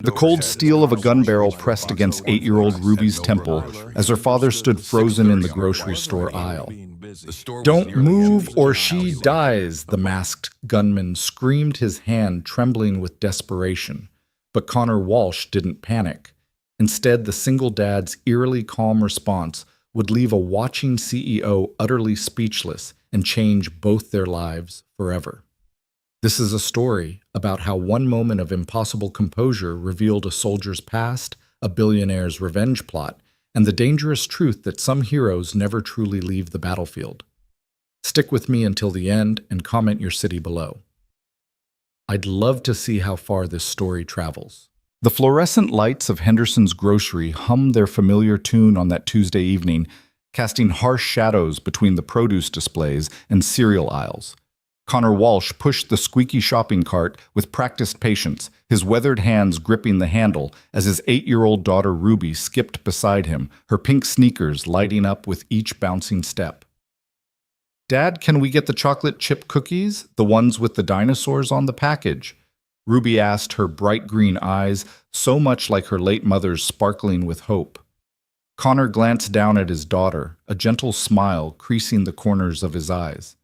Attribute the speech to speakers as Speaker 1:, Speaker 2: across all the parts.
Speaker 1: The cold steel of a gun barrel pressed against 8-year-old Ruby's temple as her father stood frozen in the grocery store aisle. "Don't move or she dies," the masked gunman screamed, his hand trembling with desperation. But Connor Walsh didn't panic. Instead, the single dad's eerily calm response would leave a watching CEO utterly speechless and change both their lives forever. This is a story about how one moment of impossible composure revealed a soldier's past, a billionaire's revenge plot, and the dangerous truth that some heroes never truly leave the battlefield. Stick with me until the end and comment your city below. I'd love to see how far this story travels. The fluorescent lights of Henderson's grocery hummed their familiar tune on that Tuesday evening, casting harsh shadows between the produce displays and cereal aisles. Connor Walsh pushed the squeaky shopping cart with practiced patience, his weathered hands gripping the handle as his 8-year-old daughter Ruby skipped beside him, her pink sneakers lighting up with each bouncing step. "Dad, can we get the chocolate chip cookies, the ones with the dinosaurs on the package?" Ruby asked, her bright green eyes so much like her late mother's sparkling with hope. Connor glanced down at his daughter, a gentle smile creasing the corners of his eyes.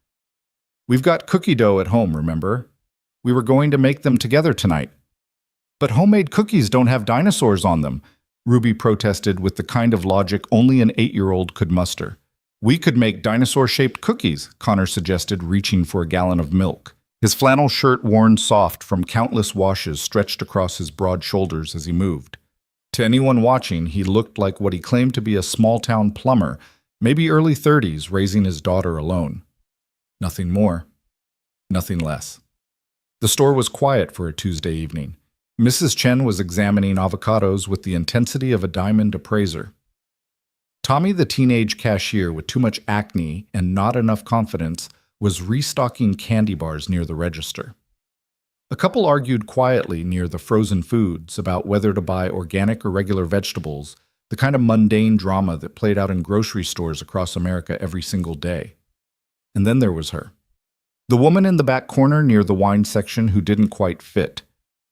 Speaker 1: "We've got cookie dough at home, remember? We were going to make them together tonight." "But homemade cookies don't have dinosaurs on them," Ruby protested with the kind of logic only an 8-year-old could muster. "We could make dinosaur-shaped cookies," Connor suggested, reaching for a gallon of milk. His flannel shirt, worn soft from countless washes, stretched across his broad shoulders as he moved. To anyone watching, he looked like what he claimed to be a small-town plumber, maybe early 30s, raising his daughter alone. Nothing more, nothing less. The store was quiet for a Tuesday evening. Mrs. Chen was examining avocados with the intensity of a diamond appraiser. Tommy, the teenage cashier with too much acne and not enough confidence, was restocking candy bars near the register. A couple argued quietly near the frozen foods about whether to buy organic or regular vegetables, the kind of mundane drama that played out in grocery stores across America every single day. And then there was her. The woman in the back corner near the wine section who didn't quite fit.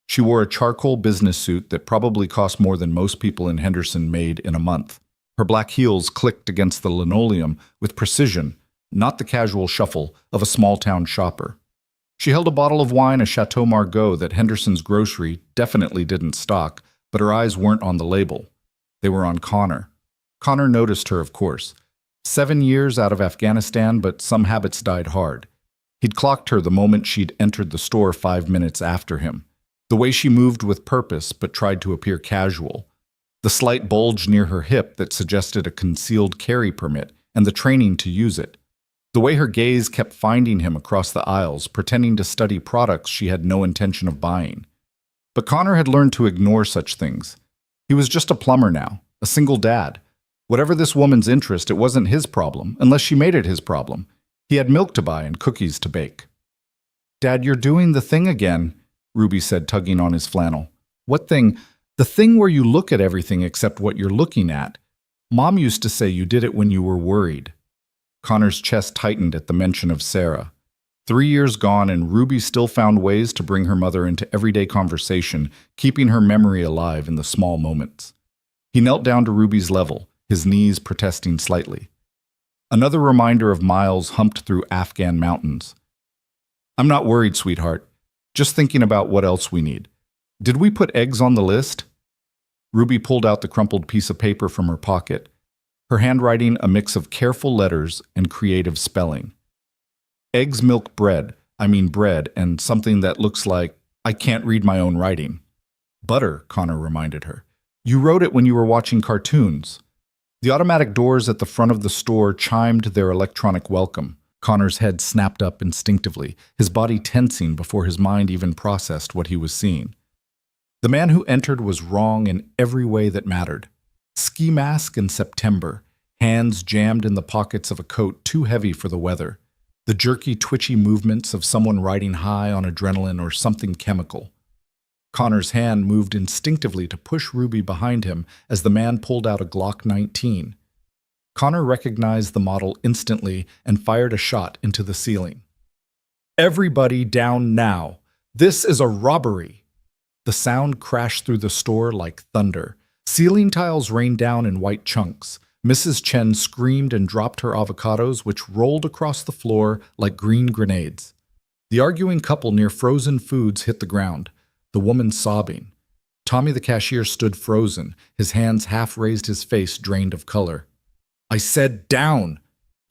Speaker 1: She wore a charcoal business suit that probably cost more than most people in Henderson made in a month. Her black heels clicked against the linoleum with precision, not the casual shuffle of a small-town shopper. She held a bottle of wine, a Chateau Margaux that Henderson's grocery definitely didn't stock, but her eyes weren't on the label. They were on Connor. Connor noticed her, of course. 7 years out of Afghanistan, but some habits died hard. He'd clocked her the moment she'd entered the store 5 minutes after him. The way she moved with purpose but tried to appear casual. The slight bulge near her hip that suggested a concealed carry permit and the training to use it. The way her gaze kept finding him across the aisles, pretending to study products she had no intention of buying. But Connor had learned to ignore such things. He was just a plumber now, a single dad. Whatever this woman's interest, it wasn't his problem, unless she made it his problem. He had milk to buy and cookies to bake. "Dad, you're doing the thing again," Ruby said, tugging on his flannel. "What thing?" "The thing where you look at everything except what you're looking at. Mom used to say you did it when you were worried." Connor's chest tightened at the mention of Sarah. 3 years gone, and Ruby still found ways to bring her mother into everyday conversation, keeping her memory alive in the small moments. He knelt down to Ruby's level, his knees protesting slightly. Another reminder of miles humped through Afghan mountains. "I'm not worried, sweetheart. Just thinking about what else we need. Did we put eggs on the list?" Ruby pulled out the crumpled piece of paper from her pocket, her handwriting a mix of careful letters and creative spelling. "Eggs, milk, bread. I mean bread, and something that looks like I can't read my own writing." "Butter," Connor reminded her. "You wrote it when you were watching cartoons." The automatic doors at the front of the store chimed their electronic welcome. Connor's head snapped up instinctively, his body tensing before his mind even processed what he was seeing. The man who entered was wrong in every way that mattered. Ski mask in September, hands jammed in the pockets of a coat too heavy for the weather, the jerky, twitchy movements of someone riding high on adrenaline or something chemical. Connor's hand moved instinctively to push Ruby behind him as the man pulled out a Glock 19. Connor recognized the model instantly and fired a shot into the ceiling. "Everybody down now! This is a robbery!" The sound crashed through the store like thunder. Ceiling tiles rained down in white chunks. Mrs. Chen screamed and dropped her avocados, which rolled across the floor like green grenades. The arguing couple near frozen foods hit the ground, the woman sobbing. Tommy the cashier stood frozen, his hands half raised, his face drained of color. "I said down!"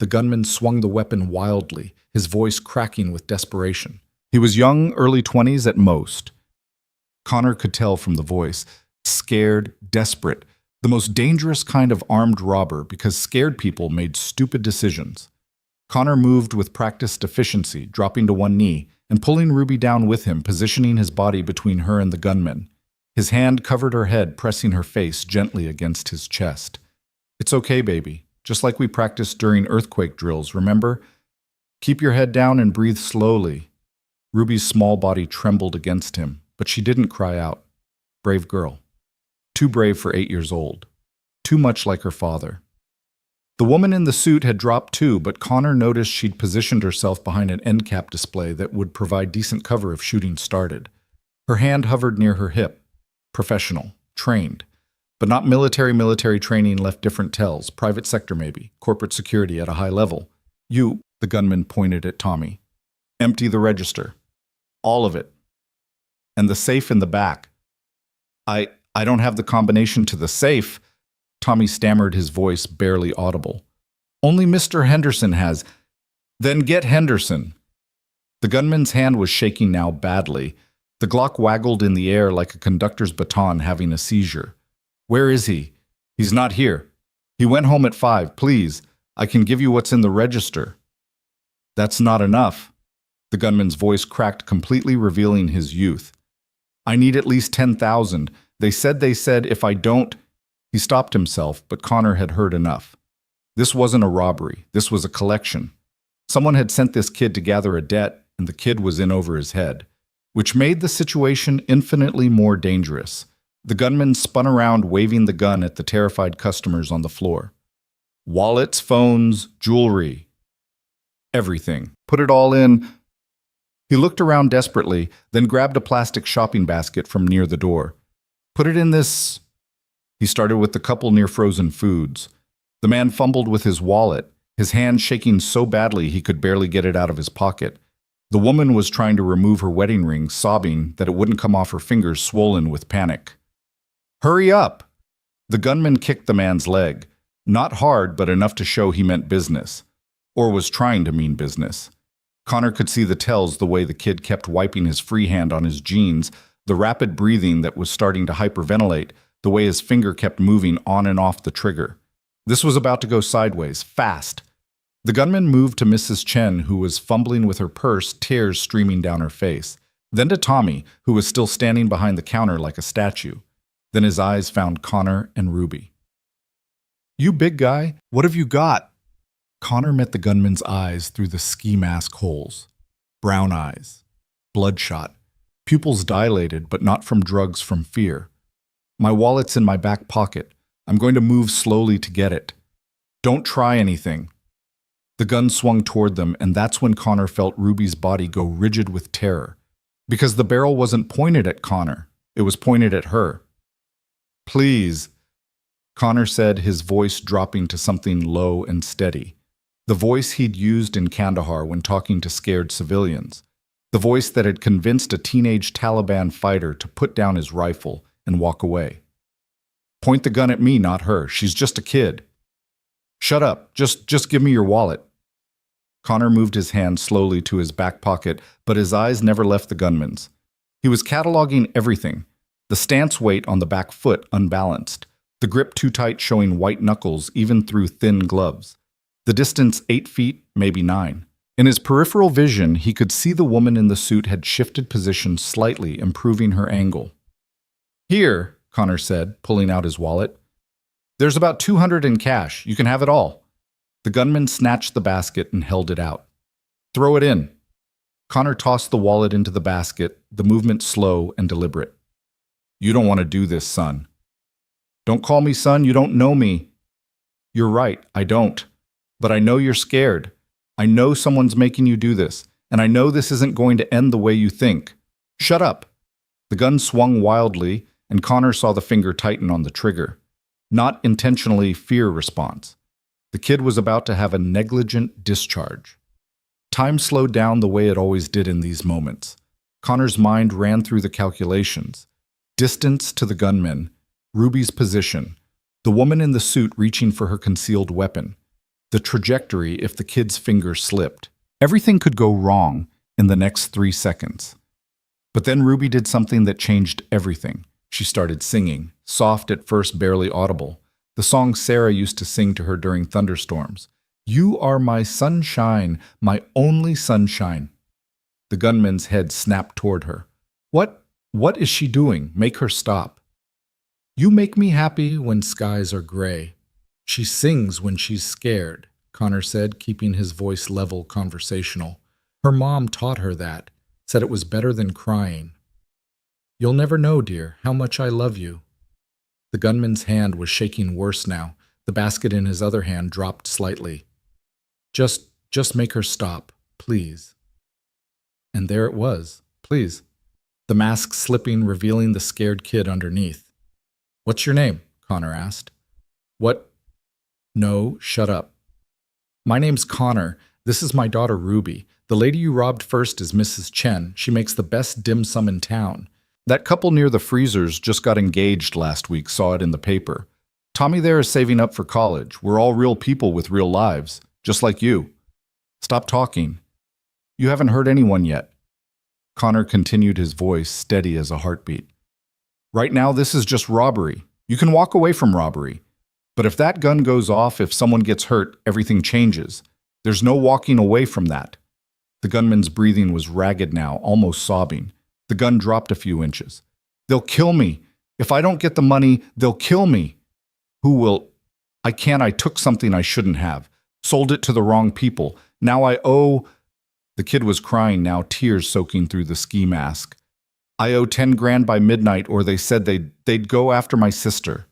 Speaker 1: The gunman swung the weapon wildly, his voice cracking with desperation. He was young, early 20s at most. Connor could tell from the voice, scared, desperate, the most dangerous kind of armed robber because scared people made stupid decisions. Connor moved with practiced efficiency, dropping to one knee and pulling Ruby down with him, positioning his body between her and the gunman. His hand covered her head, pressing her face gently against his chest. "It's okay, baby. Just like we practiced during earthquake drills, remember? Keep your head down and breathe slowly." Ruby's small body trembled against him, but she didn't cry out. Brave girl. Too brave for 8 years old. Too much like her father. The woman in the suit had dropped too, but Connor noticed she'd positioned herself behind an end cap display that would provide decent cover if shooting started. Her hand hovered near her hip. Professional. Trained. But not military. Military training left different tells. Private sector maybe. Corporate security at a high level. "You," the gunman pointed at Tommy. "Empty the register. All of it. And the safe in the back." I don't have the combination to the safe." Tommy stammered, his voice barely audible. "Only Mr. Henderson has." "Then get Henderson." The gunman's hand was shaking now badly. The Glock waggled in the air like a conductor's baton having a seizure. "Where is he?" "He's not here. He went home at 5. Please, I can give you what's in the register." "That's not enough." The gunman's voice cracked, completely revealing his youth. "I need at least 10,000. They said if I don't—" He stopped himself, but Connor had heard enough. This wasn't a robbery. This was a collection. Someone had sent this kid to gather a debt, and the kid was in over his head, which made the situation infinitely more dangerous. The gunman spun around, waving the gun at the terrified customers on the floor. "Wallets, phones, jewelry. Everything. Put it all in." He looked around desperately, then grabbed a plastic shopping basket from near the door. "Put it in this." He started with the couple near frozen foods. The man fumbled with his wallet, his hand shaking so badly he could barely get it out of his pocket. The woman was trying to remove her wedding ring, sobbing that it wouldn't come off her fingers, swollen with panic. "Hurry up!" The gunman kicked the man's leg. Not hard, but enough to show he meant business. Or was trying to mean business. Connor could see the tells, the way the kid kept wiping his free hand on his jeans, the rapid breathing that was starting to hyperventilate, the way his finger kept moving on and off the trigger. This was about to go sideways, fast. The gunman moved to Mrs. Chen, who was fumbling with her purse, tears streaming down her face. Then to Tommy, who was still standing behind the counter like a statue. Then his eyes found Connor and Ruby. "You big guy, what have you got?" Connor met the gunman's eyes through the ski mask holes. Brown eyes. Bloodshot. Pupils dilated, but not from drugs, from fear. "My wallet's in my back pocket. I'm going to move slowly to get it. Don't try anything." The gun swung toward them, and that's when Connor felt Ruby's body go rigid with terror. Because the barrel wasn't pointed at Connor. It was pointed at her. "Please," Connor said, his voice dropping to something low and steady. The voice he'd used in Kandahar when talking to scared civilians. The voice that had convinced a teenage Taliban fighter to put down his rifle and walk away. "Point the gun at me, not her. She's just a kid." "Shut up. Just give me your wallet." Connor moved his hand slowly to his back pocket, but his eyes never left the gunman's. He was cataloging everything. The stance weight on the back foot unbalanced. The grip too tight, showing white knuckles even through thin gloves. The distance 8 feet, maybe 9. In his peripheral vision, he could see the woman in the suit had shifted position slightly, improving her angle. "Here," Connor said, pulling out his wallet. "There's about 200 in cash. You can have it all." The gunman snatched the basket and held it out. "Throw it in." Connor tossed the wallet into the basket, the movement slow and deliberate. "You don't want to do this, son." "Don't call me son, you don't know me." "You're right, I don't. But I know you're scared. I know someone's making you do this, and I know this isn't going to end the way you think. Shut up." The gun swung wildly, and Connor saw the finger tighten on the trigger. Not intentionally fear response. The kid was about to have a negligent discharge. Time slowed down the way it always did in these moments. Connor's mind ran through the calculations. Distance to the gunman, Ruby's position, the woman in the suit reaching for her concealed weapon, the trajectory if the kid's finger slipped. Everything could go wrong in the next 3 seconds. But then Ruby did something that changed everything. She started singing, soft at first, barely audible, the song Sarah used to sing to her during thunderstorms. "You are my sunshine, my only sunshine." The gunman's head snapped toward her. What is she doing? Make her stop. "You make me happy when skies are gray. She sings when she's scared," Connor said, keeping his voice level, conversational. "Her mom taught her that, said it was better than crying. You'll never know, dear, how much I love you." The gunman's hand was shaking worse now. The basket in his other hand dropped slightly. Just make her stop, please." And there it was, please. The mask slipping, revealing the scared kid underneath. "What's your name?" Connor asked. "What? No, shut up." "My name's Connor. This is my daughter Ruby. The lady you robbed first is Mrs. Chen. She makes the best dim sum in town. That couple near the freezers just got engaged last week, saw it in the paper. Tommy there is saving up for college. We're all real people with real lives, just like you. Stop talking. You haven't hurt anyone yet." Connor continued, his voice steady as a heartbeat. "Right now, this is just robbery. You can walk away from robbery. But if that gun goes off, if someone gets hurt, everything changes. There's no walking away from that." The gunman's breathing was ragged now, almost sobbing. The gun dropped a few inches. "They'll kill me. If I don't get the money, they'll kill me." "Who will?" I took something I shouldn't have. Sold it to the wrong people. Now I owe..." The kid was crying now, tears soaking through the ski mask. "I owe 10 grand by midnight, or they said they'd go after my sister."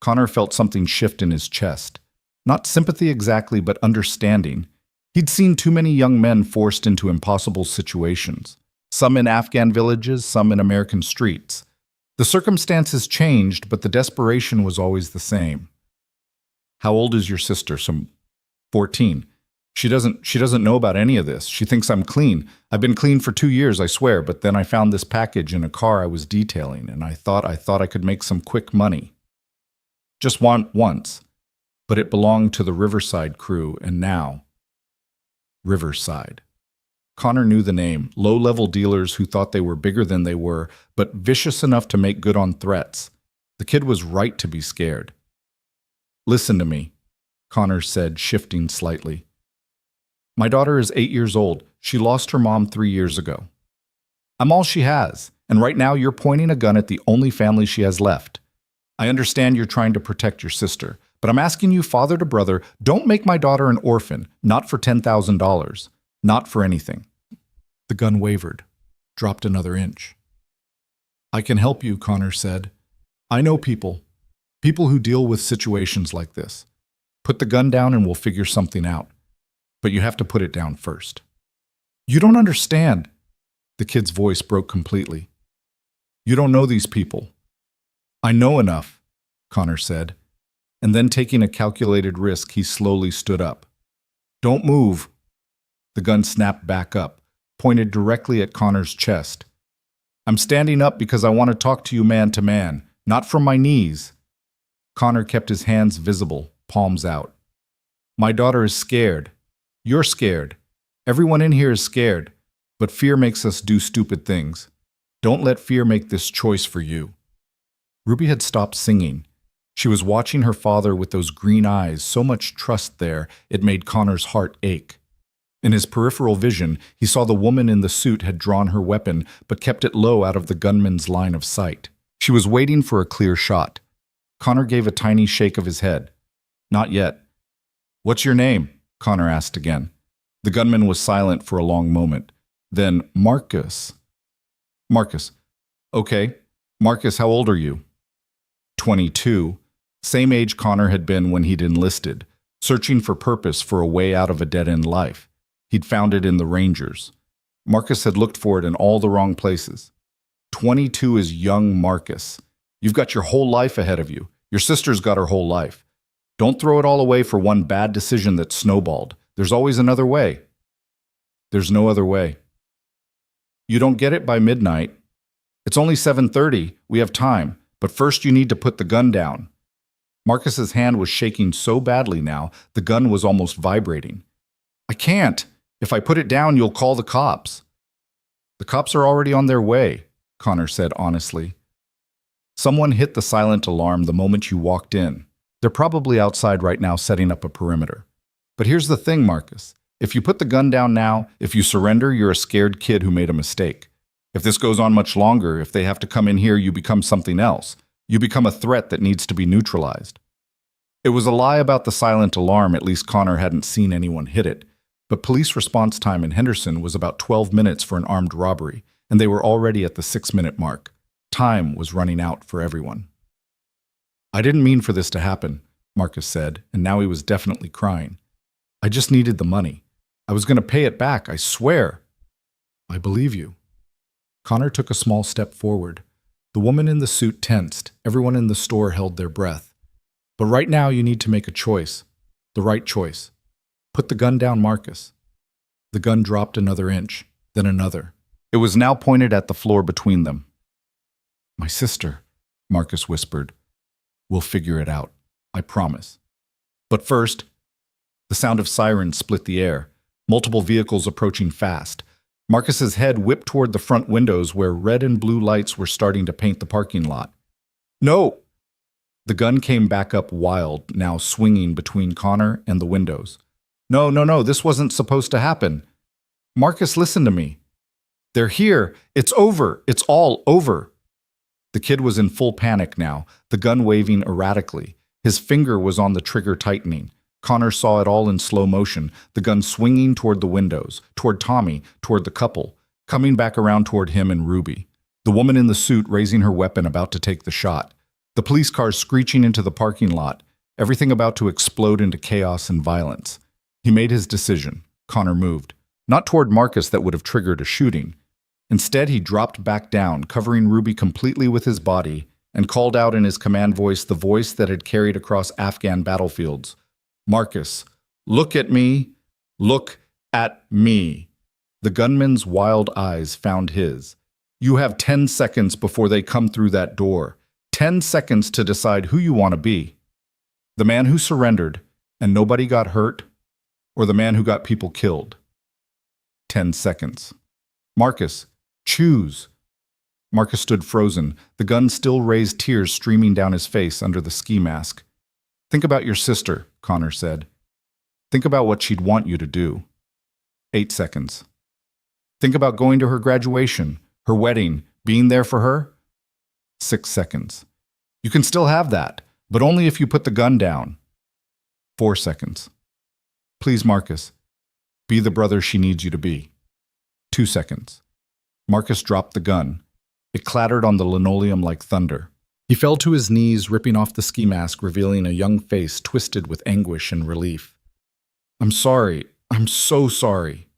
Speaker 1: Connor felt something shift in his chest. Not sympathy exactly, but understanding. He'd seen too many young men forced into impossible situations. Some in Afghan villages, some in American streets. The circumstances changed, but the desperation was always the same. "How old is your sister?" "Some 14. She doesn't know about any of this. She thinks I'm clean. I've been clean for 2 years, I swear, but then I found this package in a car I was detailing, and I thought I could make some quick money. Just once. But it belonged to the Riverside crew, and now..." Riverside. Connor knew the name. Low-level dealers who thought they were bigger than they were, but vicious enough to make good on threats. The kid was right to be scared. "Listen to me," Connor said, shifting slightly. "My daughter is 8 years old. She lost her mom 3 years ago. I'm all she has, and right now you're pointing a gun at the only family she has left. I understand you're trying to protect your sister, but I'm asking you, father to brother, don't make my daughter an orphan, not for $10,000, not for anything." The gun wavered, dropped another inch. "I can help you," Connor said. "I know people who deal with situations like this. Put the gun down and we'll figure something out. But you have to put it down first." "You don't understand." The kid's voice broke completely. "You don't know these people." "I know enough," Connor said. And then, taking a calculated risk, he slowly stood up. "Don't move." The gun snapped back up, pointed directly at Connor's chest. "I'm standing up because I want to talk to you man to man, not from my knees." Connor kept his hands visible, palms out. "My daughter is scared. You're scared. Everyone in here is scared, but fear makes us do stupid things. Don't let fear make this choice for you." Ruby had stopped singing. She was watching her father with those green eyes, so much trust there, it made Connor's heart ache. In his peripheral vision, he saw the woman in the suit had drawn her weapon, but kept it low out of the gunman's line of sight. She was waiting for a clear shot. Connor gave a tiny shake of his head. "Not yet." "What's your name?" Connor asked again. The gunman was silent for a long moment. Then, "Marcus." "Marcus. Okay. Marcus, how old are you?" 22. Same age Connor had been when he'd enlisted, searching for purpose, for a way out of a dead-end life. He'd found it in the Rangers. Marcus had looked for it in all the wrong places. 22 is young Marcus. You've got your whole life ahead of you. Your sister's got her whole life. Don't throw it all away for one bad decision that snowballed. There's always another way. There's no other way. You don't get it by midnight. It's only 7:30. We have time. But first you need to put the gun down. Marcus's hand was shaking so badly now, the gun was almost vibrating. I can't. If I put it down, you'll call the cops. The cops are already on their way, Connor said honestly. Someone hit the silent alarm the moment you walked in. They're probably outside right now setting up a perimeter. But here's the thing, Marcus. If you put the gun down now, if you surrender, you're a scared kid who made a mistake. If this goes on much longer, if they have to come in here, you become something else. You become a threat that needs to be neutralized. It was a lie about the silent alarm, at least Connor hadn't seen anyone hit it. But police response time in Henderson was about 12 minutes for an armed robbery, and they were already at the 6-minute mark. Time was running out for everyone. I didn't mean for this to happen, Marcus said, and now he was definitely crying. I just needed the money. I was going to pay it back, I swear. I believe you. Connor took a small step forward. The woman in the suit tensed. Everyone in the store held their breath. But right now you need to make a choice. The right choice. Put the gun down, Marcus. The gun dropped another inch, then another. It was now pointed at the floor between them. My sister, Marcus whispered. We'll figure it out. I promise. But first, the sound of sirens split the air. Multiple vehicles approaching fast. Marcus's head whipped toward the front windows where red and blue lights were starting to paint the parking lot. No! The gun came back up wild, now swinging between Connor and the windows. No, this wasn't supposed to happen. Marcus, listen to me. They're here. It's over. It's all over. The kid was in full panic now, the gun waving erratically. His finger was on the trigger tightening. Connor saw it all in slow motion, the gun swinging toward the windows, toward Tommy, toward the couple, coming back around toward him and Ruby. The woman in the suit raising her weapon about to take the shot. The police cars screeching into the parking lot, everything about to explode into chaos and violence. He made his decision. Connor moved. Not toward Marcus that would have triggered a shooting. Instead, he dropped back down, covering Ruby completely with his body, and called out in his command voice the voice that had carried across Afghan battlefields. Marcus, look at me. Look at me. The gunman's wild eyes found his. You have 10 seconds before they come through that door. 10 seconds to decide who you want to be. The man who surrendered and nobody got hurt, or the man who got people killed. 10 seconds. Marcus, choose. Marcus stood frozen, the gun still raised, tears streaming down his face under the ski mask. Think about your sister, Connor said. Think about what she'd want you to do. 8 seconds. Think about going to her graduation, her wedding, being there for her. 6 seconds. You can still have that, but only if you put the gun down. 4 seconds. Please, Marcus, be the brother she needs you to be. 2 seconds. Marcus dropped the gun. It clattered on the linoleum like thunder. He fell to his knees, ripping off the ski mask, revealing a young face twisted with anguish and relief. I'm sorry. I'm so sorry.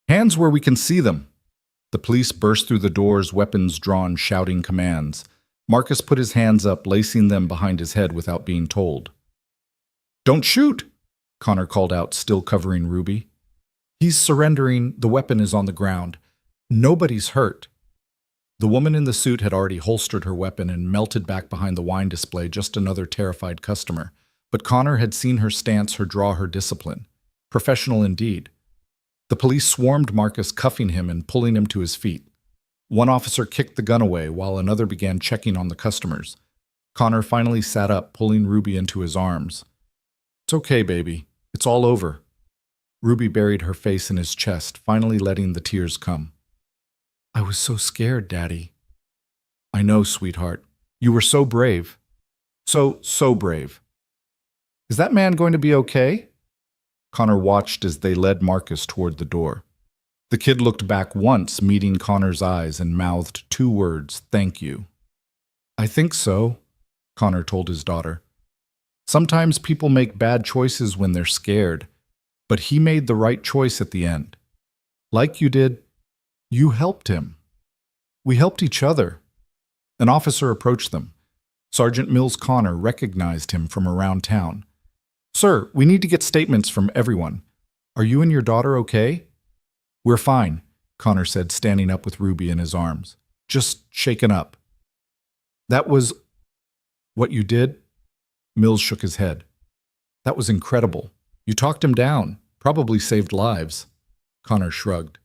Speaker 1: Hands where we can see them. The police burst through the doors, weapons drawn, shouting commands. Marcus put his hands up, lacing them behind his head without being told. Don't shoot, Connor called out, still covering Ruby. He's surrendering. The weapon is on the ground. Nobody's hurt. The woman in the suit had already holstered her weapon and melted back behind the wine display, just another terrified customer. But Connor had seen her stance, her draw, her discipline. Professional indeed. The police swarmed Marcus, cuffing him and pulling him to his feet. One officer kicked the gun away while another began checking on the customers. Connor finally sat up, pulling Ruby into his arms. It's okay, baby. It's all over. Ruby buried her face in his chest, finally letting the tears come. I was so scared, Daddy. I know, sweetheart. You were so brave. So brave. Is that man going to be okay? Connor watched as they led Marcus toward the door. The kid looked back once, meeting Connor's eyes, and mouthed 2 words, thank you. I think so, Connor told his daughter. Sometimes people make bad choices when they're scared, but he made the right choice at the end. Like you did, you helped him. We helped each other. An officer approached them. Sergeant Mills Connor recognized him from around town. Sir, we need to get statements from everyone. Are you and your daughter okay? We're fine, Connor said, standing up with Ruby in his arms. Just shaken up. That was what you did? Mills shook his head. That was incredible. You talked him down, probably saved lives. Connor shrugged.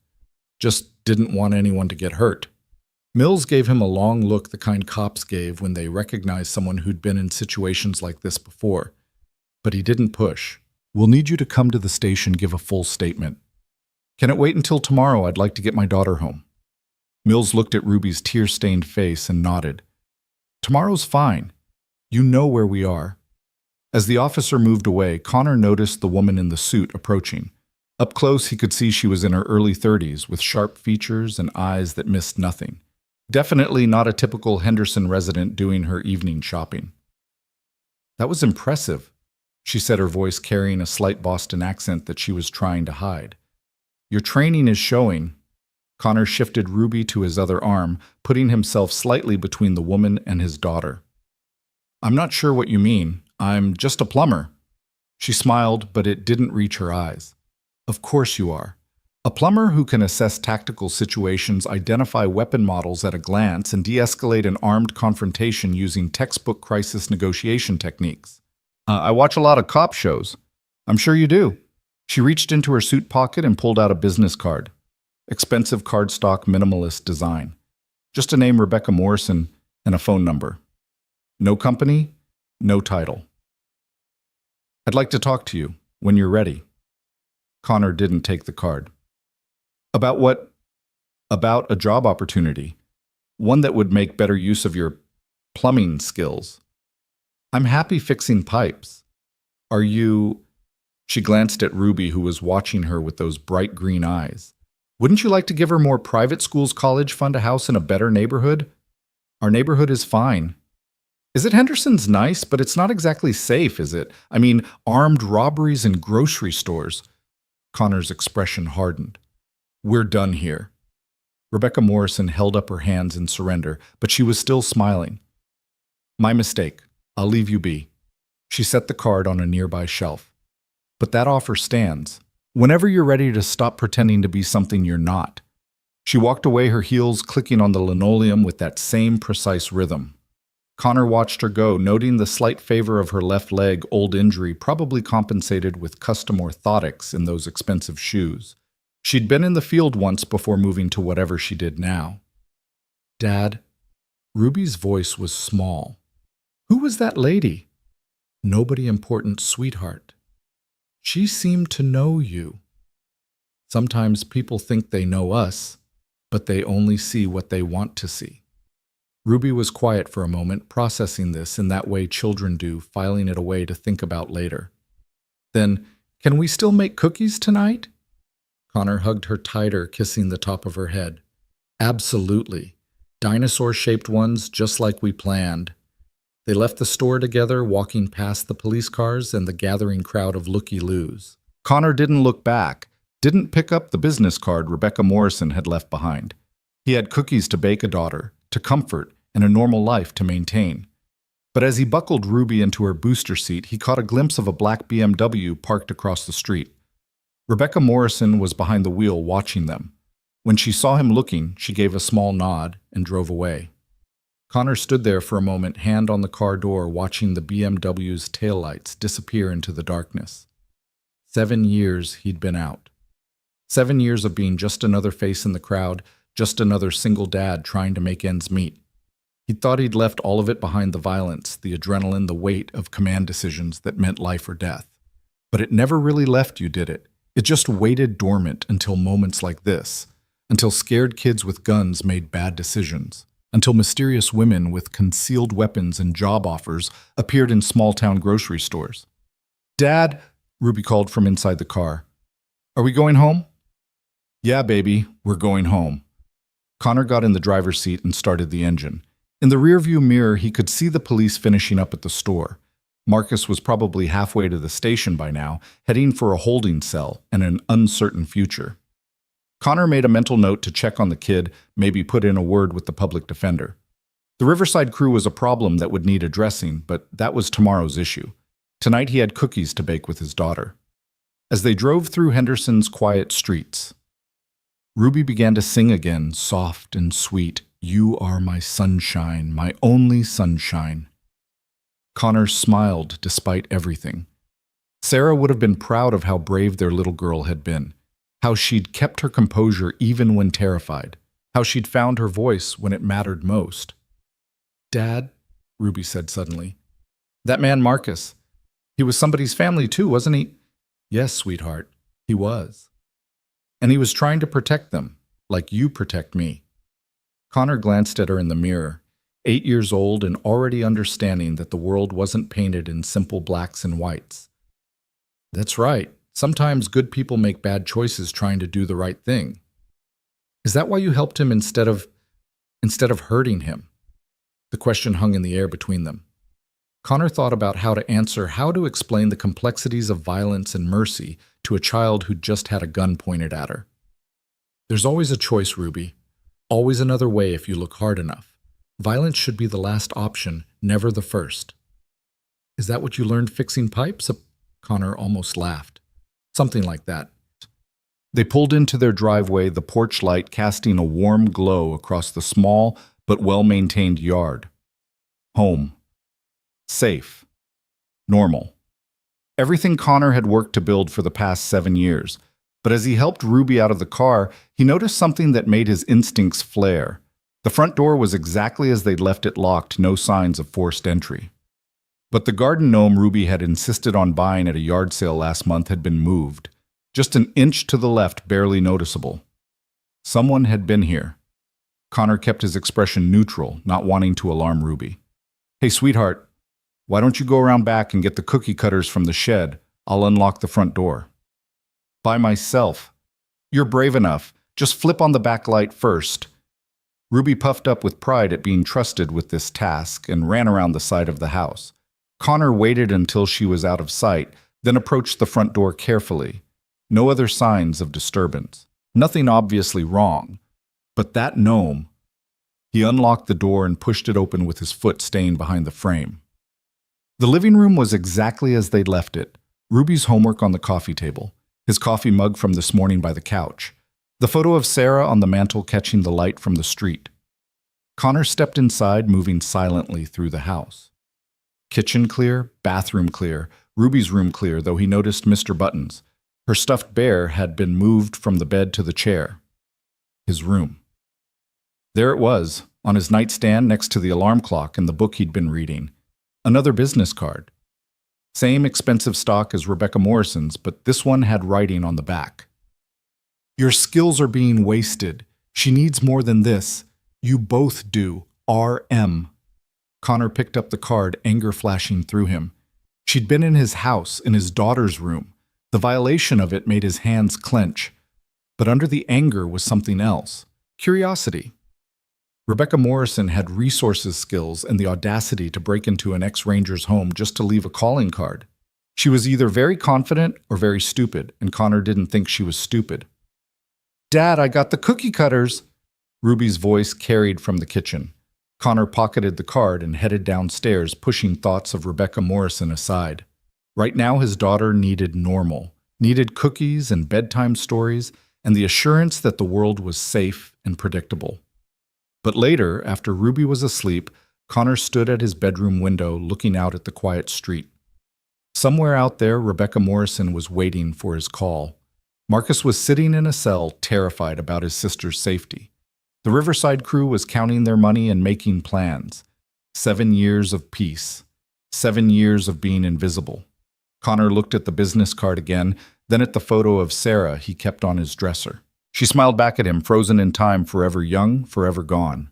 Speaker 1: Just didn't want anyone to get hurt. Mills gave him a long look, the kind cops gave when they recognized someone who'd been in situations like this before. But he didn't push. We'll need you to come to the station, give a full statement. Can it wait until tomorrow? I'd like to get my daughter home. Mills looked at Ruby's tear-stained face and nodded. Tomorrow's fine. You know where we are. As the officer moved away, Connor noticed the woman in the suit approaching. Up close, he could see she was in her early 30s, with sharp features and eyes that missed nothing. Definitely not a typical Henderson resident doing her evening shopping. That was impressive, she said, her voice carrying a slight Boston accent that she was trying to hide. Your training is showing. Connor shifted Ruby to his other arm, putting himself slightly between the woman and his daughter. I'm not sure what you mean. I'm just a plumber. She smiled, but it didn't reach her eyes. Of course you are. A plumber who can assess tactical situations, identify weapon models at a glance, and de-escalate an armed confrontation using textbook crisis negotiation techniques. I watch a lot of cop shows. I'm sure you do. She reached into her suit pocket and pulled out a business card. Expensive cardstock minimalist design. Just a name, Rebecca Morrison, and a phone number. No company, no title. I'd like to talk to you when you're ready. Connor didn't take the card. About what? About a job opportunity. One that would make better use of your plumbing skills. I'm happy fixing pipes. Are you... She glanced at Ruby, who was watching her with those bright green eyes. Wouldn't you like to give her more private schools, college fund, a house in a better neighborhood? Our neighborhood is fine. Is it Henderson's nice, but it's not exactly safe, is it? I mean, armed robberies in grocery stores. Connor's expression hardened. We're done here. Rebecca Morrison held up her hands in surrender, but she was still smiling. My mistake. I'll leave you be. She set the card on a nearby shelf. But that offer stands. Whenever you're ready to stop pretending to be something you're not. She walked away, her heels clicking on the linoleum with that same precise rhythm. Connor watched her go, noting the slight favor of her left leg, old injury probably compensated with custom orthotics in those expensive shoes. She'd been in the field once before moving to whatever she did now. Dad, Ruby's voice was small. Who was that lady? Nobody important, sweetheart. She seemed to know you. Sometimes people think they know us, but they only see what they want to see. Ruby was quiet for a moment, processing this in that way children do, filing it away to think about later. Then, can we still make cookies tonight? Connor hugged her tighter, kissing the top of her head. Absolutely. Dinosaur-shaped ones, just like we planned. They left the store together, walking past the police cars and the gathering crowd of looky-loos. Connor didn't look back, didn't pick up the business card Rebecca Morrison had left behind. He had cookies to bake, a daughter to comfort, and a normal life to maintain. But as he buckled Ruby into her booster seat, he caught a glimpse of a black BMW parked across the street. Rebecca Morrison was behind the wheel watching them. When she saw him looking, she gave a small nod and drove away. Connor stood there for a moment, hand on the car door, watching the BMW's taillights disappear into the darkness. 7 years he'd been out. 7 years of being just another face in the crowd, just another single dad trying to make ends meet. He'd thought he'd left all of it behind, the violence, the adrenaline, the weight of command decisions that meant life or death. But it never really left you, did it? It just waited dormant until moments like this, until scared kids with guns made bad decisions, until mysterious women with concealed weapons and job offers appeared in small-town grocery stores. Dad, Ruby called from inside the car. Are we going home? Yeah, baby, we're going home. Connor got in the driver's seat and started the engine. In the rearview mirror, he could see the police finishing up at the store. Marcus was probably halfway to the station by now, heading for a holding cell and an uncertain future. Connor made a mental note to check on the kid, maybe put in a word with the public defender. The Riverside crew was a problem that would need addressing, but that was tomorrow's issue. Tonight he had cookies to bake with his daughter. As they drove through Henderson's quiet streets, Ruby began to sing again, soft and sweet. You are my sunshine, my only sunshine. Connor smiled despite everything. Sarah would have been proud of how brave their little girl had been, how she'd kept her composure even when terrified, how she'd found her voice when it mattered most. Dad, Ruby said suddenly. That man Marcus, he was somebody's family too, wasn't he? Yes, sweetheart, he was. And he was trying to protect them, like you protect me. Connor glanced at her in the mirror, 8 years old and already understanding that the world wasn't painted in simple blacks and whites. That's right. Sometimes good people make bad choices trying to do the right thing. Is that why you helped him instead of hurting him? The question hung in the air between them. Connor thought about how to explain the complexities of violence and mercy to a child who'd just had a gun pointed at her. There's always a choice, Ruby. Always another way if you look hard enough. Violence should be the last option, never the first. Is that what you learned fixing pipes? Connor almost laughed. Something like that. They pulled into their driveway, the porch light casting a warm glow across the small but well-maintained yard. Home. Safe. Normal. Everything Connor had worked to build for the past 7 years. But as he helped Ruby out of the car, he noticed something that made his instincts flare. The front door was exactly as they'd left it locked, no signs of forced entry. But the garden gnome Ruby had insisted on buying at a yard sale last month had been moved. Just an inch to the left, barely noticeable. Someone had been here. Connor kept his expression neutral, not wanting to alarm Ruby. Hey, sweetheart, why don't you go around back and get the cookie cutters from the shed? I'll unlock the front door. By myself. You're brave enough. Just flip on the back light first. Ruby puffed up with pride at being trusted with this task and ran around the side of the house. Connor waited until she was out of sight, then approached the front door carefully. No other signs of disturbance. Nothing obviously wrong. But that gnome. He unlocked the door and pushed it open with his foot staying behind the frame. The living room was exactly as they'd left it. Ruby's homework on the coffee table, his coffee mug from this morning by the couch, the photo of Sarah on the mantel catching the light from the street. Connor stepped inside, moving silently through the house. Kitchen clear, bathroom clear, Ruby's room clear, though he noticed Mr. Buttons. Her stuffed bear had been moved from the bed to the chair. His room. There it was, on his nightstand next to the alarm clock and the book he'd been reading. Another business card. Same expensive stock as Rebecca Morrison's, but this one had writing on the back. Your skills are being wasted. She needs more than this. You both do. R.M. Connor picked up the card, anger flashing through him. She'd been in his house, in his daughter's room. The violation of it made his hands clench. But under the anger was something else. Curiosity. Rebecca Morrison had resources skills and the audacity to break into an ex-Ranger's home just to leave a calling card. She was either very confident or very stupid, and Connor didn't think she was stupid. Dad, I got the cookie cutters. Ruby's voice carried from the kitchen. Connor pocketed the card and headed downstairs, pushing thoughts of Rebecca Morrison aside. Right now his daughter needed normal, needed cookies and bedtime stories, and the assurance that the world was safe and predictable. But later, after Ruby was asleep, Connor stood at his bedroom window looking out at the quiet street. Somewhere out there, Rebecca Morrison was waiting for his call. Marcus was sitting in a cell, terrified about his sister's safety. The Riverside crew was counting their money and making plans. 7 years of peace. 7 years of being invisible. Connor looked at the business card again, then at the photo of Sarah he kept on his dresser. She smiled back at him, frozen in time, forever young, forever gone.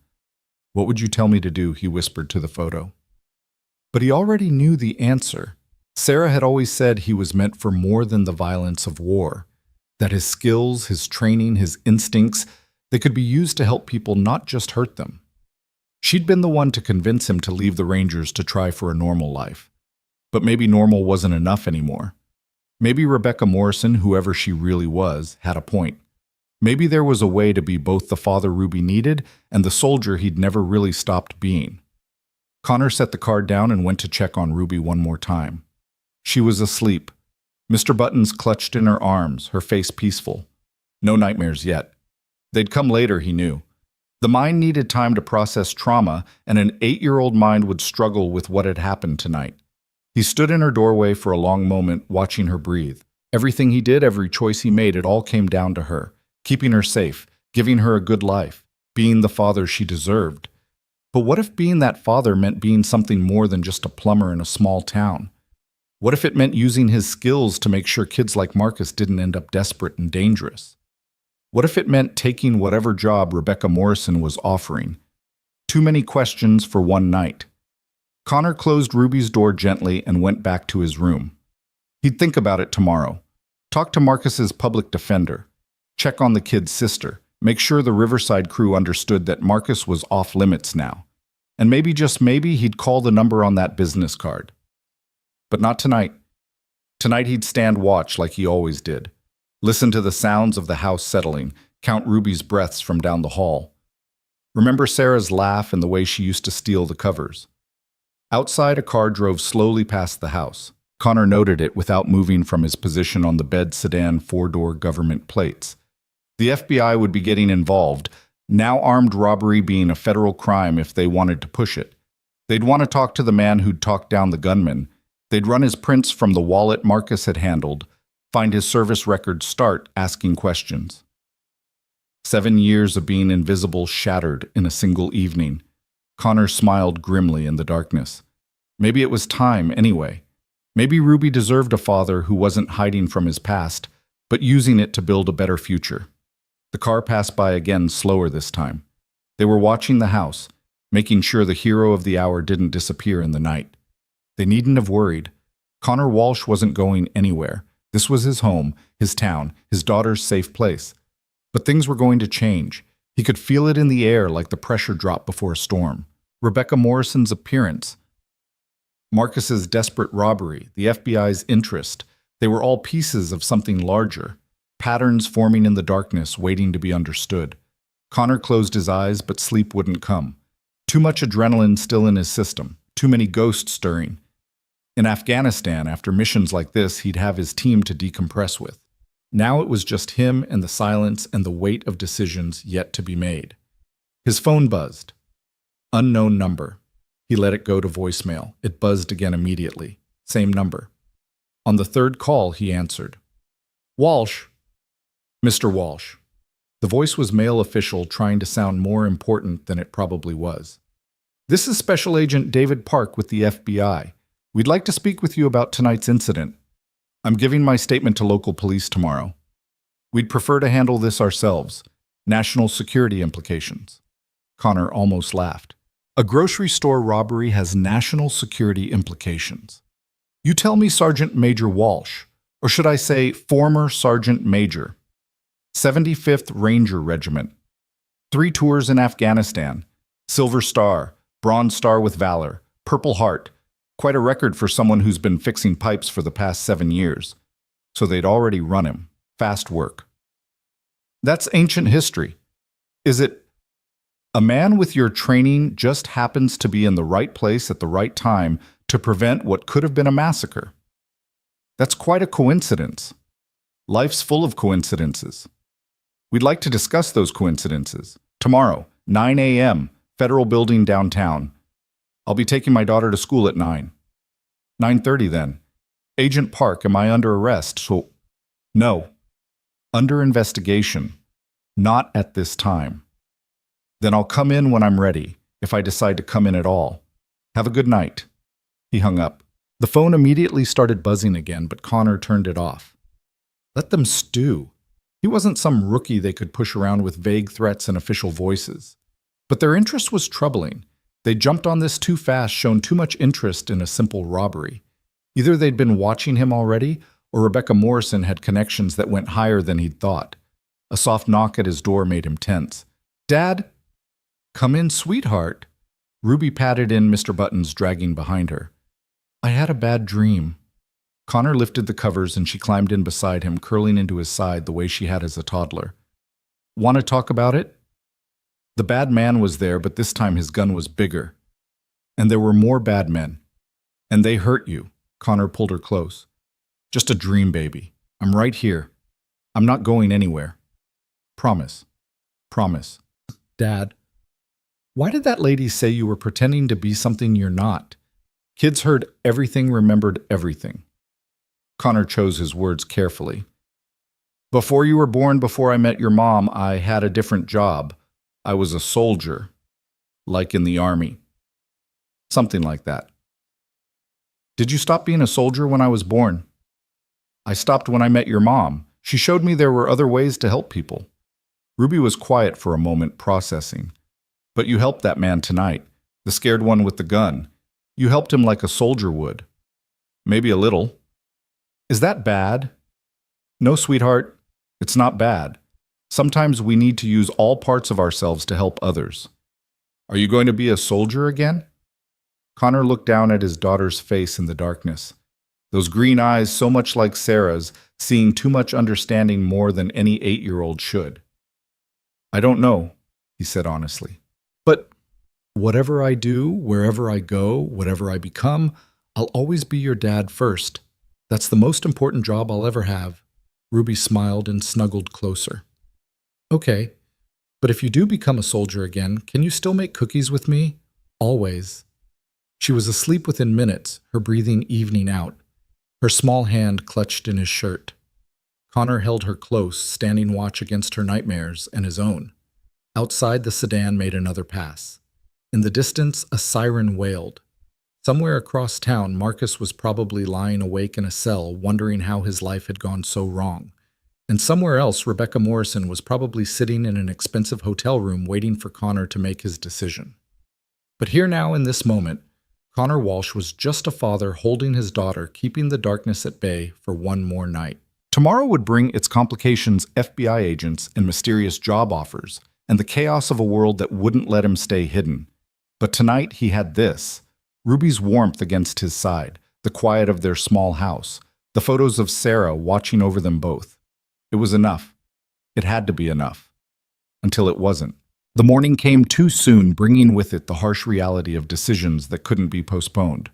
Speaker 1: What would you tell me to do? He whispered to the photo. But he already knew the answer. Sarah had always said he was meant for more than the violence of war, that his skills, his training, his instincts, they could be used to help people, not just hurt them. She'd been the one to convince him to leave the Rangers to try for a normal life. But maybe normal wasn't enough anymore. Maybe Rebecca Morrison, whoever she really was, had a point. Maybe there was a way to be both the father Ruby needed and the soldier he'd never really stopped being. Connor set the card down and went to check on Ruby one more time. She was asleep. Mr. Buttons clutched in her arms, her face peaceful. No nightmares yet. They'd come later, he knew. The mind needed time to process trauma, and an 8-year-old mind would struggle with what had happened tonight. He stood in her doorway for a long moment, watching her breathe. Everything he did, every choice he made, it all came down to her. Keeping her safe, giving her a good life, being the father she deserved. But what if being that father meant being something more than just a plumber in a small town? What if it meant using his skills to make sure kids like Marcus didn't end up desperate and dangerous? What if it meant taking whatever job Rebecca Morrison was offering? Too many questions for one night. Connor closed Ruby's door gently and went back to his room. He'd think about it tomorrow. Talk to Marcus's public defender. Check on the kid's sister. Make sure the Riverside crew understood that Marcus was off limits now. And maybe, just maybe, he'd call the number on that business card. But not tonight. Tonight he'd stand watch like he always did. Listen to the sounds of the house settling, count Ruby's breaths from down the hall. Remember Sarah's laugh and the way she used to steal the covers. Outside, a car drove slowly past the house. Connor noted it without moving from his position on the bed sedan 4-door government plates. The FBI would be getting involved, now armed robbery being a federal crime if they wanted to push it. They'd want to talk to the man who'd talked down the gunman. They'd run his prints from the wallet Marcus had handled, find his service records, start asking questions. 7 years of being invisible shattered in a single evening. Connor smiled grimly in the darkness. Maybe it was time anyway. Maybe Ruby deserved a father who wasn't hiding from his past, but using it to build a better future. The car passed by again, slower this time. They were watching the house, making sure the hero of the hour didn't disappear in the night. They needn't have worried. Connor Walsh wasn't going anywhere. This was his home, his town, his daughter's safe place. But things were going to change. He could feel it in the air like the pressure drop before a storm. Rebecca Morrison's appearance, Marcus's desperate robbery, the FBI's interest, they were all pieces of something larger, patterns forming in the darkness waiting to be understood. Connor closed his eyes, but sleep wouldn't come. Too much adrenaline still in his system, too many ghosts stirring. In Afghanistan, after missions like this, he'd have his team to decompress with. Now it was just him and the silence and the weight of decisions yet to be made. His phone buzzed. Unknown number. He let it go to voicemail. It buzzed again immediately. Same number. On the third call, he answered. Walsh. Mr. Walsh. The voice was male official, trying to sound more important than it probably was. This is Special Agent David Park with the FBI. We'd like to speak with you about tonight's incident. I'm giving my statement to local police tomorrow. We'd prefer to handle this ourselves. National security implications. Connor almost laughed. A grocery store robbery has national security implications. You tell me, Sergeant Major Walsh, or should I say former Sergeant Major. 75th Ranger Regiment. 3 tours in Afghanistan. Silver Star, Bronze Star with Valor, Purple Heart. Quite a record for someone who's been fixing pipes for the past 7 years. So they'd already run him. Fast work. That's ancient history. Is it? A man with your training just happens to be in the right place at the right time to prevent what could have been a massacre. That's quite a coincidence. Life's full of coincidences. We'd like to discuss those coincidences. Tomorrow, 9 a.m., Federal Building downtown. I'll be taking my daughter to school at 9. 9:30 then. Agent Park, am I under arrest? So, no. Under investigation. Not at this time. Then I'll come in when I'm ready, if I decide to come in at all. Have a good night. He hung up. The phone immediately started buzzing again, but Connor turned it off. Let them stew. He wasn't some rookie they could push around with vague threats and official voices. But their interest was troubling. They jumped on this too fast, shown too much interest in a simple robbery. Either they'd been watching him already, or Rebecca Morrison had connections that went higher than he'd thought. A soft knock at his door made him tense. Dad? Come in, sweetheart. Ruby patted in, Mr. Buttons dragging behind her. I had a bad dream. Connor lifted the covers and she climbed in beside him, curling into his side the way she had as a toddler. Want to talk about it? The bad man was there, but this time his gun was bigger. And there were more bad men. And they hurt you. Connor pulled her close. Just a dream, baby. I'm right here. I'm not going anywhere. Promise. Promise. Dad, why did that lady say you were pretending to be something you're not? Kids heard everything, remembered everything. Connor chose his words carefully. Before you were born, before I met your mom, I had a different job. I was a soldier, like in the army. Something like that. Did you stop being a soldier when I was born? I stopped when I met your mom. She showed me there were other ways to help people. Ruby was quiet for a moment, processing. But you helped that man tonight, the scared one with the gun. You helped him like a soldier would. Maybe a little. Is that bad? No, sweetheart, it's not bad. Sometimes we need to use all parts of ourselves to help others. Are you going to be a soldier again? Connor looked down at his daughter's face in the darkness. Those green eyes so much like Sarah's, seeing too much understanding more than any 8-year-old should. I don't know, he said honestly. But whatever I do, wherever I go, whatever I become, I'll always be your dad first. That's the most important job I'll ever have. Ruby smiled and snuggled closer. Okay, but if you do become a soldier again, can you still make cookies with me? Always. She was asleep within minutes, her breathing evening out. Her small hand clutched in his shirt. Connor held her close, standing watch against her nightmares and his own. Outside, the sedan made another pass. In the distance, a siren wailed. Somewhere across town, Marcus was probably lying awake in a cell, wondering how his life had gone so wrong. And somewhere else, Rebecca Morrison was probably sitting in an expensive hotel room waiting for Connor to make his decision. But here now, in this moment, Connor Walsh was just a father holding his daughter, keeping the darkness at bay for one more night. Tomorrow would bring its complications, FBI agents, and mysterious job offers, and the chaos of a world that wouldn't let him stay hidden. But tonight he had this: Ruby's warmth against his side, the quiet of their small house, the photos of Sarah watching over them both. It was enough. It had to be enough. Until it wasn't. The morning came too soon, bringing with it the harsh reality of decisions that couldn't be postponed.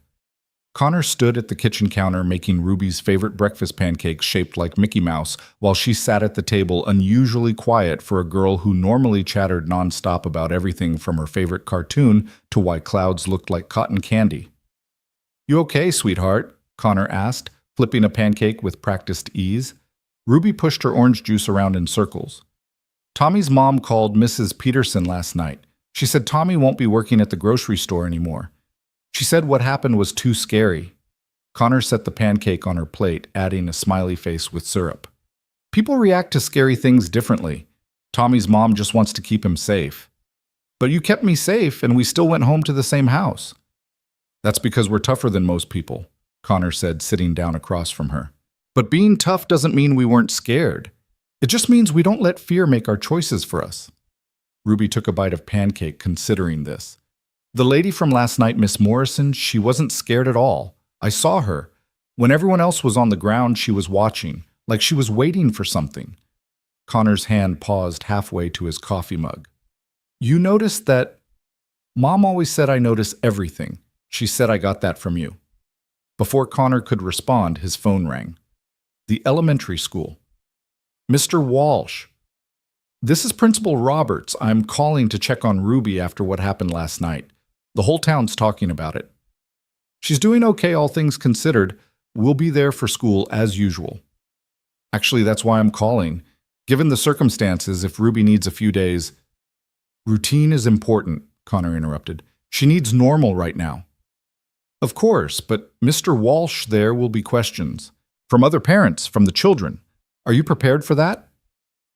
Speaker 1: Connor stood at the kitchen counter making Ruby's favorite breakfast pancakes shaped like Mickey Mouse while she sat at the table unusually quiet for a girl who normally chattered nonstop about everything from her favorite cartoon to why clouds looked like cotton candy. You okay, sweetheart? Connor asked, flipping a pancake with practiced ease. Ruby pushed her orange juice around in circles. Tommy's mom called Mrs. Peterson last night. She said Tommy won't be working at the grocery store anymore. She said what happened was too scary. Connor set the pancake on her plate, adding a smiley face with syrup. People react to scary things differently. Tommy's mom just wants to keep him safe. But you kept me safe, and we still went home to the same house. That's because we're tougher than most people, Connor said, sitting down across from her. But being tough doesn't mean we weren't scared. It just means we don't let fear make our choices for us. Ruby took a bite of pancake, considering this. The lady from last night, Miss Morrison, she wasn't scared at all. I saw her. When everyone else was on the ground, she was watching, like she was waiting for something. Connor's hand paused halfway to his coffee mug. You noticed that? Mom always said I notice everything. She said I got that from you. Before Connor could respond, his phone rang. The elementary school. Mr. Walsh. This is Principal Roberts. I'm calling to check on Ruby after what happened last night. The whole town's talking about it. She's doing okay, all things considered. We'll be there for school as usual. Actually, that's why I'm calling. Given the circumstances, if Ruby needs a few days... Routine is important, Connor interrupted. She needs normal right now. Of course, but Mr. Walsh, there will be questions. From other parents, from the children. Are you prepared for that?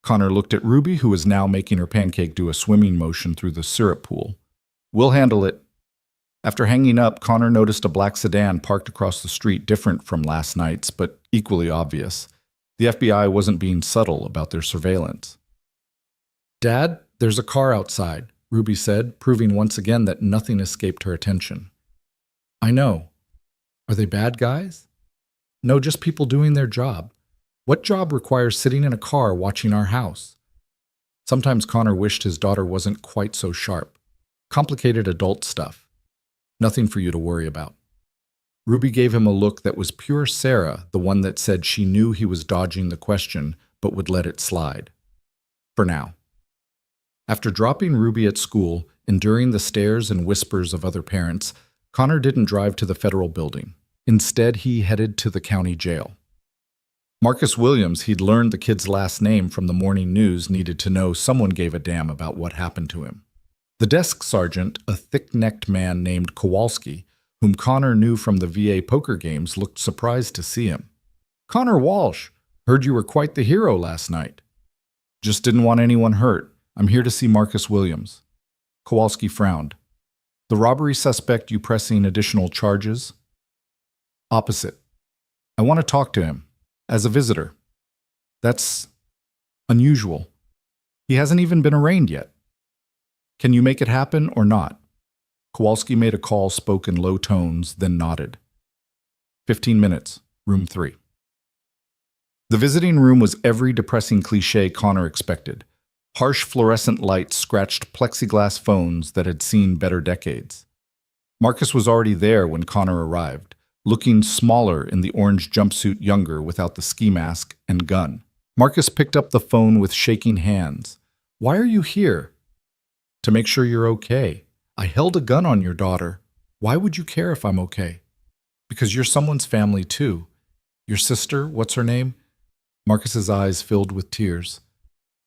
Speaker 1: Connor looked at Ruby, who was now making her pancake do a swimming motion through the syrup pool. We'll handle it. After hanging up, Connor noticed a black sedan parked across the street, different from last night's, but equally obvious. The FBI wasn't being subtle about their surveillance. Dad, there's a car outside, Ruby said, proving once again that nothing escaped her attention. I know. Are they bad guys? No, just people doing their job. What job requires sitting in a car watching our house? Sometimes Connor wished his daughter wasn't quite so sharp. Complicated adult stuff. Nothing for you to worry about. Ruby gave him a look that was pure Sarah, the one that said she knew he was dodging the question, but would let it slide. For now. After dropping Ruby at school, enduring the stares and whispers of other parents, Connor didn't drive to the federal building. Instead, he headed to the county jail. Marcus Williams, he'd learned the kid's last name from the morning news, needed to know someone gave a damn about what happened to him. The desk sergeant, a thick-necked man named Kowalski, whom Connor knew from the VA poker games, looked surprised to see him. "Connor Walsh, heard you were quite the hero last night." "Just didn't want anyone hurt. I'm here to see Marcus Williams." Kowalski frowned. "The robbery suspect you pressing additional charges?" "Opposite. I want to talk to him. As a visitor." "That's unusual. He hasn't even been arraigned yet. Can you make it happen or not?" Kowalski made a call, spoke in low tones, then nodded. 15 minutes, room 3. The visiting room was every depressing cliché Connor expected. Harsh fluorescent lights scratched plexiglass phones that had seen better decades. Marcus was already there when Connor arrived, looking smaller in the orange jumpsuit, younger without the ski mask and gun. Marcus picked up the phone with shaking hands. "Why are you here?" "To make sure you're okay. I held a gun on your daughter. Why would you care if I'm okay?" "Because you're someone's family too. Your sister, what's her name?" Marcus's eyes filled with tears.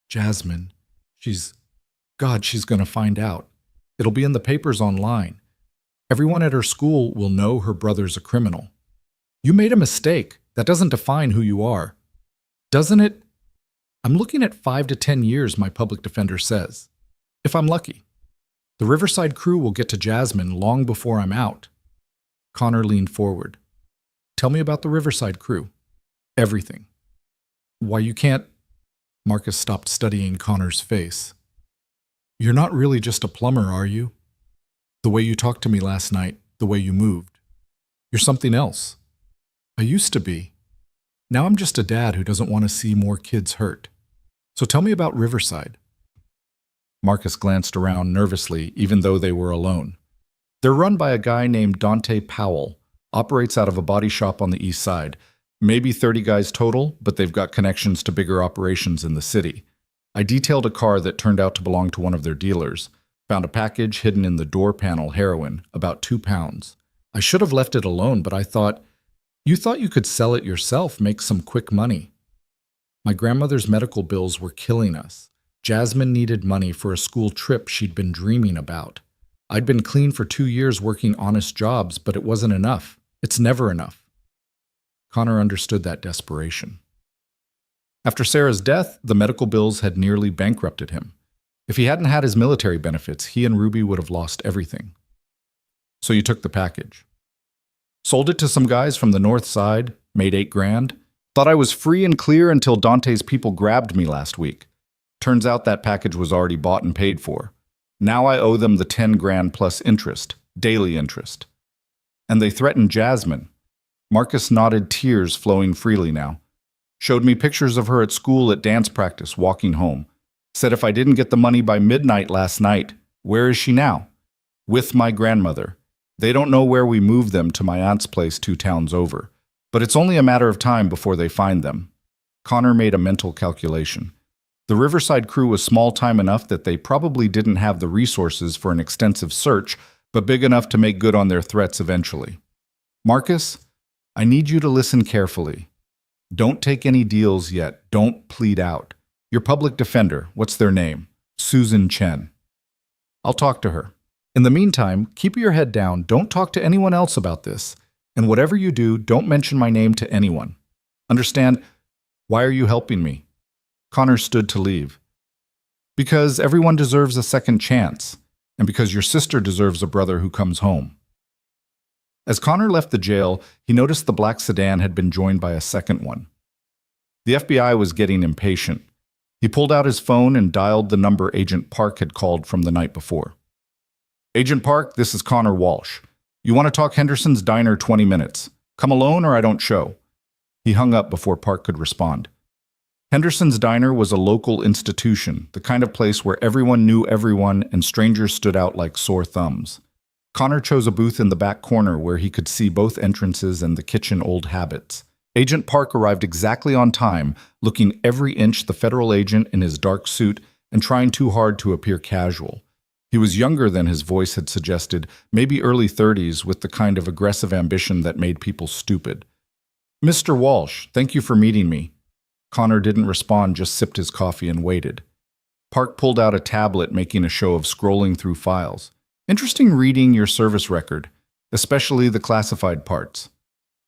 Speaker 1: "Jasmine. She's gonna find out. It'll be in the papers online. Everyone at her school will know her brother's a criminal." "You made a mistake. That doesn't define who you are." "Doesn't it?" "I'm looking at 5 to 10 years, my public defender says. If I'm lucky. The Riverside crew will get to Jasmine long before I'm out." Connor leaned forward. "Tell me about the Riverside crew." "Everything." "Why, you can't..." Marcus stopped studying Connor's face. "You're not really just a plumber, are you? The way you talked to me last night, the way you moved. You're something else. I used to be. Now I'm just a dad who doesn't want to see more kids hurt. So tell me about Riverside." Marcus glanced around nervously, even though they were alone. "They're run by a guy named Dante Powell, operates out of a body shop on the east side. Maybe 30 guys total, but they've got connections to bigger operations in the city. I detailed a car that turned out to belong to one of their dealers. Found a package hidden in the door panel, heroin, about 2 pounds. I should have left it alone, but I thought, you thought you could sell it yourself, make some quick money. My grandmother's medical bills were killing us. Jasmine needed money for a school trip she'd been dreaming about. I'd been clean for 2 years working honest jobs, but it wasn't enough. It's never enough." Connor understood that desperation. After Sarah's death, the medical bills had nearly bankrupted him. If he hadn't had his military benefits, he and Ruby would have lost everything. "So you took the package." "Sold it to some guys from the north side, made $8 grand. Thought I was free and clear until Dante's people grabbed me last week. Turns out that package was already bought and paid for. Now I owe them the 10 grand plus interest, daily interest. And they threatened Jasmine." Marcus nodded, tears flowing freely now. "Showed me pictures of her at school at dance practice, walking home. Said if I didn't get the money by midnight last night, where is she now? With my grandmother. They don't know where we moved them to my aunt's place 2 towns over. But it's only a matter of time before they find them." Connor made a mental calculation. The Riverside crew was small time enough that they probably didn't have the resources for an extensive search, but big enough to make good on their threats eventually. "Marcus, I need you to listen carefully. Don't take any deals yet. Don't plead out. Your public defender, what's their name? Susan Chen. I'll talk to her. In the meantime, keep your head down. Don't talk to anyone else about this. And whatever you do, don't mention my name to anyone. Understand? Why are you helping me?" Connor stood to leave. "Because everyone deserves a second chance, and because your sister deserves a brother who comes home." As Connor left the jail, he noticed the black sedan had been joined by a second one. The FBI was getting impatient. He pulled out his phone and dialed the number Agent Park had called from the night before. "Agent Park, this is Connor Walsh. You want to talk Henderson's Diner 20 minutes. Come alone or I don't show." He hung up before Park could respond. Henderson's Diner was a local institution, the kind of place where everyone knew everyone and strangers stood out like sore thumbs. Connor chose a booth in the back corner where he could see both entrances and the kitchen old habits. Agent Park arrived exactly on time, looking every inch the federal agent in his dark suit and trying too hard to appear casual. He was younger than his voice had suggested, maybe early 30s, with the kind of aggressive ambition that made people stupid. "Mr. Walsh, thank you for meeting me." Connor didn't respond, just sipped his coffee and waited. Park pulled out a tablet, making a show of scrolling through files. "Interesting reading your service record, especially the classified parts.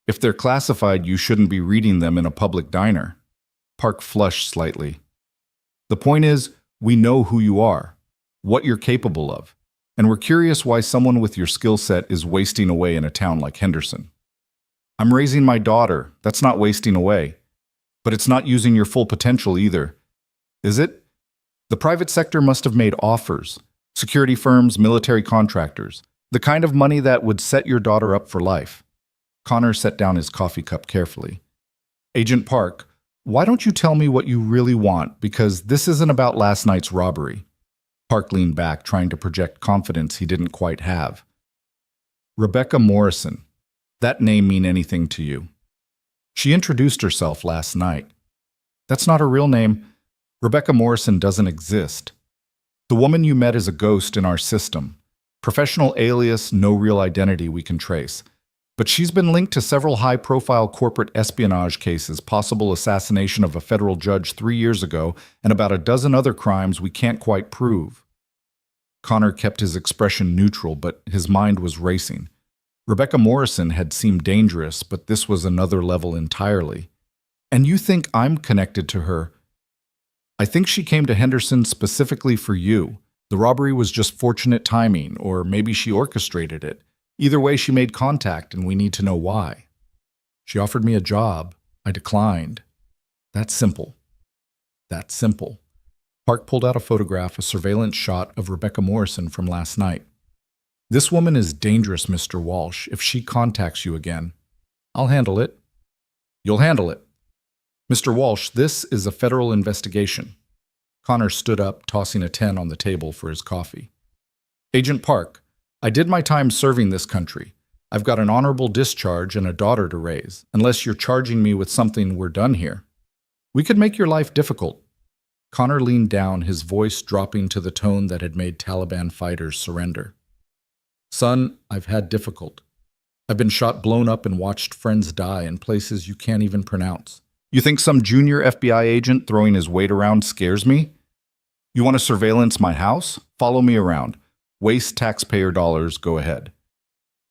Speaker 1: If they're classified, you shouldn't be reading them in a public diner." Park flushed slightly. "The point is, we know who you are, what you're capable of, and we're curious why someone with your skill set is wasting away in a town like Henderson." "I'm raising my daughter. That's not wasting away. But it's not using your full potential either. Is it? The private sector must have made offers. Security firms, military contractors. The kind of money that would set your daughter up for life." Connor set down his coffee cup carefully. "Agent Park, why don't you tell me what you really want, because this isn't about last night's robbery." Park leaned back, trying to project confidence he didn't quite have. "Rebecca Morrison. That name mean anything to you?" "She introduced herself last night." "That's not her real name. Rebecca Morrison doesn't exist. The woman you met is a ghost in our system. Professional alias, no real identity we can trace. But she's been linked to several high-profile corporate espionage cases, possible assassination of a federal judge 3 years ago, and about a dozen other crimes we can't quite prove." Connor kept his expression neutral, but his mind was racing. Rebecca Morrison had seemed dangerous, but this was another level entirely. "And you think I'm connected to her?" "I think she came to Henderson specifically for you. The robbery was just fortunate timing, or maybe she orchestrated it. Either way, she made contact, and we need to know why." "She offered me a job. I declined. That's simple. That's simple." Park pulled out a photograph, a surveillance shot of Rebecca Morrison from last night. "This woman is dangerous, Mr. Walsh. If she contacts you again." "I'll handle it." "You'll handle it." "Mr. Walsh, this is a federal investigation." Connor stood up, tossing a 10 on the table for his coffee. "Agent Park, I did my time serving this country. I've got an honorable discharge and a daughter to raise, unless you're charging me with something we're done here. We could make your life difficult." Connor leaned down, his voice dropping to the tone that had made Taliban fighters surrender. "Son, I've had difficult. I've been shot, blown up, and watched friends die in places you can't even pronounce. You think some junior FBI agent throwing his weight around scares me? You want to surveillance my house? Follow me around. Waste taxpayer dollars, go ahead.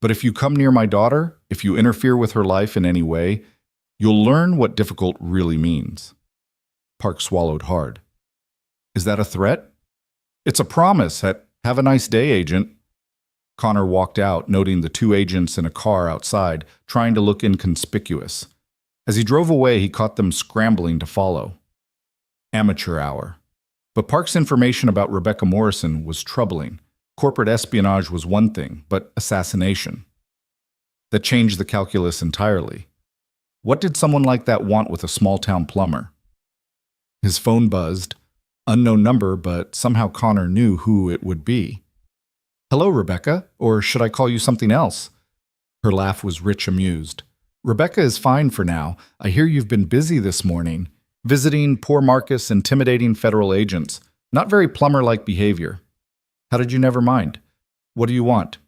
Speaker 1: But if you come near my daughter, if you interfere with her life in any way, you'll learn what difficult really means." Park swallowed hard. "Is that a threat?" "It's a promise. Have a nice day, Agent." Connor walked out, noting the 2 agents in a car outside, trying to look inconspicuous. As he drove away, he caught them scrambling to follow. Amateur hour. But Park's information about Rebecca Morrison was troubling. Corporate espionage was one thing, but assassination. That changed the calculus entirely. What did someone like that want with a small-town plumber? His phone buzzed. Unknown number, but somehow Connor knew who it would be. "Hello, Rebecca, or should I call you something else?" Her laugh was rich, amused. "Rebecca is fine for now. I hear you've been busy this morning, visiting poor Marcus, intimidating federal agents. Not very plumber-like behavior. How did you never mind? What do you want?"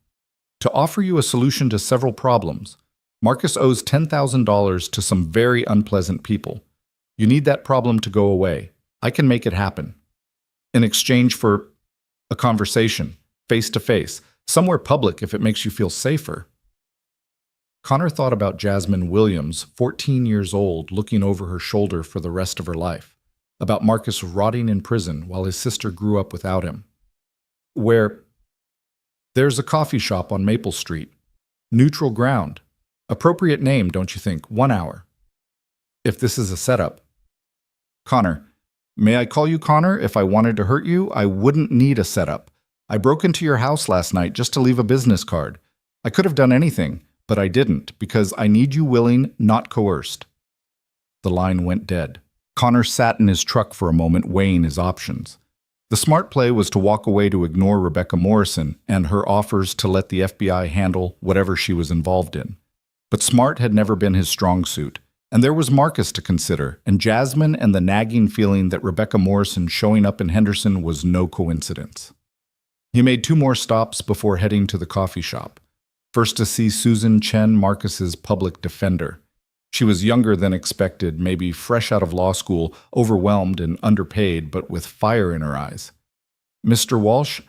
Speaker 1: "To offer you a solution to several problems. Marcus owes $10,000 to some very unpleasant people. You need that problem to go away. I can make it happen. In exchange for a conversation, face-to-face, somewhere public if it makes you feel safer." Connor thought about Jasmine Williams, 14 years old, looking over her shoulder for the rest of her life. About Marcus rotting in prison while his sister grew up without him. There's a coffee shop on Maple Street. Neutral ground. Appropriate name, don't you think? 1 hour. If this is a setup. "Connor, may I call you Connor? If I wanted to hurt you, I wouldn't need a setup. I broke into your house last night just to leave a business card. I could have done anything, but I didn't, because I need you willing, not coerced." The line went dead. Connor sat in his truck for a moment, weighing his options. The smart play was to walk away to ignore Rebecca Morrison and her offers to let the FBI handle whatever she was involved in. But smart had never been his strong suit, and there was Marcus to consider, and Jasmine, and the nagging feeling that Rebecca Morrison showing up in Henderson was no coincidence. He made 2 more stops before heading to the coffee shop. First to see Susan Chen, Marcus's public defender. She was younger than expected, maybe fresh out of law school, overwhelmed and underpaid, but with fire in her eyes. "Mr. Walsh,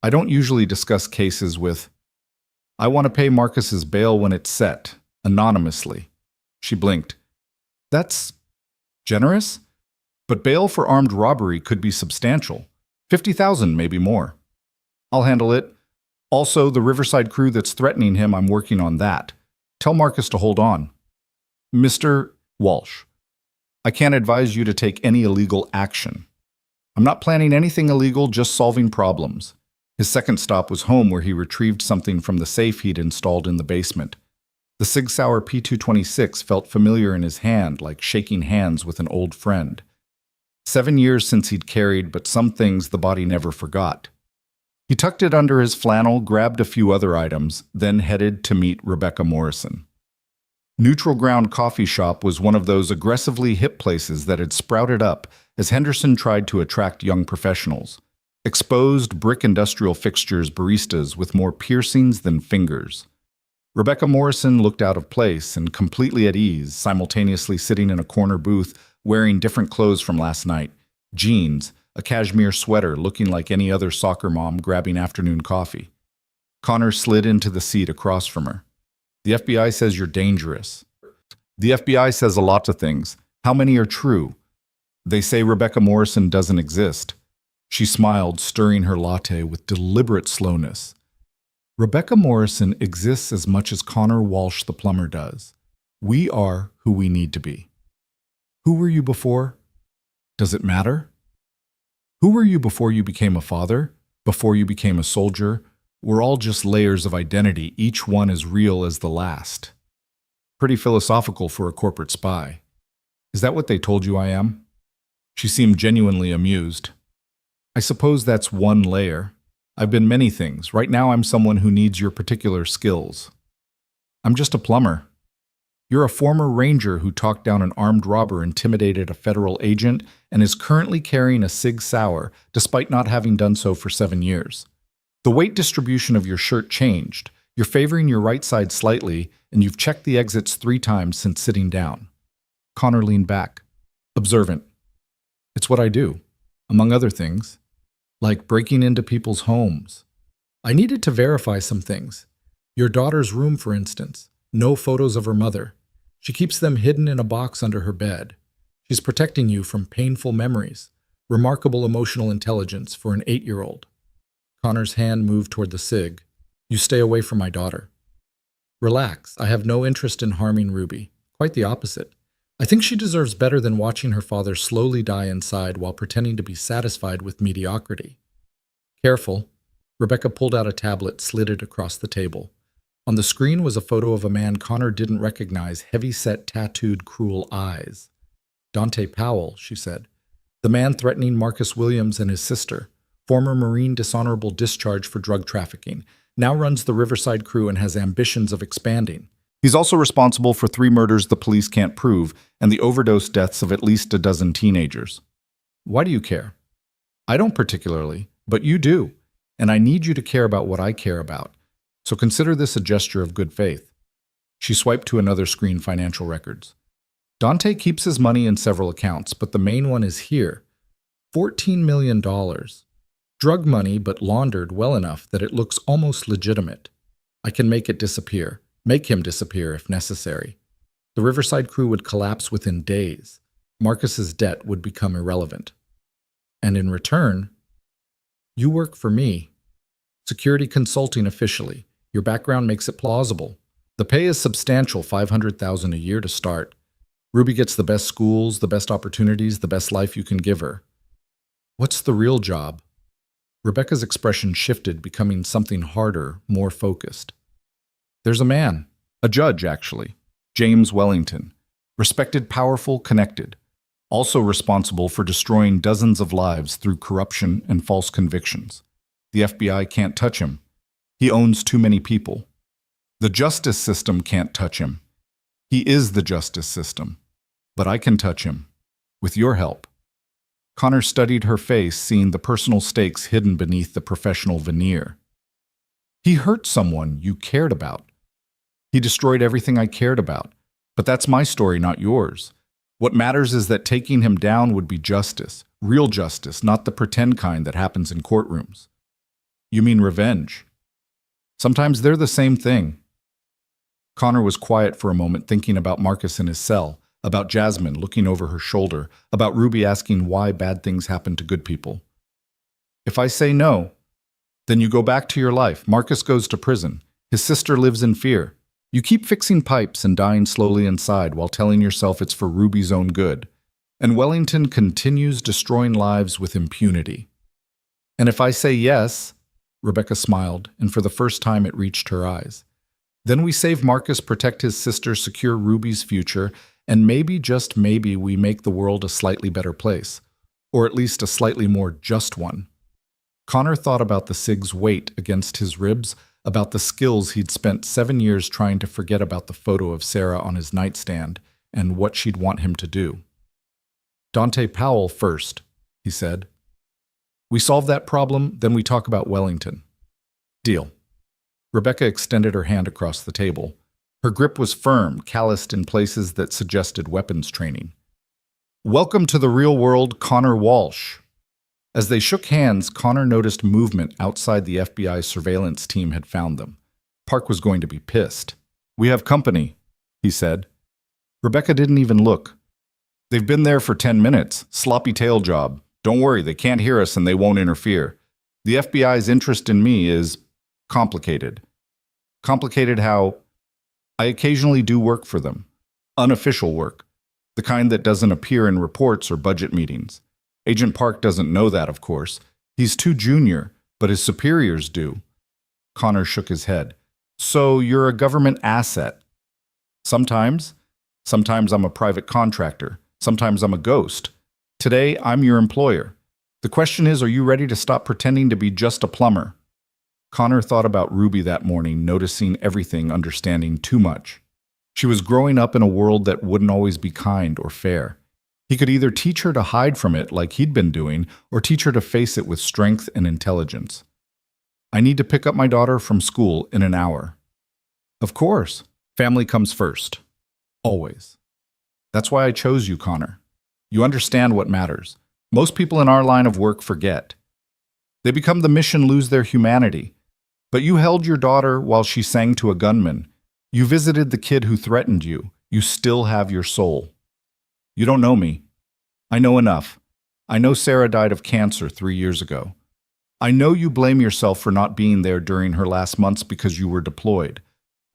Speaker 1: I don't usually discuss cases with... I want to pay Marcus's bail when it's set, anonymously." She blinked. "That's generous? But bail for armed robbery could be substantial. 50,000, maybe more." "I'll handle it. Also, the Riverside crew that's threatening him, I'm working on that. Tell Marcus to hold on." "Mr. Walsh, I can't advise you to take any illegal action. I'm not planning anything illegal, just solving problems." His second stop was home, where he retrieved something from the safe he'd installed in the basement. The Sig Sauer P226 felt familiar in his hand, like shaking hands with an old friend. 7 years since he'd carried, but some things the body never forgot. He tucked it under his flannel, grabbed a few other items, then headed to meet Rebecca Morrison. Neutral Ground Coffee Shop was one of those aggressively hip places that had sprouted up as Henderson tried to attract young professionals. Exposed brick industrial fixtures, baristas with more piercings than fingers. Rebecca Morrison looked out of place and completely at ease, simultaneously sitting in a corner booth wearing different clothes from last night. Jeans, a cashmere sweater, looking like any other soccer mom grabbing afternoon coffee. Connor slid into the seat across from her. "The FBI says you're dangerous." "The FBI says a lot of things. How many are true?" "They say Rebecca Morrison doesn't exist." She smiled, stirring her latte with deliberate slowness. "Rebecca Morrison exists as much as Connor Walsh the plumber does. We are who we need to be." "Who were you before?" "Does it matter?" "Who were you before you became a father? Before you became a soldier? We're all just layers of identity, each one as real as the last." Pretty philosophical for a corporate spy. "Is that what they told you I am?" She seemed genuinely amused. "I suppose that's one layer. I've been many things. Right now I'm someone who needs your particular skills." "I'm just a plumber." "You're a former ranger who talked down an armed robber, intimidated a federal agent, and is currently carrying a Sig Sauer, despite not having done so for 7 years. The weight distribution of your shirt changed. You're favoring your right side slightly, and you've checked the exits 3 times since sitting down." Connor leaned back, observant. "It's what I do, among other things, like breaking into people's homes. I needed to verify some things. Your daughter's room, for instance. No photos of her mother. She keeps them hidden in a box under her bed. She's protecting you from painful memories. Remarkable emotional intelligence for an 8-year-old. Connor's hand moved toward the Sig. "You stay away from my daughter." "Relax. I have no interest in harming Ruby. Quite the opposite. I think she deserves better than watching her father slowly die inside while pretending to be satisfied with mediocrity." "Careful." Rebecca pulled out a tablet, slid it across the table. On the screen was a photo of a man Connor didn't recognize, heavy-set, tattooed, cruel eyes. "Dante Powell," she said. "The man threatening Marcus Williams and his sister. Former Marine dishonorable discharge for drug trafficking. Now runs the Riverside crew and has ambitions of expanding. He's also responsible for 3 murders the police can't prove and the overdose deaths of at least a dozen teenagers." "Why do you care?" "I don't particularly, but you do, and I need you to care about what I care about. So consider this a gesture of good faith." She swiped to another screen, financial records. "Dante keeps his money in several accounts, but the main one is here. $14 million. Drug money, but laundered well enough that it looks almost legitimate. I can make it disappear. Make him disappear if necessary. The Riverside crew would collapse within days. Marcus's debt would become irrelevant. And in return, you work for me. Security consulting officially. Your background makes it plausible. The pay is substantial, $500,000 a year to start. Ruby gets the best schools, the best opportunities, the best life you can give her." "What's the real job?" Rebecca's expression shifted, becoming something harder, more focused. "There's a man. A judge, actually. James Wellington. Respected, powerful, connected. also responsible for destroying dozens of lives through corruption and false convictions. The FBI can't touch him. He owns too many people. The justice system can't touch him. He is the justice system. But I can touch him. With your help. Connor studied her face, seeing the personal stakes hidden beneath the professional veneer. He hurt someone you cared about. He destroyed everything I cared about. But that's my story, not yours. What matters is that taking him down would be justice, real justice, not the pretend kind that happens in courtrooms. You mean revenge? Sometimes they're the same thing. Connor was quiet for a moment, thinking about Marcus in his cell, about Jasmine looking over her shoulder, about Ruby asking why bad things happen to good people. If I say no, then you go back to your life. Marcus goes to prison. His sister lives in fear. You keep fixing pipes and dying slowly inside while telling yourself it's for Ruby's own good. And Wellington continues destroying lives with impunity. And if I say yes, Rebecca smiled, and for the first time it reached her eyes. Then we save Marcus, protect his sister, secure Ruby's future, and maybe, just maybe, we make the world a slightly better place. Or at least a slightly more just one. Connor thought about the cig's weight against his ribs, about the skills he'd spent 7 years trying to forget about the photo of Sarah on his nightstand, and what she'd want him to do. Dante Powell first, he said. We solve that problem, then we talk about Wellington. Deal. Rebecca extended her hand across the table. Her grip was firm, calloused in places that suggested weapons training. Welcome to the real world, Connor Walsh. As they shook hands, Connor noticed movement outside the FBI surveillance team had found them. Park was going to be pissed. We have company, he said. Rebecca didn't even look. They've been there for 10 minutes. Sloppy tail job. Don't worry, they can't hear us and they won't interfere. The FBI's interest in me is complicated. Complicated how I occasionally do work for them. Unofficial work. The kind that doesn't appear in reports or budget meetings. Agent Park doesn't know that, of course. He's too junior, but his superiors do. Connor shook his head. So you're a government asset. Sometimes. Sometimes I'm a private contractor. Sometimes I'm a ghost. Today, I'm your employer. The question is, are you ready to stop pretending to be just a plumber? Connor thought about Ruby that morning, noticing everything, understanding too much. She was growing up in a world that wouldn't always be kind or fair. He could either teach her to hide from it like he'd been doing, or teach her to face it with strength and intelligence. I need to pick up my daughter from school in an hour. Of course. Family comes first. Always. That's why I chose you, Connor. You understand what matters. Most people in our line of work forget. They become the mission, lose their humanity. But you held your daughter while she sang to a gunman. You visited the kid who threatened you. You still have your soul. You don't know me. I know enough. I know Sarah died of cancer 3 years ago. I know you blame yourself for not being there during her last months because you were deployed.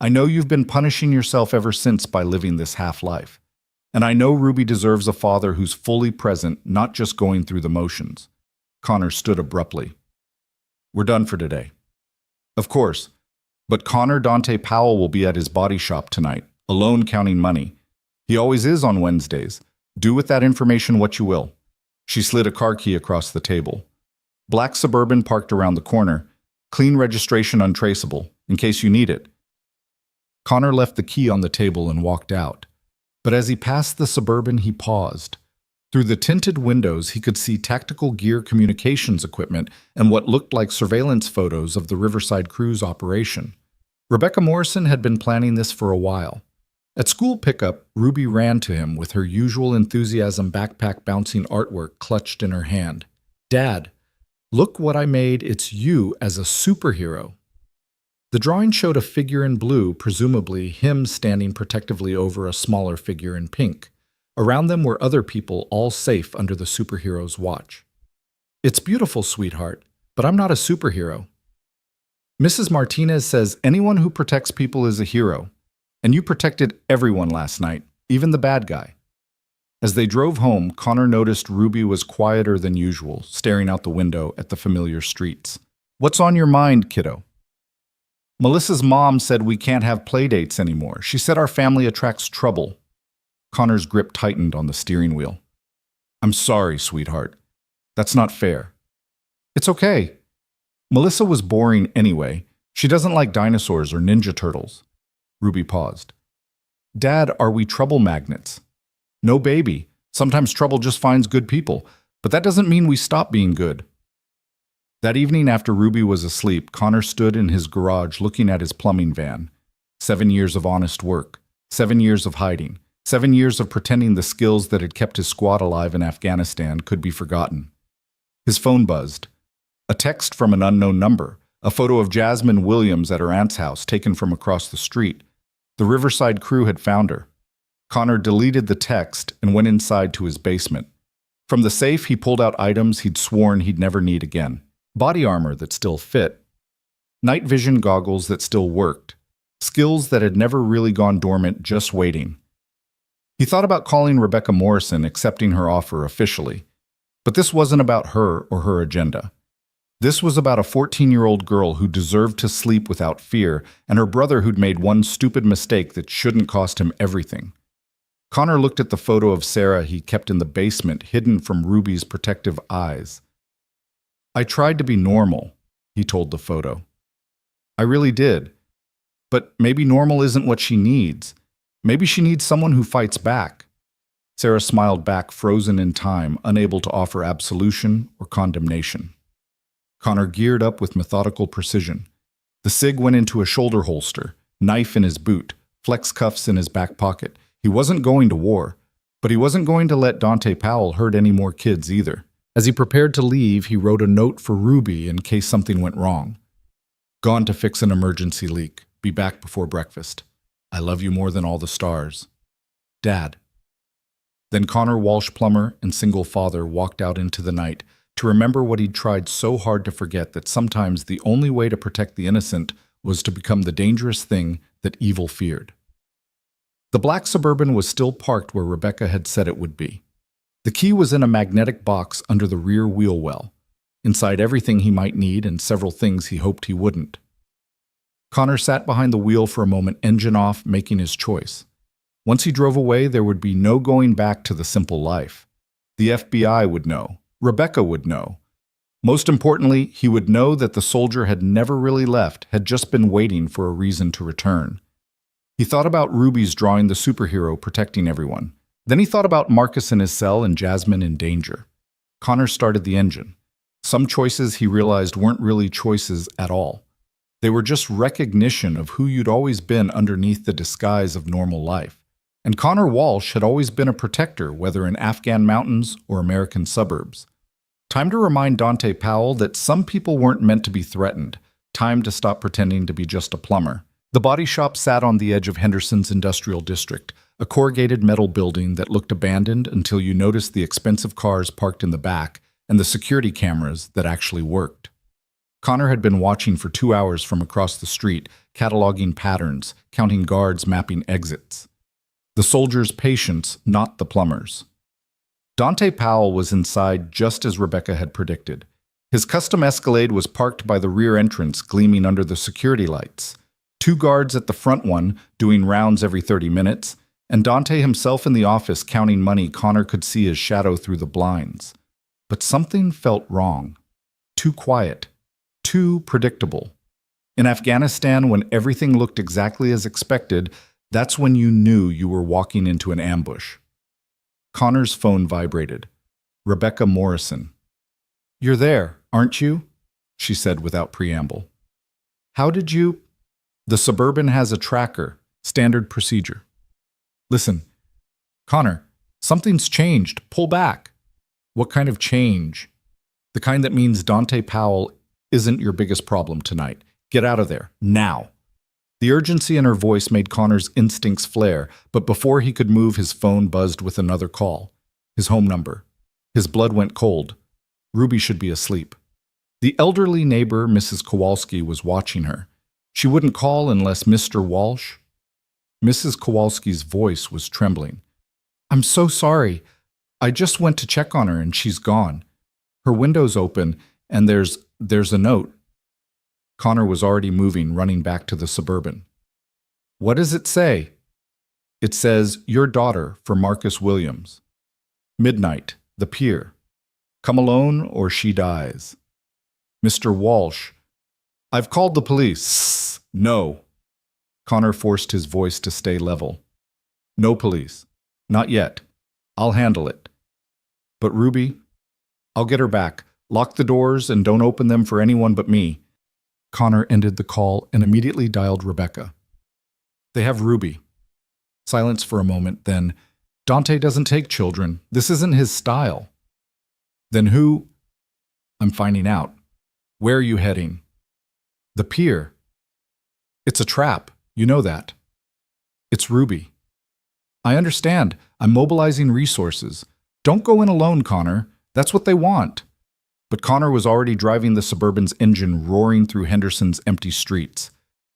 Speaker 1: I know you've been punishing yourself ever since by living this half-life. And I know Ruby deserves a father who's fully present, not just going through the motions. Connor stood abruptly. We're done for today. Of course. But Connor Dante Powell will be at his body shop tonight, alone counting money. He always is on Wednesdays. Do with that information what you will. She slid a car key across the table. Black Suburban parked around the corner. Clean registration, untraceable, in case you need it. Connor left the key on the table and walked out. But as he passed the Suburban, he paused. Through the tinted windows, he could see tactical gear communications equipment and what looked like surveillance photos of the Riverside Cruise operation. Rebecca Morrison had been planning this for a while. At school pickup, Ruby ran to him with her usual enthusiasm, backpack bouncing artwork clutched in her hand. Dad, look what I made. It's you as a superhero. The drawing showed a figure in blue, presumably him standing protectively over a smaller figure in pink. Around them were other people, all safe under the superhero's watch. It's beautiful, sweetheart, but I'm not a superhero. Mrs. Martinez says anyone who protects people is a hero. And you protected everyone last night, even the bad guy. As they drove home, Connor noticed Ruby was quieter than usual, staring out the window at the familiar streets. What's on your mind, kiddo? Melissa's mom said we can't have play dates anymore. She said our family attracts trouble. Connor's grip tightened on the steering wheel. I'm sorry, sweetheart. That's not fair. It's okay. Melissa was boring anyway. She doesn't like dinosaurs or Ninja Turtles. Ruby paused. Dad, are we trouble magnets? No, baby. Sometimes trouble just finds good people, but that doesn't mean we stop being good. That evening after Ruby was asleep, Connor stood in his garage looking at his plumbing van. 7 years of honest work, 7 years of hiding, 7 years of pretending the skills that had kept his squad alive in Afghanistan could be forgotten. His phone buzzed. A text from an unknown number, a photo of Jasmine Williams at her aunt's house taken from across the street. The Riverside crew had found her. Connor deleted the text and went inside to his basement. From the safe, he pulled out items he'd sworn he'd never need again. Body armor that still fit. Night vision goggles that still worked. Skills that had never really gone dormant, just waiting. He thought about calling Rebecca Morrison, accepting her offer officially. But this wasn't about her or her agenda. This was about a 14-year-old girl who deserved to sleep without fear, and her brother who'd made one stupid mistake that shouldn't cost him everything. Connor looked at the photo of Sarah he kept in the basement, hidden from Ruby's protective eyes. I tried to be normal, he told the photo. I really did. But maybe normal isn't what she needs. Maybe she needs someone who fights back. Sarah smiled back, frozen in time, unable to offer absolution or condemnation. Connor geared up with methodical precision. The SIG went into a shoulder holster, knife in his boot, flex cuffs in his back pocket. He wasn't going to war, but he wasn't going to let Dante Powell hurt any more kids either. As he prepared to leave, he wrote a note for Ruby in case something went wrong. Gone to fix an emergency leak. Be back before breakfast. I love you more than all the stars. Dad. Then Connor Walsh Plummer and single father walked out into the night to remember what he'd tried so hard to forget, that sometimes the only way to protect the innocent was to become the dangerous thing that evil feared. The black Suburban was still parked where Rebecca had said it would be. The key was in a magnetic box under the rear wheel well, inside everything he might need and several things he hoped he wouldn't. Connor sat behind the wheel for a moment, engine off, making his choice. Once he drove away, there would be no going back to the simple life. The FBI would know. Rebecca would know. Most importantly, he would know that the soldier had never really left, had just been waiting for a reason to return. He thought about Ruby's drawing the superhero protecting everyone. Then he thought about Marcus in his cell and Jasmine in danger. Connor started the engine. Some choices he realized weren't really choices at all. They were just recognition of who you'd always been underneath the disguise of normal life. And Connor Walsh had always been a protector, whether in Afghan mountains or American suburbs. Time to remind Dante Powell that some people weren't meant to be threatened. Time to stop pretending to be just a plumber. The body shop sat on the edge of Henderson's industrial district, a corrugated metal building that looked abandoned until you noticed the expensive cars parked in the back and the security cameras that actually worked. Connor had been watching for 2 hours from across the street, cataloging patterns, counting guards, mapping exits. The soldiers' patients, not the plumbers. Dante Powell was inside just as Rebecca had predicted. His custom Escalade was parked by the rear entrance, gleaming under the security lights. 2 guards at the front one, doing rounds every 30 minutes, and Dante himself in the office counting money. Connor could see his shadow through the blinds. But something felt wrong. Too quiet. Too predictable. In Afghanistan, when everything looked exactly as expected, that's when you knew you were walking into an ambush. Connor's phone vibrated. Rebecca Morrison. "You're there, aren't you?" she said without preamble. "How did you—" "The Suburban has a tracker. Standard procedure." "Listen, Connor, something's changed. Pull back." "What kind of change?" "The kind that means Dante Powell isn't your biggest problem tonight. Get out of there, now." The urgency in her voice made Connor's instincts flare, but before he could move, his phone buzzed with another call. His home number. His blood went cold. Ruby should be asleep. The elderly neighbor, Mrs. Kowalski, was watching her. She wouldn't call unless Mr. Walsh. Mrs. Kowalski's voice was trembling. "I'm so sorry. I just went to check on her and she's gone. Her window's open and there's a note." Connor was already moving, running back to the Suburban. "What does it say?" "It says, 'Your daughter,' for Marcus Williams." "Midnight. The pier. Come alone or she dies. Mr. Walsh. I've called the police. No. Connor forced his voice to stay level. No police. Not yet. I'll handle it. But Ruby, I'll get her back. Lock the doors and don't open them for anyone but me. Connor ended the call and immediately dialed Rebecca. They have Ruby. Silence for a moment, then, Dante doesn't take children. This isn't his style. Then who? I'm finding out. Where are you heading? The pier. It's a trap. You know that. It's Ruby. I understand. I'm mobilizing resources. Don't go in alone, Connor. That's what they want. But Connor was already driving the Suburban's engine roaring through Henderson's empty streets.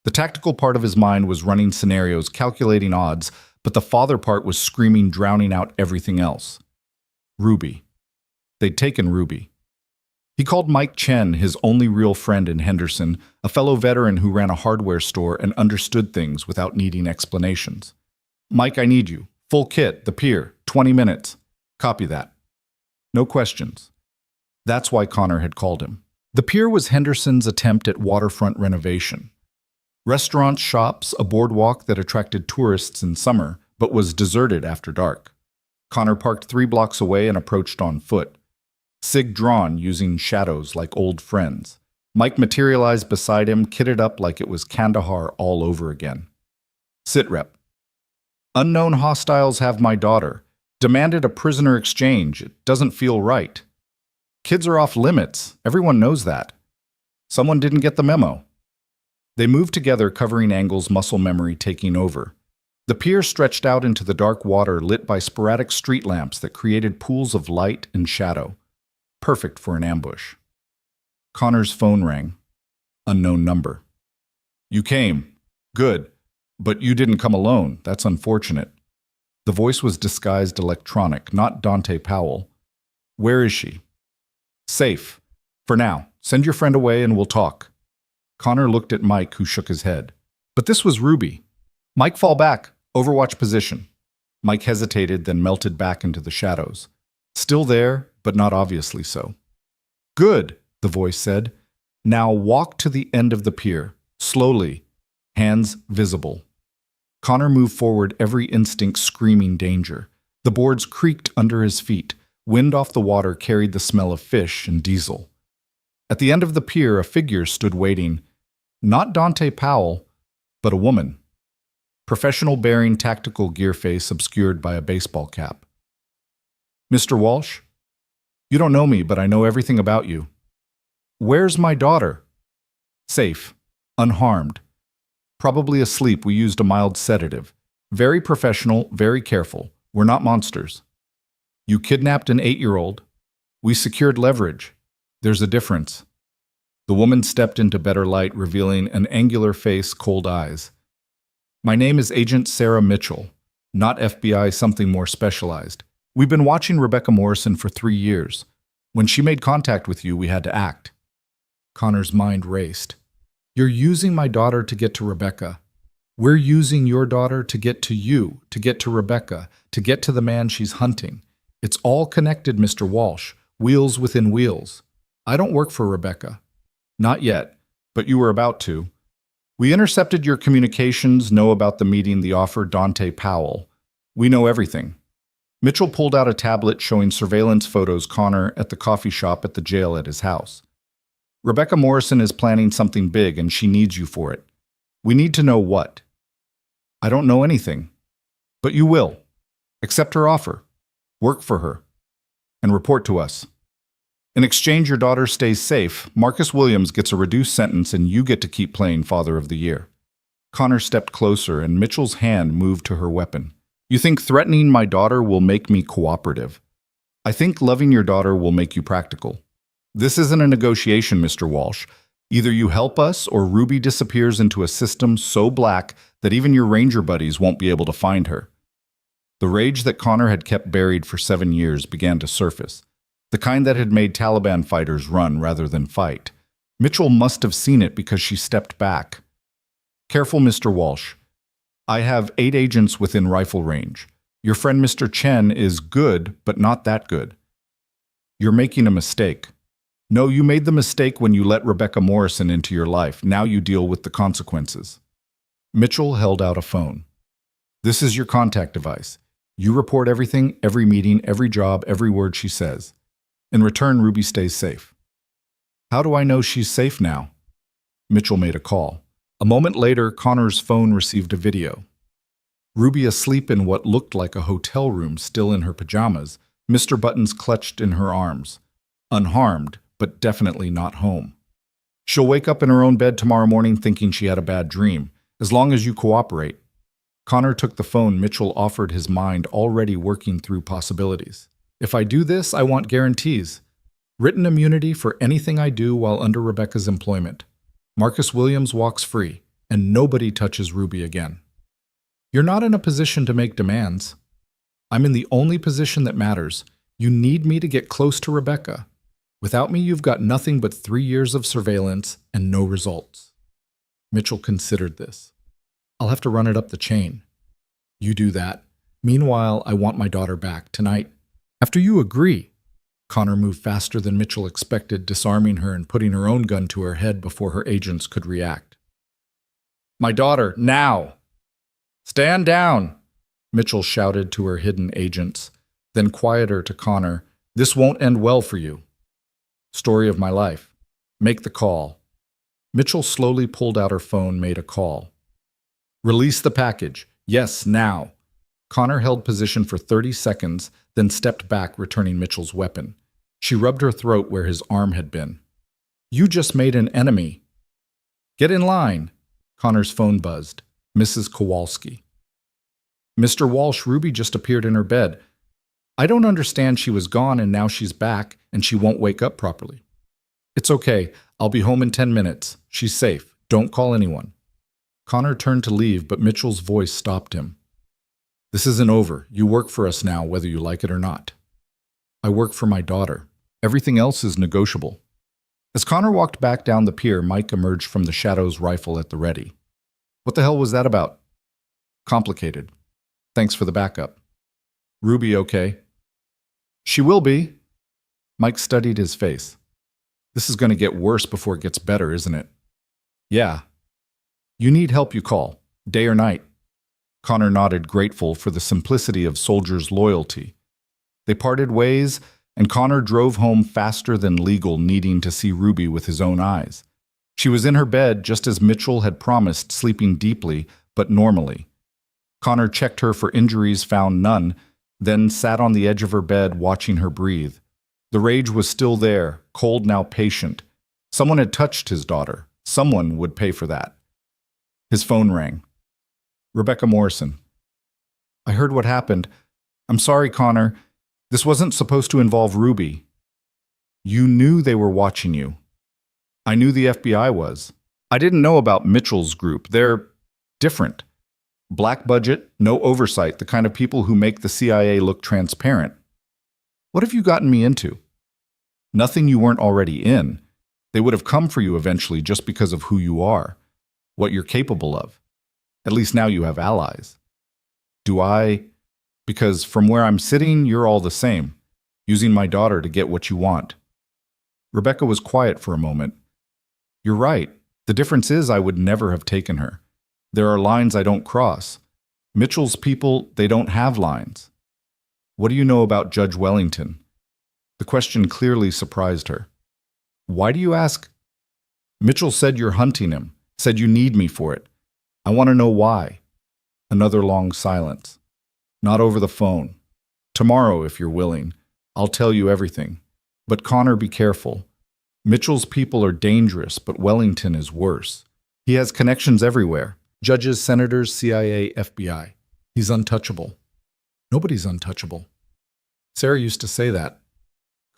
Speaker 1: The tactical part of his mind was running scenarios, calculating odds, but the father part was screaming, drowning out everything else. Ruby. They'd taken Ruby. He called Mike Chen, his only real friend in Henderson, a fellow veteran who ran a hardware store and understood things without needing explanations. Mike, I need you. Full kit, the pier, 20 minutes. Copy that. No questions. That's why Connor had called him. The pier was Henderson's attempt at waterfront renovation. Restaurants, shops, a boardwalk that attracted tourists in summer, but was deserted after dark. Connor parked 3 blocks away and approached on foot. Sig drawn, using shadows like old friends. Mike materialized beside him, kitted up like it was Kandahar all over again. Sit rep. Unknown hostiles have my daughter. Demanded a prisoner exchange. It doesn't feel right. Kids are off limits. Everyone knows that. Someone didn't get the memo. They moved together, covering angles, muscle memory taking over. The pier stretched out into the dark water, lit by sporadic street lamps that created pools of light and shadow. Perfect for an ambush. Connor's phone rang. Unknown number. You came. Good. But you didn't come alone. That's unfortunate. The voice was disguised electronic, not Dante Powell. Where is she? Safe. For now. Send your friend away and we'll talk. Connor looked at Mike, who shook his head. But this was Ruby. Mike, fall back. Overwatch position. Mike hesitated, then melted back into the shadows. Still there, but not obviously so. Good, the voice said. Now walk to the end of the pier. Slowly. Hands visible. Connor moved forward, every instinct screaming danger. The boards creaked under his feet. Wind off the water carried the smell of fish and diesel. At the end of the pier, a figure stood waiting. Not Dante Powell, but a woman. Professional bearing tactical gear face obscured by a baseball cap. Mr. Walsh? You don't know me, but I know everything about you. Where's my daughter? Safe. Unharmed. Probably asleep. We used a mild sedative. Very professional, very careful. We're not monsters. You kidnapped an 8-year-old. We secured leverage. There's a difference. The woman stepped into better light, revealing an angular face, cold eyes. My name is Agent Sarah Mitchell, not FBI, something more specialized. We've been watching Rebecca Morrison for 3 years. When she made contact with you, we had to act. Connor's mind raced. You're using my daughter to get to Rebecca. We're using your daughter to get to you, to get to Rebecca, to get to the man she's hunting. It's all connected, Mr. Walsh. Wheels within wheels. I don't work for Rebecca. Not yet, but you were about to. We intercepted your communications, know about the meeting, the offer, Dante Powell. We know everything. Mitchell pulled out a tablet showing surveillance photos Connor at the coffee shop, at the jail, at his house. Rebecca Morrison is planning something big and she needs you for it. We need to know what. I don't know anything. But you will. Accept her offer. Work for her. And report to us. In exchange, your daughter stays safe. Marcus Williams gets a reduced sentence and you get to keep playing Father of the Year. Connor stepped closer and Mitchell's hand moved to her weapon. You think threatening my daughter will make me cooperative. I think loving your daughter will make you practical. This isn't a negotiation, Mr. Walsh. Either you help us or Ruby disappears into a system so black that even your ranger buddies won't be able to find her. The rage that Connor had kept buried for 7 years began to surface, the kind that had made Taliban fighters run rather than fight. Mitchell must have seen it because she stepped back. Careful, Mr. Walsh. I have 8 agents within rifle range. Your friend Mr. Chen is good, but not that good. You're making a mistake. No, you made the mistake when you let Rebecca Morrison into your life. Now you deal with the consequences. Mitchell held out a phone. This is your contact device. You report everything, every meeting, every job, every word she says. In return, Ruby stays safe. How do I know she's safe now? Mitchell made a call. A moment later, Connor's phone received a video. Ruby asleep in what looked like a hotel room, still in her pajamas, Mr. Buttons clutched in her arms. Unharmed, but definitely not home. She'll wake up in her own bed tomorrow morning thinking she had a bad dream, as long as you cooperate. Connor took the phone. Mitchell offered, his mind already working through possibilities. If I do this, I want guarantees. Written immunity for anything I do while under Rebecca's employment. Marcus Williams walks free, and nobody touches Ruby again. You're not in a position to make demands. I'm in the only position that matters. You need me to get close to Rebecca. Without me, you've got nothing but 3 years of surveillance and no results. Mitchell considered this. I'll have to run it up the chain. You do that. Meanwhile, I want my daughter back tonight. After you agree. Connor moved faster than Mitchell expected, disarming her and putting her own gun to her head before her agents could react. My daughter, now! Stand down! Mitchell shouted to her hidden agents, then quieter to Connor. This won't end well for you. Story of my life. Make the call. Mitchell slowly pulled out her phone, made a call. Release the package. Yes, now. Connor held position for 30 seconds, then stepped back, returning Mitchell's weapon. She rubbed her throat where his arm had been. You just made an enemy. Get in line. Connor's phone buzzed. Mrs. Kowalski. Mr. Walsh, Ruby just appeared in her bed. I don't understand. She was gone and now she's back and she won't wake up properly. It's okay. I'll be home in 10 minutes. She's safe. Don't call anyone. Connor turned to leave, but Mitchell's voice stopped him. This isn't over. You work for us now, whether you like it or not. I work for my daughter. Everything else is negotiable. As Connor walked back down the pier, Mike emerged from the shadows, rifle at the ready. What the hell was that about? Complicated. Thanks for the backup. Ruby okay? She will be. Mike studied his face. This is going to get worse before it gets better, isn't it? Yeah. You need help, you call. Day or night. Connor nodded, grateful for the simplicity of soldiers' loyalty. They parted ways, and Connor drove home faster than legal, needing to see Ruby with his own eyes. She was in her bed, just as Mitchell had promised, sleeping deeply, but normally. Connor checked her for injuries, found none, then sat on the edge of her bed, watching her breathe. The rage was still there, cold now patient. Someone had touched his daughter. Someone would pay for that. His phone rang. Rebecca Morrison. I heard what happened. I'm sorry, Connor. This wasn't supposed to involve Ruby. You knew they were watching you. I knew the FBI was. I didn't know about Mitchell's group. They're different. Black budget, no oversight, the kind of people who make the CIA look transparent. What have you gotten me into? Nothing you weren't already in. They would have come for you eventually just because of who you are, what you're capable of. At least now you have allies. Do I? Because from where I'm sitting, you're all the same, using my daughter to get what you want. Rebecca was quiet for a moment. You're right. The difference is I would never have taken her. There are lines I don't cross. Mitchell's people, they don't have lines. What do you know about Judge Wellington? The question clearly surprised her. Why do you ask? Mitchell said you're hunting him, said you need me for it. I want to know why. Another long silence. Not over the phone. Tomorrow, if you're willing. I'll tell you everything. But Connor, be careful. Mitchell's people are dangerous, but Wellington is worse. He has connections everywhere. Judges, senators, CIA, FBI. He's untouchable. Nobody's untouchable. Sarah used to say that.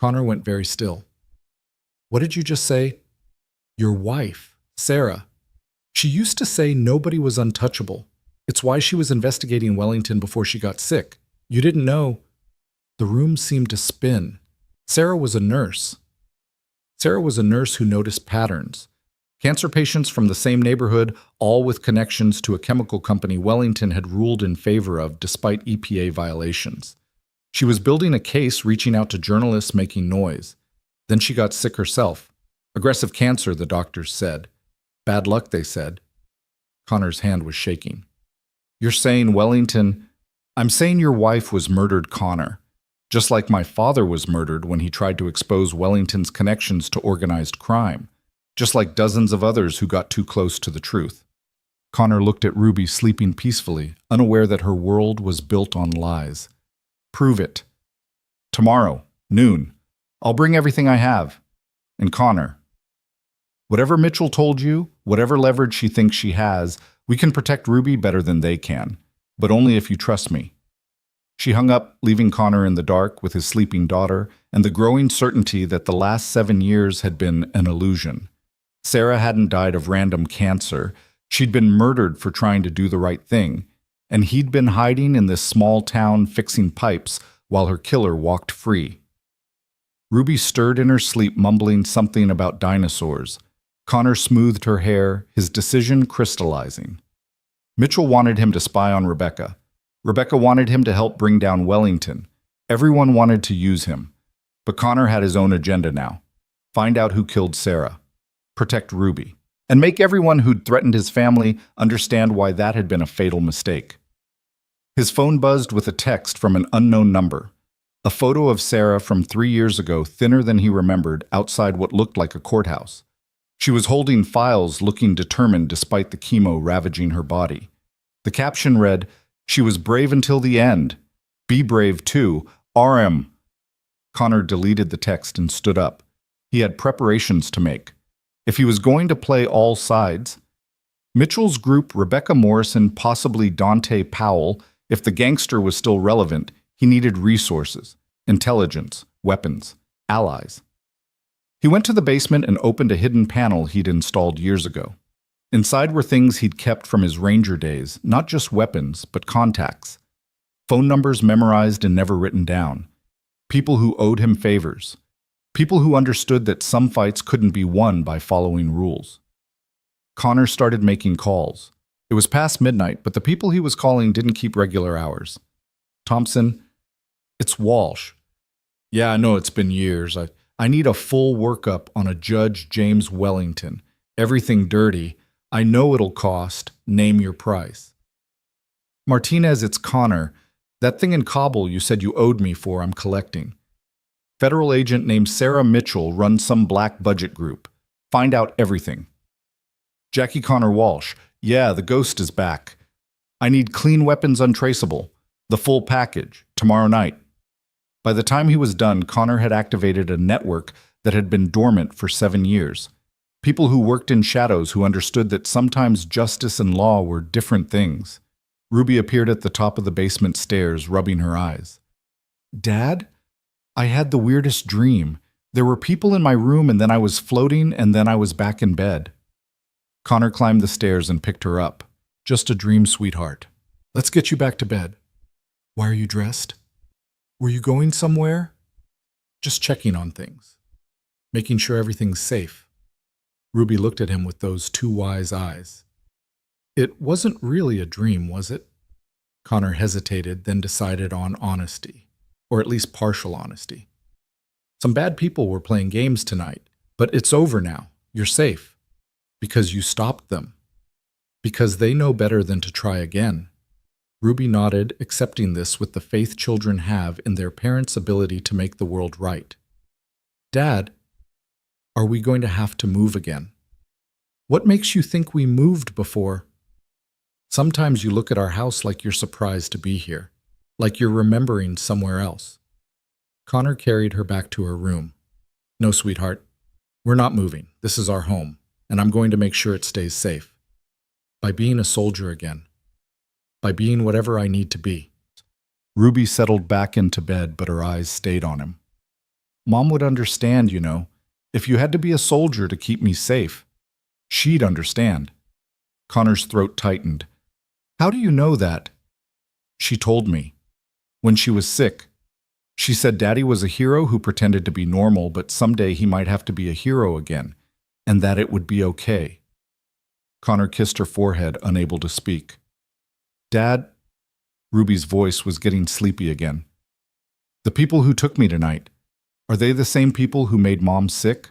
Speaker 1: Connor went very still. What did you just say? Your wife, Sarah. She used to say nobody was untouchable. It's why she was investigating Wellington before she got sick. You didn't know. The room seemed to spin. Sarah was a nurse. Sarah was a nurse who noticed patterns. Cancer patients from the same neighborhood, all with connections to a chemical company Wellington had ruled in favor of despite EPA violations. She was building a case, reaching out to journalists, making noise. Then she got sick herself. Aggressive cancer, the doctors said. Bad luck, they said. Connor's hand was shaking. You're saying Wellington... I'm saying your wife was murdered, Connor. Just like my father was murdered when he tried to expose Wellington's connections to organized crime. Just like dozens of others who got too close to the truth. Connor looked at Ruby sleeping peacefully, unaware that her world was built on lies. Prove it. Tomorrow, noon. I'll bring everything I have. And Connor, whatever Mitchell told you, whatever leverage she thinks she has, we can protect Ruby better than they can. But only if you trust me. She hung up, leaving Connor in the dark with his sleeping daughter and the growing certainty that the last 7 years had been an illusion. Sarah hadn't died of random cancer. She'd been murdered for trying to do the right thing, and he'd been hiding in this small town fixing pipes while her killer walked free. Ruby stirred in her sleep, mumbling something about dinosaurs. Connor smoothed her hair, his decision crystallizing. Mitchell wanted him to spy on Rebecca. Rebecca wanted him to help bring down Wellington. Everyone wanted to use him. But Connor had his own agenda now. Find out who killed Sarah. Protect Ruby. And make everyone who'd threatened his family understand why that had been a fatal mistake. His phone buzzed with a text from an unknown number. A photo of Sarah from 3 years ago, thinner than he remembered, outside what looked like a courthouse. She was holding files, looking determined despite the chemo ravaging her body. The caption read, "She was brave until the end. Be brave too. RM." Connor deleted the text and stood up. He had preparations to make. If he was going to play all sides, Mitchell's group, Rebecca Morrison, possibly Dante Powell, if the gangster was still relevant, he needed resources, intelligence, weapons, allies. He went to the basement and opened a hidden panel he'd installed years ago. Inside were things he'd kept from his ranger days, not just weapons, but contacts. Phone numbers memorized and never written down. People who owed him favors. People who understood that some fights couldn't be won by following rules. Connor started making calls. It was past midnight, but the people he was calling didn't keep regular hours. Thompson, it's Walsh. Yeah, I know it's been years. I need a full workup on a Judge James Wellington. Everything dirty. I know it'll cost. Name your price. Martinez, it's Connor. That thing in Kabul you said you owed me for, I'm collecting. Federal agent named Sarah Mitchell runs some black budget group. Find out everything. Jackie Connor Walsh. Yeah, the ghost is back. I need clean weapons untraceable. The full package. Tomorrow night. By the time he was done, Connor had activated a network that had been dormant for 7 years. People who worked in shadows who understood that sometimes justice and law were different things. Ruby appeared at the top of the basement stairs, rubbing her eyes. Dad? I had the weirdest dream. There were people in my room and then I was floating and then I was back in bed. Connor climbed the stairs and picked her up. Just a dream, sweetheart. Let's get you back to bed. Why are you dressed? Were you going somewhere? Just checking on things. Making sure everything's safe. Ruby looked at him with those 2 wise eyes. It wasn't really a dream, was it? Connor hesitated, then decided on honesty, or at least partial honesty. Some bad people were playing games tonight, but it's over now. You're safe. Because you stopped them. Because they know better than to try again. Ruby nodded, accepting this with the faith children have in their parents' ability to make the world right. Dad, are we going to have to move again? What makes you think we moved before? Sometimes you look at our house like you're surprised to be here, like you're remembering somewhere else. Connor carried her back to her room. No, sweetheart, we're not moving. This is our home, and I'm going to make sure it stays safe. By being a soldier again. By being whatever I need to be. Ruby settled back into bed, but her eyes stayed on him. Mom would understand, you know. If you had to be a soldier to keep me safe, she'd understand. Connor's throat tightened. How do you know that? She told me. When she was sick. She said Daddy was a hero who pretended to be normal, but someday he might have to be a hero again, and that it would be okay. Connor kissed her forehead, unable to speak. Dad, Ruby's voice was getting sleepy again. The people who took me tonight, are they the same people who made Mom sick?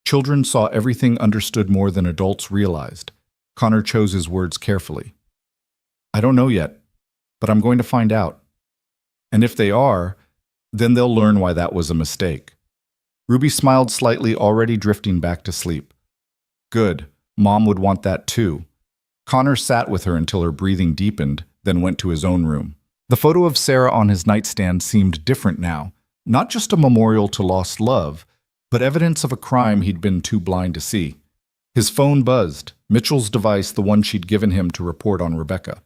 Speaker 1: Children saw everything understood more than adults realized. Connor chose his words carefully. I don't know yet, but I'm going to find out. And if they are, then they'll learn why that was a mistake. Ruby smiled slightly, already drifting back to sleep. Good. Mom would want that too. Connor sat with her until her breathing deepened, then went to his own room. The photo of Sarah on his nightstand seemed different now, not just a memorial to lost love, but evidence of a crime he'd been too blind to see. His phone buzzed, Mitchell's device, the one she'd given him to report on Rebecca.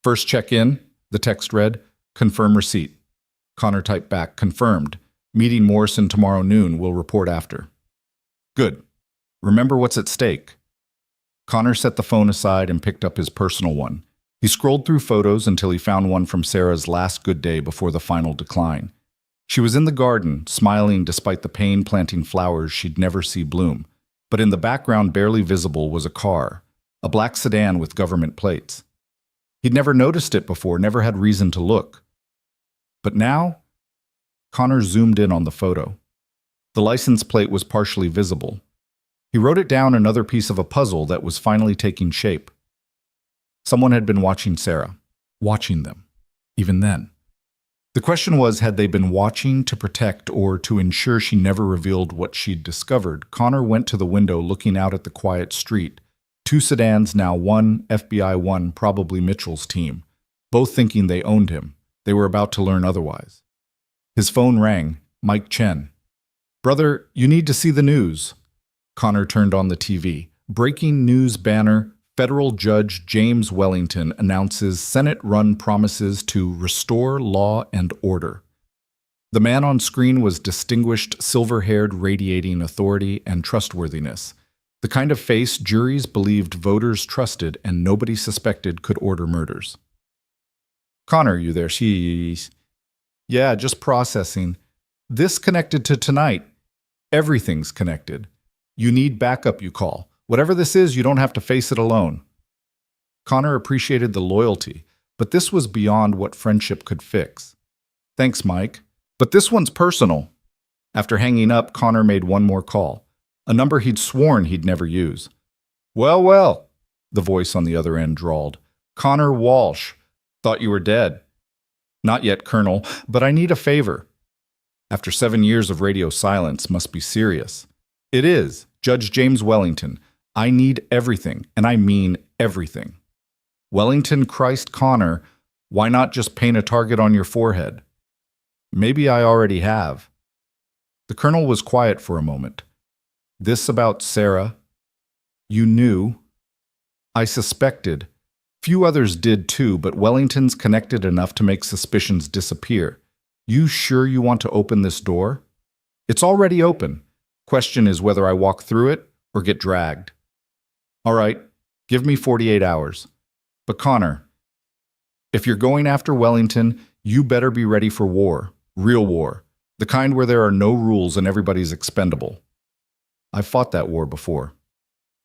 Speaker 1: First check-in, the text read, confirm receipt. Connor typed back, confirmed. Meeting Morrison tomorrow noon, we'll report after. Good. Remember what's at stake. Connor set the phone aside and picked up his personal one. He scrolled through photos until he found one from Sarah's last good day before the final decline. She was in the garden, smiling despite the pain planting flowers she'd never see bloom. But in the background, barely visible, was a car, a black sedan with government plates. He'd never noticed it before, never had reason to look. But now, Connor zoomed in on the photo. The license plate was partially visible. He wrote it down, another piece of a puzzle that was finally taking shape. Someone had been watching Sarah, watching them, even then. The question was, had they been watching to protect or to ensure she never revealed what she'd discovered? Connor went to the window, looking out at the quiet street. Two sedans now, one FBI, one probably Mitchell's team, both thinking they owned him. They were about to learn otherwise. His phone rang. Mike Chen. Brother, you need to see the news. Connor turned on the TV. Breaking news banner. Federal Judge James Wellington announces Senate-run promises to restore law and order. The man on screen was distinguished, silver-haired, radiating authority and trustworthiness. The kind of face juries believed voters trusted and nobody suspected could order murders. Connor, you there? She's... Yeah, just processing. This connected to tonight. Everything's connected. You need backup, you call. Whatever this is, you don't have to face it alone. Connor appreciated the loyalty, but this was beyond what friendship could fix. Thanks, Mike. But this one's personal. After hanging up, Connor made one more call, a number he'd sworn he'd never use. Well, well, the voice on the other end drawled. Connor Walsh. Thought you were dead. Not yet, Colonel, but I need a favor. After 7 years of radio silence, must be serious. It is. Judge James Wellington. I need everything, and I mean everything. Wellington Christ Connor, why not just paint a target on your forehead? Maybe I already have. The colonel was quiet for a moment. This about Sarah? You knew. I suspected. Few others did too, but Wellington's connected enough to make suspicions disappear. You sure you want to open this door? It's already open. Question is whether I walk through it or get dragged. All right, give me 48 hours. But Connor, if you're going after Wellington, you better be ready for war, real war, the kind where there are no rules and everybody's expendable. I've fought that war before.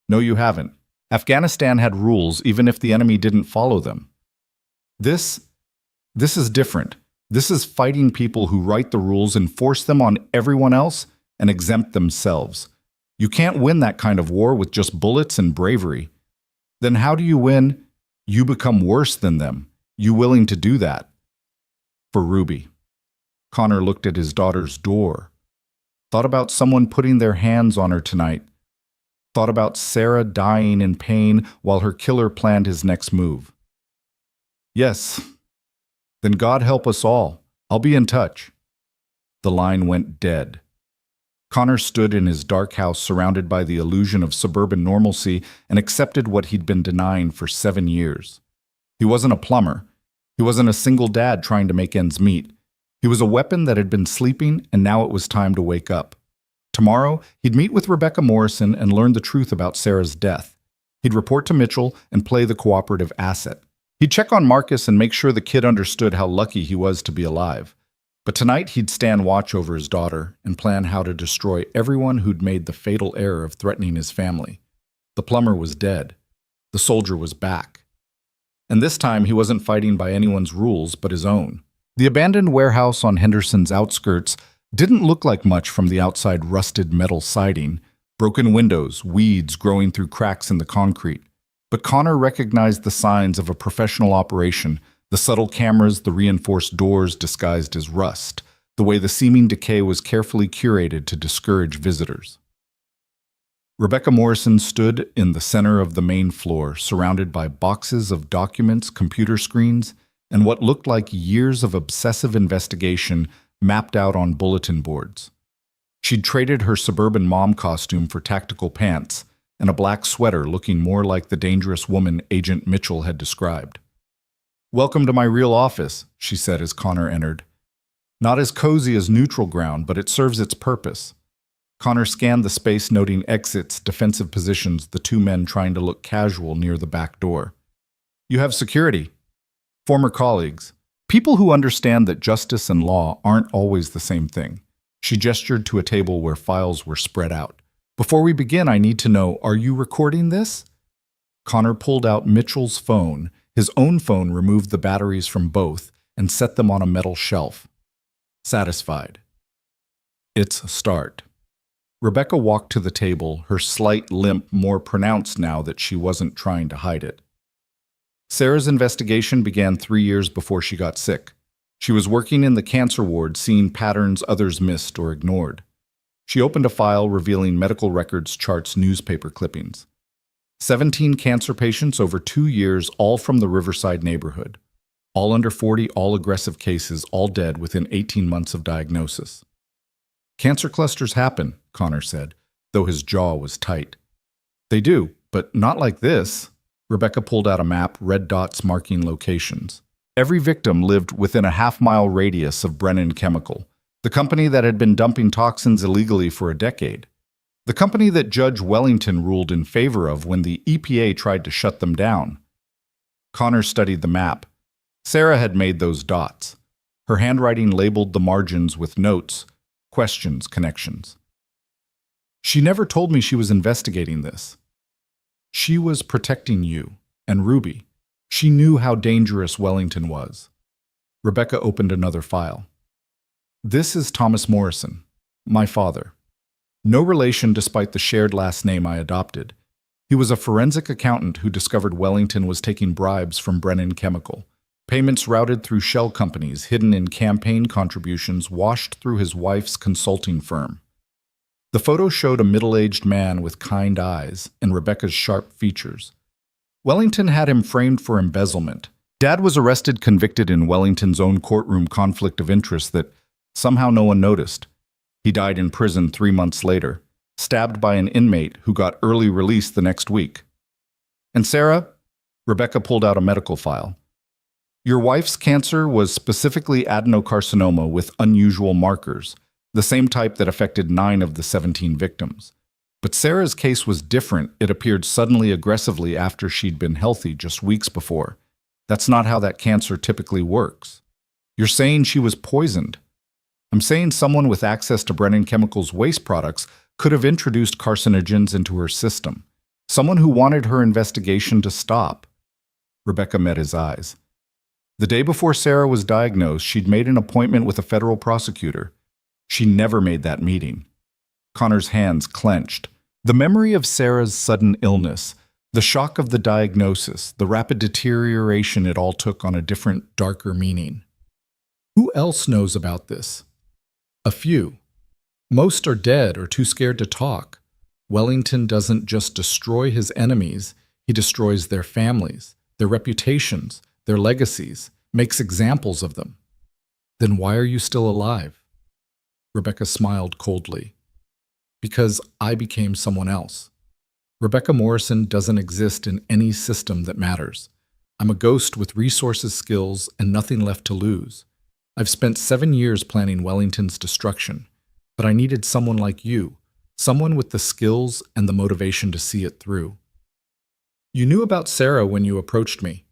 Speaker 1: No, you haven't. Afghanistan had rules even if the enemy didn't follow them. This is different. This is fighting people who write the rules, enforce them on everyone else, and exempt themselves. You can't win that kind of war with just bullets and bravery. Then how do you win? You become worse than them. You willing to do that? For Ruby. Connor looked at his daughter's door. Thought about someone putting their hands on her tonight. Thought about Sarah dying in pain while her killer planned his next move. Yes. Then God help us all. I'll be in touch. The line went dead. Connor stood in his dark house surrounded by the illusion of suburban normalcy and accepted what he'd been denying for 7 years. He wasn't a plumber. He wasn't a single dad trying to make ends meet. He was a weapon that had been sleeping, and now it was time to wake up. Tomorrow, he'd meet with Rebecca Morrison and learn the truth about Sarah's death. He'd report to Mitchell and play the cooperative asset. He'd check on Marcus and make sure the kid understood how lucky he was to be alive. But tonight he'd stand watch over his daughter and plan how to destroy everyone who'd made the fatal error of threatening his family. The plumber was dead. The soldier was back. And this time he wasn't fighting by anyone's rules but his own. The abandoned warehouse on Henderson's outskirts didn't look like much from the outside rusted metal siding, broken windows, weeds growing through cracks in the concrete. But Connor recognized the signs of a professional operation, the subtle cameras, the reinforced doors disguised as rust, the way the seeming decay was carefully curated to discourage visitors. Rebecca Morrison stood in the center of the main floor, surrounded by boxes of documents, computer screens, and what looked like years of obsessive investigation mapped out on bulletin boards. She'd traded her suburban mom costume for tactical pants and a black sweater looking more like the dangerous woman Agent Mitchell had described. "Welcome to my real office," she said as Connor entered. "Not as cozy as neutral ground, but it serves its purpose." Connor scanned the space, noting exits, defensive positions, the two men trying to look casual near the back door. "You have security. Former colleagues. People who understand that justice and law aren't always the same thing." She gestured to a table where files were spread out. "Before we begin, I need to know, are you recording this?" Connor pulled out Mitchell's phone. His own phone removed the batteries from both and set them on a metal shelf. Satisfied. "It's a start." Rebecca walked to the table, her slight limp more pronounced now that she wasn't trying to hide it. Sarah's investigation began 3 years before she got sick. She was working in the cancer ward, seeing patterns others missed or ignored. She opened a file revealing medical records, charts, newspaper clippings. 17 cancer patients over 2 years, all from the Riverside neighborhood. All under 40, all aggressive cases, all dead within 18 months of diagnosis. "Cancer clusters happen," Connor said, though his jaw was tight. "They do, but not like this." Rebecca pulled out a map, red dots marking locations. Every victim lived within a half-mile radius of Brennan Chemical, the company that had been dumping toxins illegally for a decade. The company that Judge Wellington ruled in favor of when the EPA tried to shut them down. Connor studied the map. Sarah had made those dots. Her handwriting labeled the margins with notes, questions, connections. "She never told me she was investigating this." "She was protecting you and Ruby. She knew how dangerous Wellington was." Rebecca opened another file. "This is Thomas Morrison, my father. No relation despite the shared last name I adopted. He was a forensic accountant who discovered Wellington was taking bribes from Brennan Chemical. Payments routed through shell companies, hidden in campaign contributions, washed through his wife's consulting firm." The photo showed a middle-aged man with kind eyes and Rebecca's sharp features. Wellington had him framed for embezzlement. Dad was arrested, convicted in Wellington's own courtroom conflict of interest that somehow no one noticed. He died in prison 3 months later, stabbed by an inmate who got early release the next week. "And Sarah?" Rebecca pulled out a medical file. "Your wife's cancer was specifically adenocarcinoma with unusual markers, the same type that affected 9 of the 17 victims. But Sarah's case was different. It appeared suddenly aggressively after she'd been healthy just weeks before. That's not how that cancer typically works. You're saying she was poisoned. I'm saying someone with access to Brennan Chemical's waste products could have introduced carcinogens into her system. Someone who wanted her investigation to stop." Rebecca met his eyes. "The day before Sarah was diagnosed, she'd made an appointment with a federal prosecutor. She never made that meeting." Connor's hands clenched. The memory of Sarah's sudden illness, the shock of the diagnosis, the rapid deterioration it all took on a different, darker meaning. "Who else knows about this?" "A few. Most are dead or too scared to talk. Wellington doesn't just destroy his enemies, he destroys their families, their reputations, their legacies, makes examples of them." "Then why are you still alive?" Rebecca smiled coldly. "Because I became someone else. Rebecca Morrison doesn't exist in any system that matters. I'm a ghost with resources, skills, and nothing left to lose. I've spent 7 years planning Wellington's destruction, but I needed someone like you, someone with the skills and the motivation to see it through." "You knew about Sarah when you approached me."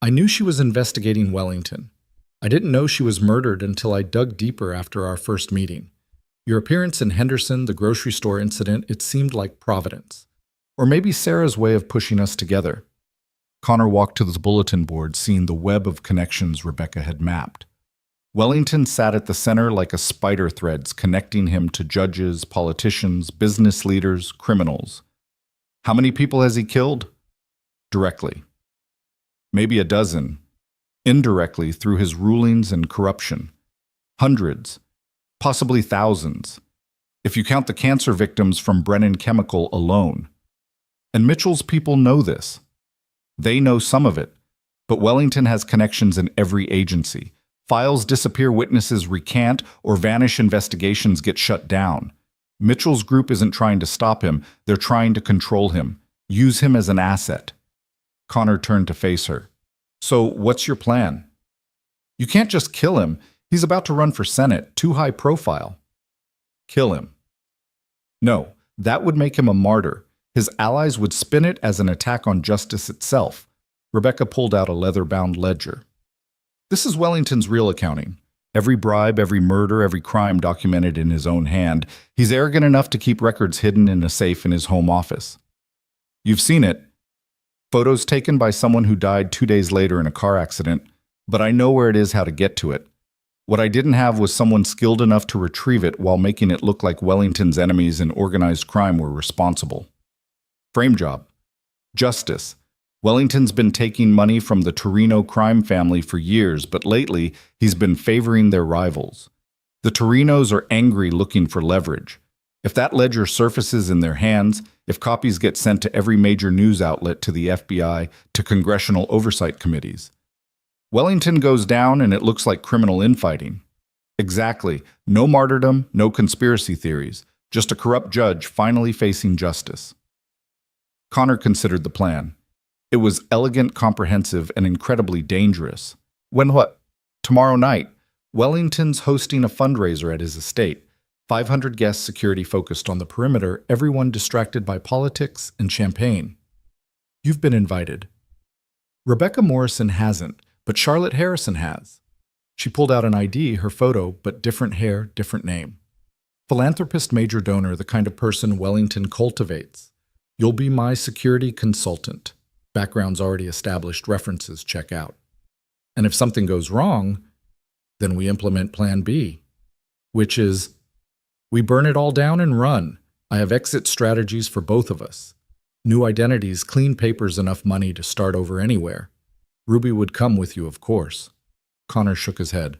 Speaker 1: "I knew she was investigating Wellington. I didn't know she was murdered until I dug deeper after our first meeting. Your appearance in Henderson, the grocery store incident, it seemed like providence. Or maybe Sarah's way of pushing us together." Connor walked to the bulletin board, seeing the web of connections Rebecca had mapped. Wellington sat at the center like a spider threads connecting him to judges, politicians, business leaders, criminals. How many people has he killed? Directly. Maybe a dozen. Indirectly through his rulings and corruption. Hundreds. Possibly thousands. If you count the cancer victims from Brennan Chemical alone. And Mitchell's people know this. They know some of it. But Wellington has connections in every agency. Files disappear, witnesses recant, or vanish, investigations get shut down. Mitchell's group isn't trying to stop him, they're trying to control him, use him as an asset. Connor turned to face her. So, what's your plan? You can't just kill him. He's about to run for Senate, too high profile. Kill him. No, that would make him a martyr. His allies would spin it as an attack on justice itself. Rebecca pulled out a leather-bound ledger. This is Wellington's real accounting. Every bribe, every murder, every crime documented in his own hand. He's arrogant enough to keep records hidden in a safe in his home office. You've seen it. Photos taken by someone who died 2 days later in a car accident, but I know where it is, how to get to it. What I didn't have was someone skilled enough to retrieve it while making it look like Wellington's enemies in organized crime were responsible. Frame job. Justice. Wellington's been taking money from the Torino crime family for years, but lately he's been favoring their rivals. The Torinos are angry, looking for leverage. If that ledger surfaces in their hands, if copies get sent to every major news outlet, to the FBI, to congressional oversight committees, Wellington goes down and it looks like criminal infighting. Exactly. No martyrdom, no conspiracy theories. Just a corrupt judge finally facing justice. Connor considered the plan. It was elegant, comprehensive, and incredibly dangerous. When what? Tomorrow night, Wellington's hosting a fundraiser at his estate. 500 guests, security focused on the perimeter, everyone distracted by politics and champagne. You've been invited. Rebecca Morrison hasn't, but Charlotte Harrison has. She pulled out an ID, her photo, but different hair, different name. Philanthropist, major donor, the kind of person Wellington cultivates. You'll be my security consultant. Background's already established, references check out. And if something goes wrong, then we implement Plan B, which is, we burn it all down and run. I have exit strategies for both of us. New identities, clean papers, enough money to start over anywhere. Ruby would come with you, of course. Connor shook his head.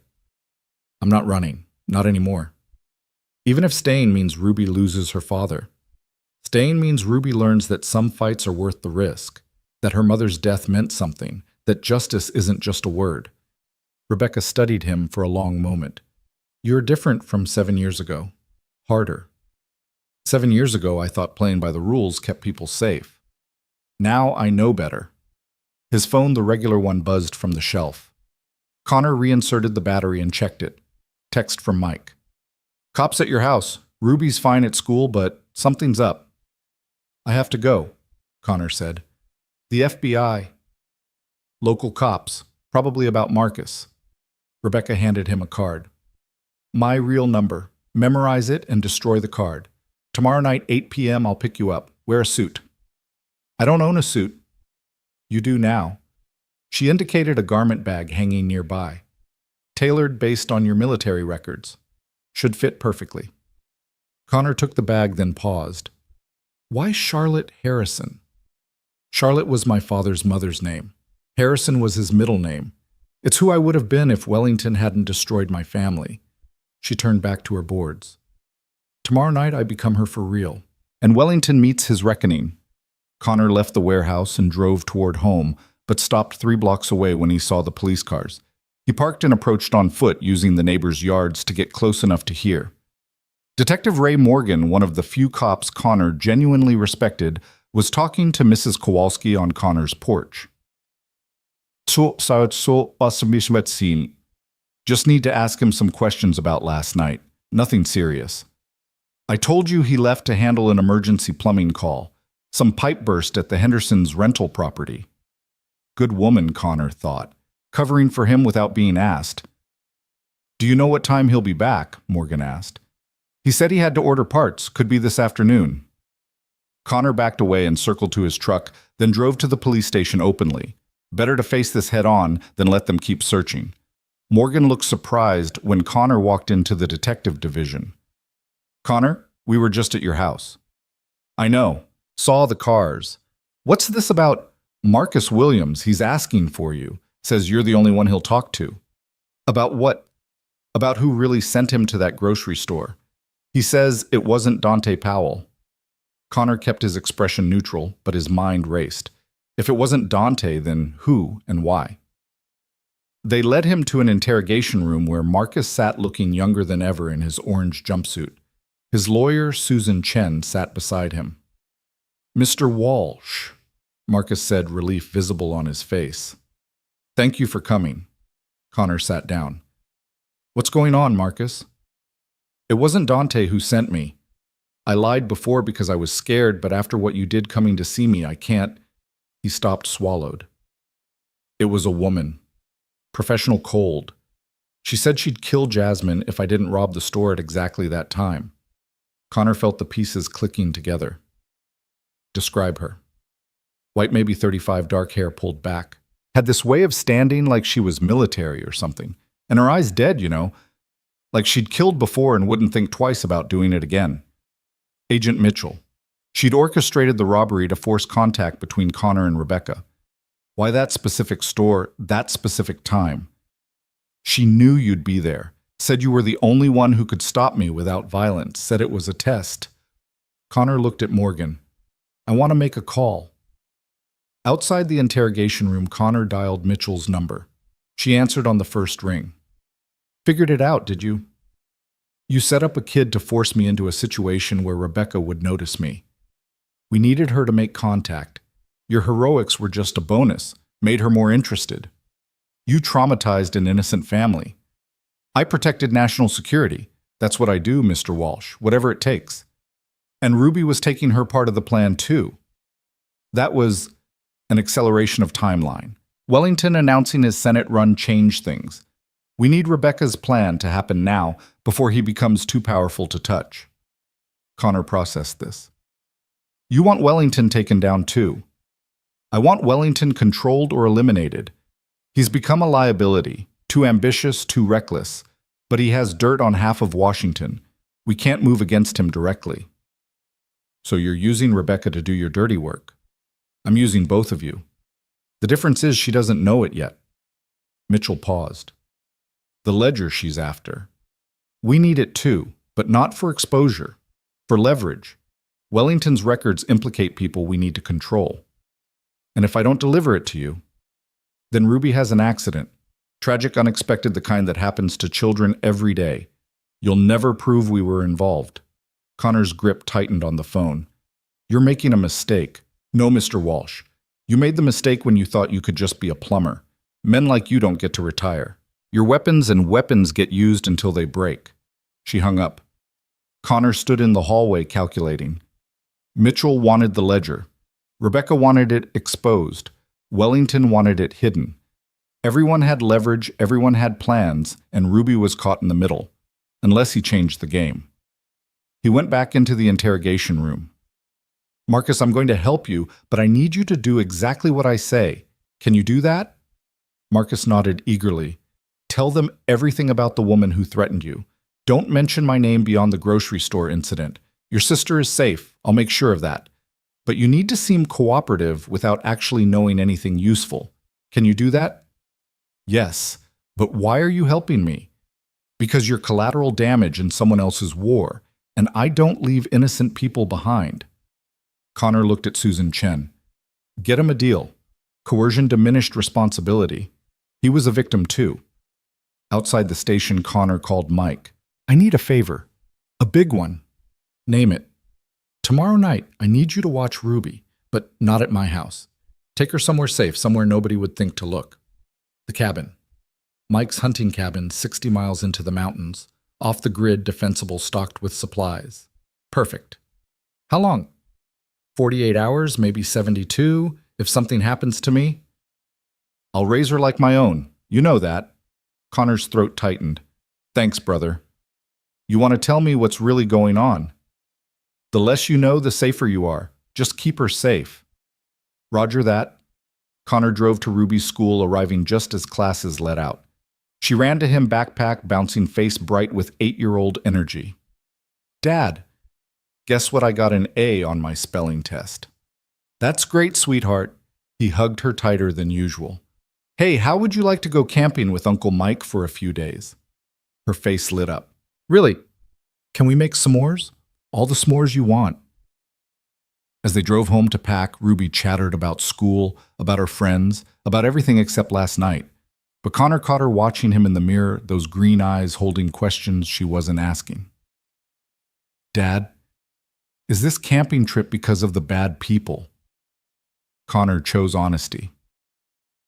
Speaker 1: I'm not running, not anymore. Even if staying means Ruby loses her father. Staying means Ruby learns that some fights are worth the risk. That her mother's death meant something, that justice isn't just a word. Rebecca studied him for a long moment. You're different from 7 years ago. Harder. 7 years ago, I thought playing by the rules kept people safe. Now I know better. His phone, the regular one, buzzed from the shelf. Connor reinserted the battery and checked it. Text from Mike. Cops at your house. Ruby's fine at school, but something's up. I have to go, Connor said. The FBI. Local cops, probably about Marcus. Rebecca handed him a card. My real number. Memorize it and destroy the card. Tomorrow night, 8 p.m., I'll pick you up. Wear a suit. I don't own a suit. You do now. She indicated a garment bag hanging nearby. Tailored based on your military records. Should fit perfectly. Connor took the bag, then paused. Why Charlotte Harrison? Charlotte was my father's mother's name. Harrison was his middle name. It's who I would have been if Wellington hadn't destroyed my family. She turned back to her boards. Tomorrow night I become her for real, and Wellington meets his reckoning. Connor left the warehouse and drove toward home, but stopped 3 blocks away when he saw the police cars. He parked and approached on foot, using the neighbors' yards to get close enough to hear. Detective Ray Morgan, one of the few cops Connor genuinely respected, was talking to Mrs. Kowalski on Connor's porch. Just need to ask him some questions about last night. Nothing serious. I told you he left to handle an emergency plumbing call. Some pipe burst at the Hendersons' rental property. Good woman, Connor thought, covering for him without being asked. Do you know what time he'll be back? Morgan asked. He said he had to order parts, could be this afternoon. Connor backed away and circled to his truck, then drove to the police station openly. Better to face this head on than let them keep searching. Morgan looked surprised when Connor walked into the detective division. "Connor, we were just at your house." "I know. Saw the cars. What's this about Marcus Williams? He's asking for you. Says you're the only one he'll talk to." "About what?" "About who really sent him to that grocery store. He says it wasn't Dante Powell." Connor kept his expression neutral, but his mind raced. If it wasn't Dante, then who and why? They led him to an interrogation room where Marcus sat looking younger than ever in his orange jumpsuit. His lawyer, Susan Chen, sat beside him. "Mr. Walsh," Marcus said, relief visible on his face. "Thank you for coming." Connor sat down. "What's going on, Marcus?" "It wasn't Dante who sent me. I lied before because I was scared, but after what you did coming to see me, I can't." He stopped, swallowed. "It was a woman. Professional cold. She said she'd kill Jasmine if I didn't rob the store at exactly that time." Connor felt the pieces clicking together. "Describe her." "White, maybe 35, dark hair pulled back. Had this way of standing like she was military or something. And her eyes dead, you know. Like she'd killed before and wouldn't think twice about doing it again." "Agent Mitchell. She'd orchestrated the robbery to force contact between Connor and Rebecca. Why that specific store, that specific time? She knew you'd be there. Said you were the only one who could stop me without violence. Said it was a test." Connor looked at Morgan. "I want to make a call." Outside the interrogation room, Connor dialed Mitchell's number. She answered on the first ring. "Figured it out, did you?" "You set up a kid to force me into a situation where Rebecca would notice me. We needed her to make contact. Your heroics were just a bonus, made her more interested. You traumatized an innocent family. I protected national security. That's what I do, Mr. Walsh, whatever it takes. And Ruby was taking her part of the plan too. That was an acceleration of timeline. Wellington announcing his Senate run changed things. We need Rebecca's plan to happen now before he becomes too powerful to touch." Connor processed this. "You want Wellington taken down too. I want Wellington controlled or eliminated. He's become a liability, too ambitious, too reckless, but he has dirt on half of Washington. We can't move against him directly." "So you're using Rebecca to do your dirty work?" "I'm using both of you. The difference is she doesn't know it yet." Mitchell paused. "The ledger she's after. We need it too, but not for exposure, for leverage. Wellington's records implicate people we need to control. And if I don't deliver it to you, then Ruby has an accident. Tragic, unexpected, the kind that happens to children every day. You'll never prove we were involved." Connor's grip tightened on the phone. "You're making a mistake." "No, Mr. Walsh. You made the mistake when you thought you could just be a plumber. Men like you don't get to retire. Your weapons and weapons get used until they break." She hung up. Connor stood in the hallway calculating. Mitchell wanted the ledger. Rebecca wanted it exposed. Wellington wanted it hidden. Everyone had leverage, everyone had plans, and Ruby was caught in the middle, unless he changed the game. He went back into the interrogation room. "Marcus, I'm going to help you, but I need you to do exactly what I say. Can you do that?" Marcus nodded eagerly. "Tell them everything about the woman who threatened you. Don't mention my name beyond the grocery store incident. Your sister is safe. I'll make sure of that. But you need to seem cooperative without actually knowing anything useful. Can you do that?" "Yes, but why are you helping me?" "Because you're collateral damage in someone else's war, and I don't leave innocent people behind." Connor looked at Susan Chen. "Get him a deal. Coercion diminished responsibility. He was a victim too." Outside the station, Connor called Mike. "I need a favor. A big one." "Name it." "Tomorrow night, I need you to watch Ruby, but not at my house. Take her somewhere safe, somewhere nobody would think to look." "The cabin." Mike's hunting cabin, 60 miles into the mountains, off the grid, defensible, stocked with supplies. "Perfect." "How long?" 48 hours, maybe 72, if something happens to me." "I'll raise her like my own. You know that." Connor's throat tightened. "Thanks, brother. You want to tell me what's really going on?" "The less you know, the safer you are. Just keep her safe." "Roger that." Connor drove to Ruby's school, arriving just as classes let out. She ran to him, backpack bouncing, face bright with 8-year-old energy. "Dad, guess what? I got an A on my spelling test." "That's great, sweetheart." He hugged her tighter than usual. "Hey, how would you like to go camping with Uncle Mike for a few days?" Her face lit up. "Really? Can we make s'mores? All the s'mores you want." As they drove home to pack, Ruby chattered about school, about her friends, about everything except last night. But Connor caught her watching him in the mirror, those green eyes holding questions she wasn't asking. "Dad, is this camping trip because of the bad people?" Connor chose honesty.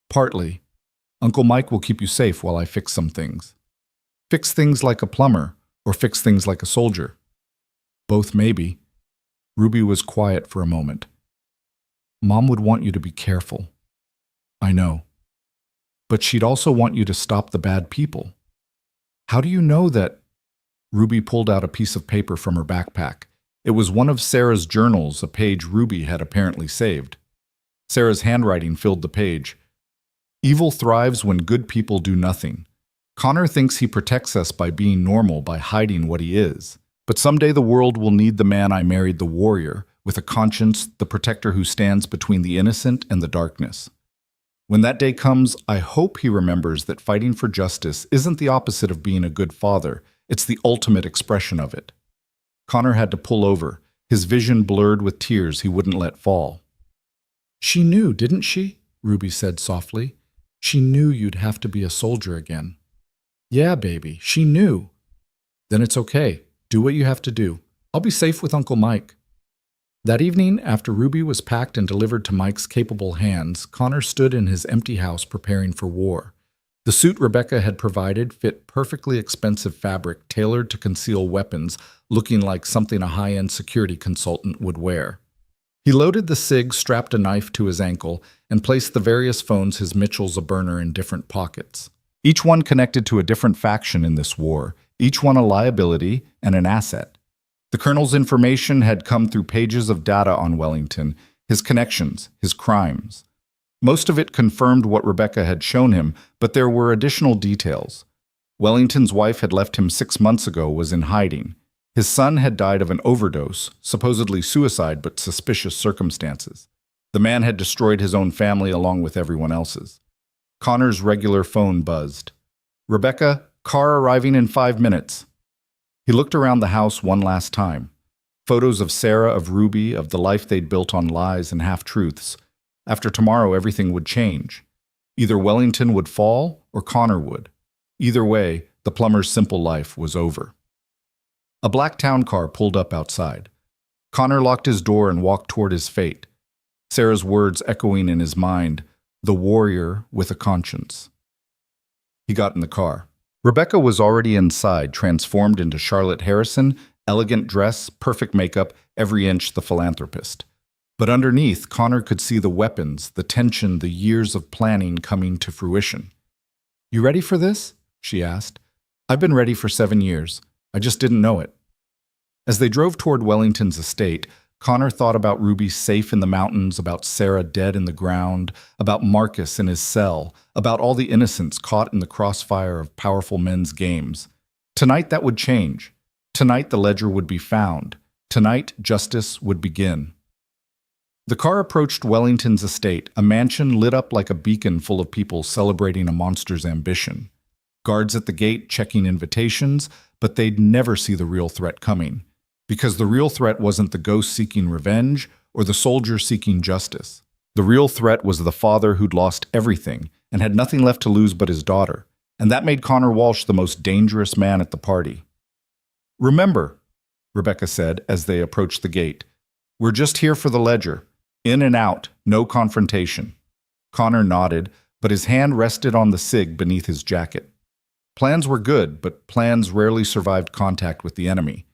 Speaker 1: "Partly. Uncle Mike will keep you safe while I fix some things." "Fix things like a plumber, or fix things like a soldier?" "Both, maybe." Ruby was quiet for a moment. "Mom would want you to be careful." "I know. But she'd also want you to stop the bad people." "How do you know that?" Ruby pulled out a piece of paper from her backpack. It was one of Sarah's journals, a page Ruby had apparently saved. Sarah's handwriting filled the page. "Evil thrives when good people do nothing. Connor thinks he protects us by being normal, by hiding what he is. But someday the world will need the man I married, the warrior, with a conscience, the protector who stands between the innocent and the darkness. When that day comes, I hope he remembers that fighting for justice isn't the opposite of being a good father. It's the ultimate expression of it." Connor had to pull over, his vision blurred with tears he wouldn't let fall. "She knew, didn't she?" Ruby said softly. "She knew you'd have to be a soldier again." "Yeah, baby, she knew." "Then it's okay. Do what you have to do. I'll be safe with Uncle Mike." That evening, after Ruby was packed and delivered to Mike's capable hands, Connor stood in his empty house preparing for war. The suit Rebecca had provided fit perfectly expensive fabric tailored to conceal weapons, looking like something a high-end security consultant would wear. He loaded the SIG, strapped a knife to his ankle, and placed the various phones his Mitchell's a burner in different pockets. Each one connected to a different faction in this war, each one a liability and an asset. The colonel's information had come through pages of data on Wellington, his connections, his crimes. Most of it confirmed what Rebecca had shown him, but there were additional details. Wellington's wife had left him 6 months ago, was in hiding. His son had died of an overdose, supposedly suicide but suspicious circumstances. The man had destroyed his own family along with everyone else's. Connor's regular phone buzzed. "Rebecca, car arriving in 5 minutes." He looked around the house one last time. Photos of Sarah, of Ruby, of the life they'd built on lies and half-truths. After tomorrow, everything would change. Either Wellington would fall or Connor would. Either way, the plumber's simple life was over. A black town car pulled up outside. Connor locked his door and walked toward his fate. Sarah's words echoing in his mind, "The warrior with a conscience." He got in the car. Rebecca was already inside, transformed into Charlotte Harrison, elegant dress, perfect makeup, every inch the philanthropist. But underneath, Connor could see the weapons, the tension, the years of planning coming to fruition. "You ready for this?" she asked. "I've been ready for 7 years. I just didn't know it." As they drove toward Wellington's estate, Connor thought about Ruby safe in the mountains, about Sarah dead in the ground, about Marcus in his cell, about all the innocents caught in the crossfire of powerful men's games. Tonight that would change. Tonight the ledger would be found. Tonight justice would begin. The car approached Wellington's estate, a mansion lit up like a beacon full of people celebrating a monster's ambition. Guards at the gate checking invitations, but they'd never see the real threat coming. Because the real threat wasn't the ghost seeking revenge or the soldier seeking justice. The real threat was the father who'd lost everything and had nothing left to lose but his daughter, and that made Connor Walsh the most dangerous man at the party. "Remember," Rebecca said as they approached the gate, "we're just here for the ledger. In and out, no confrontation." Connor nodded, but his hand rested on the SIG beneath his jacket. Plans were good, but plans rarely survived contact with the enemy.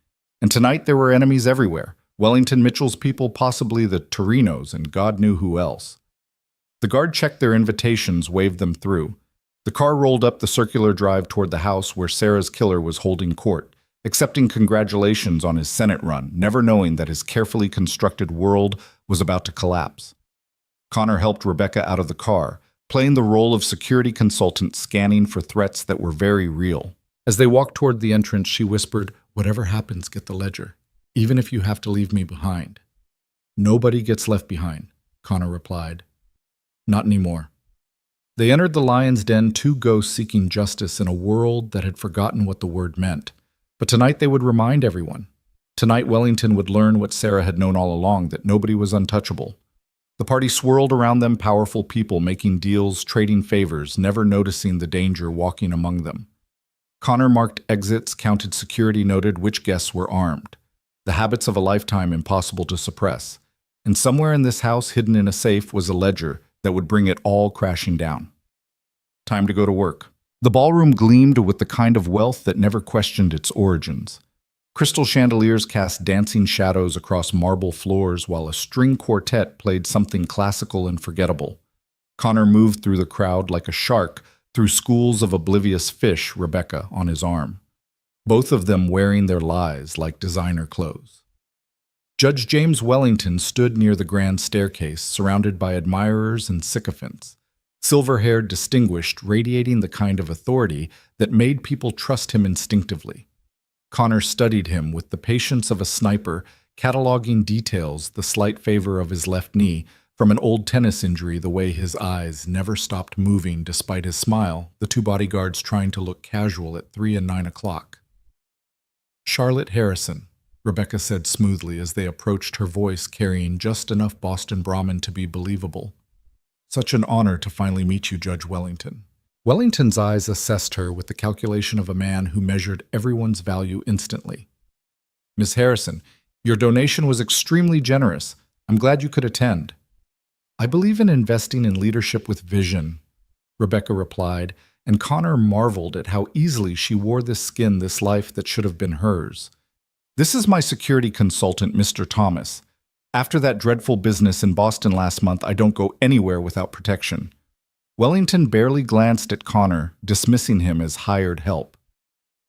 Speaker 1: And tonight there were enemies everywhere. Wellington Mitchell's people, possibly the Torinos, and God knew who else. The guard checked their invitations, waved them through. The car rolled up the circular drive toward the house where Sarah's killer was holding court, accepting congratulations on his Senate run, never knowing that his carefully constructed world was about to collapse. Connor helped Rebecca out of the car, playing the role of security consultant scanning for threats that were very real. As they walked toward the entrance, she whispered, "Whatever happens, get the ledger, even if you have to leave me behind." "Nobody gets left behind," Connor replied. "Not anymore." They entered the lion's den, two ghosts seeking justice in a world that had forgotten what the word meant. But tonight they would remind everyone. Tonight Wellington would learn what Sarah had known all along, that nobody was untouchable. The party swirled around them, powerful people making deals, trading favors, never noticing the danger walking among them. Connor marked exits, counted security, noted which guests were armed. The habits of a lifetime impossible to suppress. And somewhere in this house, hidden in a safe, was a ledger that would bring it all crashing down. Time to go to work. The ballroom gleamed with the kind of wealth that never questioned its origins. Crystal chandeliers cast dancing shadows across marble floors while a string quartet played something classical and forgettable. Connor moved through the crowd like a shark through schools of oblivious fish, Rebecca on his arm, both of them wearing their lies like designer clothes. Judge James Wellington stood near the grand staircase, surrounded by admirers and sycophants, silver-haired, distinguished, radiating the kind of authority that made people trust him instinctively. Connor studied him with the patience of a sniper, cataloging details, the slight favor of his left knee, from an old tennis injury, the way his eyes never stopped moving despite his smile, the two bodyguards trying to look casual at 3 and 9 o'clock. "Charlotte Harrison," Rebecca said smoothly as they approached, her voice carrying just enough Boston Brahmin to be believable. "Such an honor to finally meet you, Judge Wellington." Wellington's eyes assessed her with the calculation of a man who measured everyone's value instantly. "Miss Harrison, your donation was extremely generous. I'm glad you could attend." "I believe in investing in leadership with vision," Rebecca replied, and Connor marveled at how easily she wore this skin, this life that should have been hers. "This is my security consultant, Mr. Thomas. After that dreadful business in Boston last month, I don't go anywhere without protection." Wellington barely glanced at Connor, dismissing him as hired help.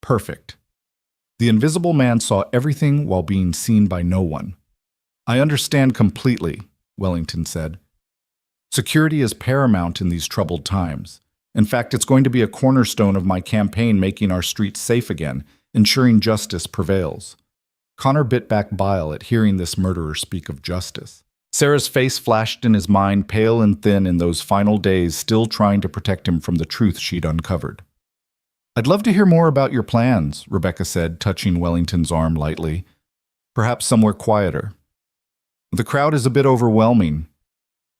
Speaker 1: Perfect. The invisible man saw everything while being seen by no one. "I understand completely," Wellington said. "Security is paramount in these troubled times. In fact, it's going to be a cornerstone of my campaign, making our streets safe again, ensuring justice prevails." Connor bit back bile at hearing this murderer speak of justice. Sarah's face flashed in his mind, pale and thin in those final days, still trying to protect him from the truth she'd uncovered. "I'd love to hear more about your plans," Rebecca said, touching Wellington's arm lightly. "Perhaps somewhere quieter." "The crowd is a bit overwhelming."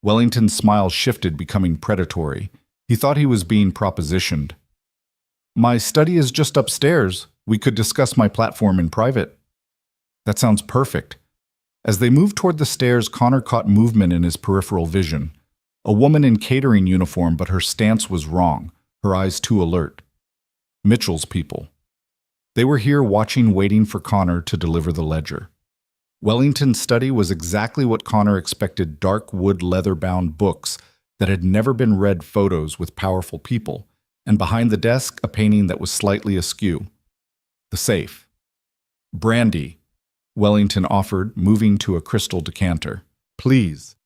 Speaker 1: Wellington's smile shifted, becoming predatory. He thought he was being propositioned. "My study is just upstairs. We could discuss my platform in private." "That sounds perfect." As they moved toward the stairs, Connor caught movement in his peripheral vision. A woman in catering uniform, but her stance was wrong, her eyes too alert. Mitchell's people. They were here watching, waiting for Connor to deliver the ledger. Wellington's study was exactly what Connor expected: dark wood leather-bound books that had never been read, photos with powerful people, and behind the desk a painting that was slightly askew. The safe. "Brandy," Wellington offered, moving to a crystal decanter. "Please."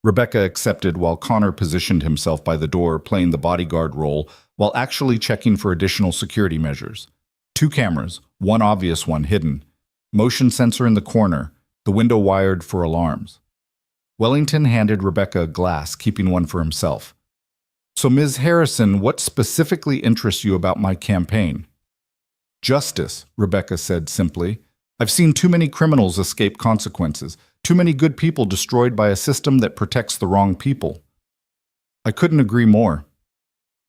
Speaker 1: Rebecca accepted while Connor positioned himself by the door, playing the bodyguard role while actually checking for additional security measures. 2 cameras, one obvious one hidden. Motion sensor in the corner, the window wired for alarms. Wellington handed Rebecca a glass, keeping one for himself. "So, Ms. Harrison, what specifically interests you about my campaign?" "Justice," Rebecca said simply. "I've seen too many criminals escape consequences, too many good people destroyed by a system that protects the wrong people." "I couldn't agree more."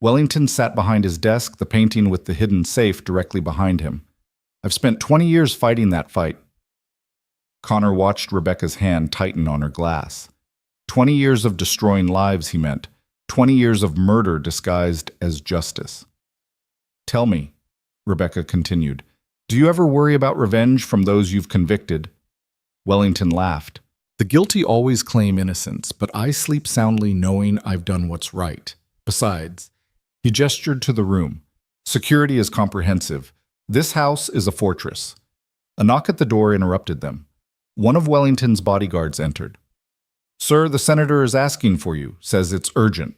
Speaker 1: Wellington sat behind his desk, the painting with the hidden safe directly behind him. "I've spent 20 years fighting that fight." Connor watched Rebecca's hand tighten on her glass. 20 years of destroying lives, he meant. 20 years of murder disguised as justice. "Tell me," Rebecca continued, "do you ever worry about revenge from those you've convicted?" Wellington laughed. "The guilty always claim innocence, but I sleep soundly knowing I've done what's right. Besides," he gestured to the room, "security is comprehensive. This house is a fortress." A knock at the door interrupted them. One of Wellington's bodyguards entered. "Sir, the senator is asking for you, says it's urgent."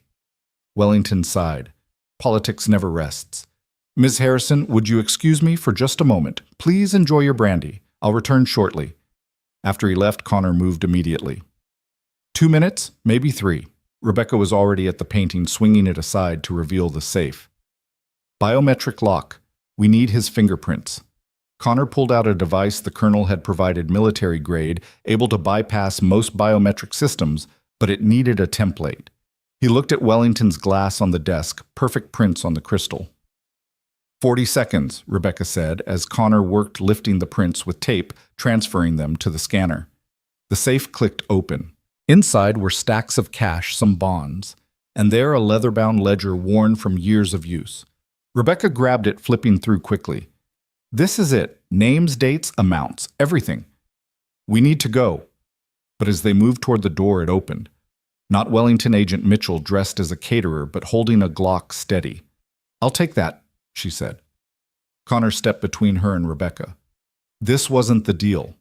Speaker 1: Wellington sighed. Politics never rests. Ms. Harrison, would you excuse me for just a moment? Please enjoy your brandy. I'll return shortly. After he left, Connor moved immediately. 2 minutes, maybe 3. Rebecca was already at the painting, swinging it aside to reveal the safe. Biometric lock. We need his fingerprints. Connor pulled out a device the colonel had provided military grade, able to bypass most biometric systems, but it needed a template. He looked at Wellington's glass on the desk, perfect prints on the crystal. 40 seconds, Rebecca said, as Connor worked lifting the prints with tape, transferring them to the scanner. The safe clicked open. Inside were stacks of cash, some bonds, and there a leather-bound ledger worn from years of use. Rebecca grabbed it, flipping through quickly. This is it. Names, dates, amounts, everything. We need to go. But as they moved toward the door, it opened. Not Wellington Agent Mitchell, dressed as a caterer, but holding a Glock steady. I'll take that, she said. Connor stepped between her and Rebecca. This wasn't the deal.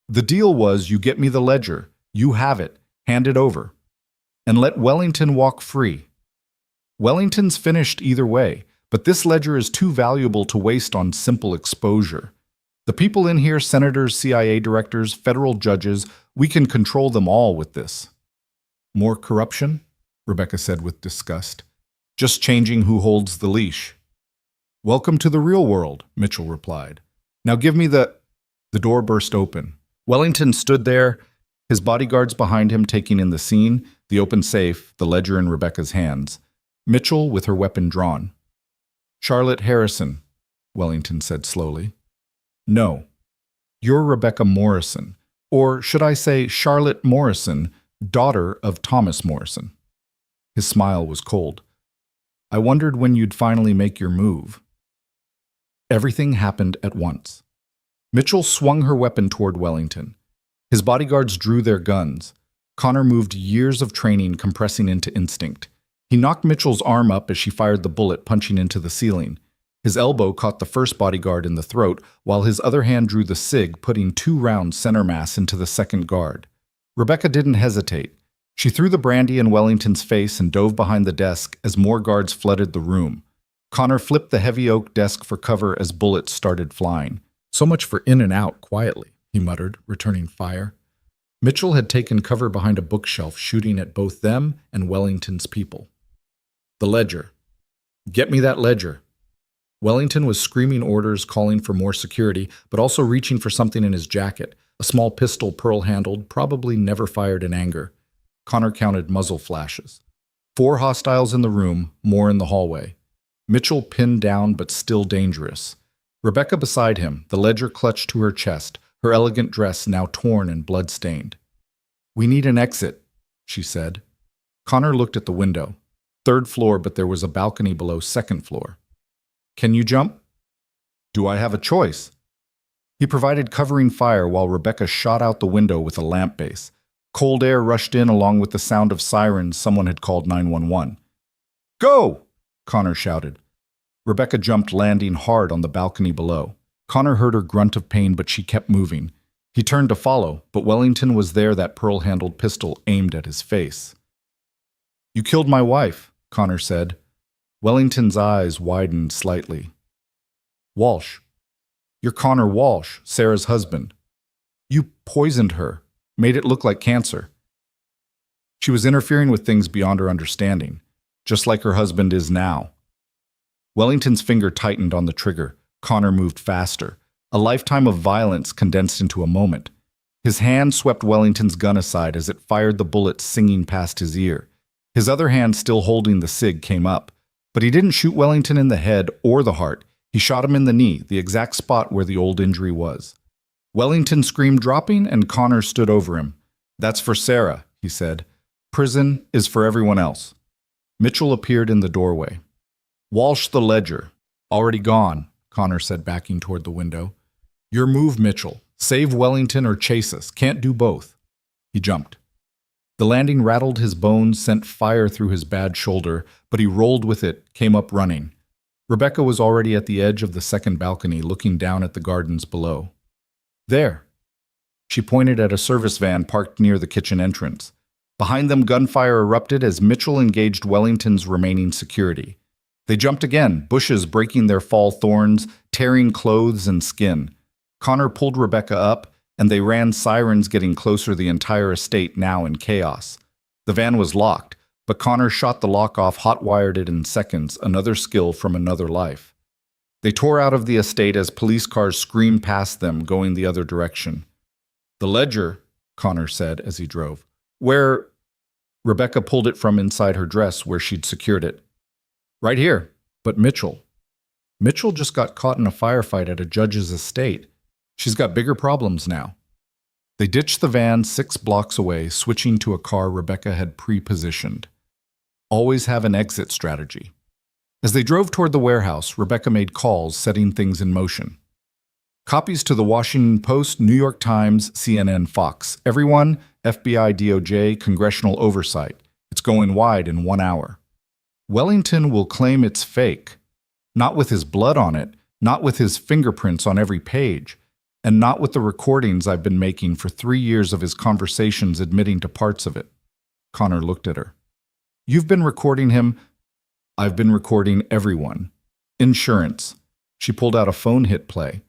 Speaker 1: The deal was you get me the ledger, you have it, hand it over, and let Wellington walk free. Wellington's finished either way, but this ledger is too valuable to waste on simple exposure. The people in here, senators, CIA directors, federal judges, we can control them all with this. More corruption? Rebecca said with disgust. Just changing who holds the leash. Welcome to the real world, Mitchell replied. Now give me the... The door burst open. Wellington stood there, his bodyguards behind him taking in the scene, the open safe, the ledger in Rebecca's hands. Mitchell with her weapon drawn. Charlotte Harrison, Wellington said slowly. No, you're Rebecca Morrison, or should I say Charlotte Morrison, daughter of Thomas Morrison. His smile was cold. I wondered when you'd finally make your move. Everything happened at once. Mitchell swung her weapon toward Wellington. His bodyguards drew their guns. Connor moved years of training compressing into instinct. He knocked Mitchell's arm up as she fired the bullet, punching into the ceiling. His elbow caught the first bodyguard in the throat, while his other hand drew the SIG, putting 2 rounds center mass into the second guard. Rebecca didn't hesitate. She threw the brandy in Wellington's face and dove behind the desk as more guards flooded the room. Connor flipped the heavy oak desk for cover as bullets started flying. So much for in and out quietly, he muttered, returning fire. Mitchell had taken cover behind a bookshelf, shooting at both them and Wellington's people. The ledger. Get me that ledger. Wellington was screaming orders, calling for more security, but also reaching for something in his jacket, a small pistol pearl-handled, probably never fired in anger. Connor counted muzzle flashes. 4 hostiles in the room, more in the hallway. Mitchell pinned down but still dangerous. Rebecca beside him, the ledger clutched to her chest, her elegant dress now torn and blood-stained. We need an exit, she said. Connor looked at the window. 3rd floor, but there was a balcony below 2nd floor. Can you jump? Do I have a choice? He provided covering fire while Rebecca shot out the window with a lamp base. Cold air rushed in along with the sound of sirens. Someone had called 911. Go! Connor shouted. Rebecca jumped, landing hard on the balcony below. Connor heard her grunt of pain, but she kept moving. He turned to follow, but Wellington was there, that pearl-handled pistol aimed at his face. You killed my wife, Connor said. Wellington's eyes widened slightly. Walsh. You're Connor Walsh, Sarah's husband. You poisoned her, made it look like cancer. She was interfering with things beyond her understanding, just like her husband is now. Wellington's finger tightened on the trigger. Connor moved faster. A lifetime of violence condensed into a moment. His hand swept Wellington's gun aside as it fired the bullet singing past his ear. His other hand, still holding the SIG, came up. But he didn't shoot Wellington in the head or the heart. He shot him in the knee, the exact spot where the old injury was. Wellington screamed, dropping, and Connor stood over him. That's for Sarah, he said. Prison is for everyone else. Mitchell appeared in the doorway. Walsh the ledger. Already gone, Connor said, backing toward the window. Your move, Mitchell. Save Wellington or chase us. Can't do both. He jumped. The landing rattled his bones, sent fire through his bad shoulder, but he rolled with it, came up running. Rebecca was already at the edge of the second balcony, looking down at the gardens below. There. She pointed at a service van parked near the kitchen entrance. Behind them, gunfire erupted as Mitchell engaged Wellington's remaining security. They jumped again, bushes breaking their fall thorns, tearing clothes and skin. Connor pulled Rebecca up, and they ran, sirens getting closer, the entire estate now in chaos. The van was locked, but Connor shot the lock off, hot-wired it in seconds, another skill from another life. They tore out of the estate as police cars screamed past them, going the other direction. "The ledger," Connor said as he drove. "Where?" Rebecca pulled it from inside her dress where she'd secured it. "Right here." "But Mitchell." "Mitchell just got caught in a firefight at a judge's estate. She's got bigger problems now." They ditched the van 6 blocks away, switching to a car Rebecca had pre-positioned. Always have an exit strategy. As they drove toward the warehouse, Rebecca made calls, setting things in motion. Copies to the Washington Post, New York Times, CNN, Fox. Everyone, FBI, DOJ, congressional oversight. It's going wide in 1 hour. Wellington will claim it's fake. Not with his blood on it, not with his fingerprints on every page, and not with the recordings I've been making for 3 years of his conversations admitting to parts of it. Connor looked at her. "You've been recording him." "I've been recording everyone." "Insurance." She pulled out a phone, hit play.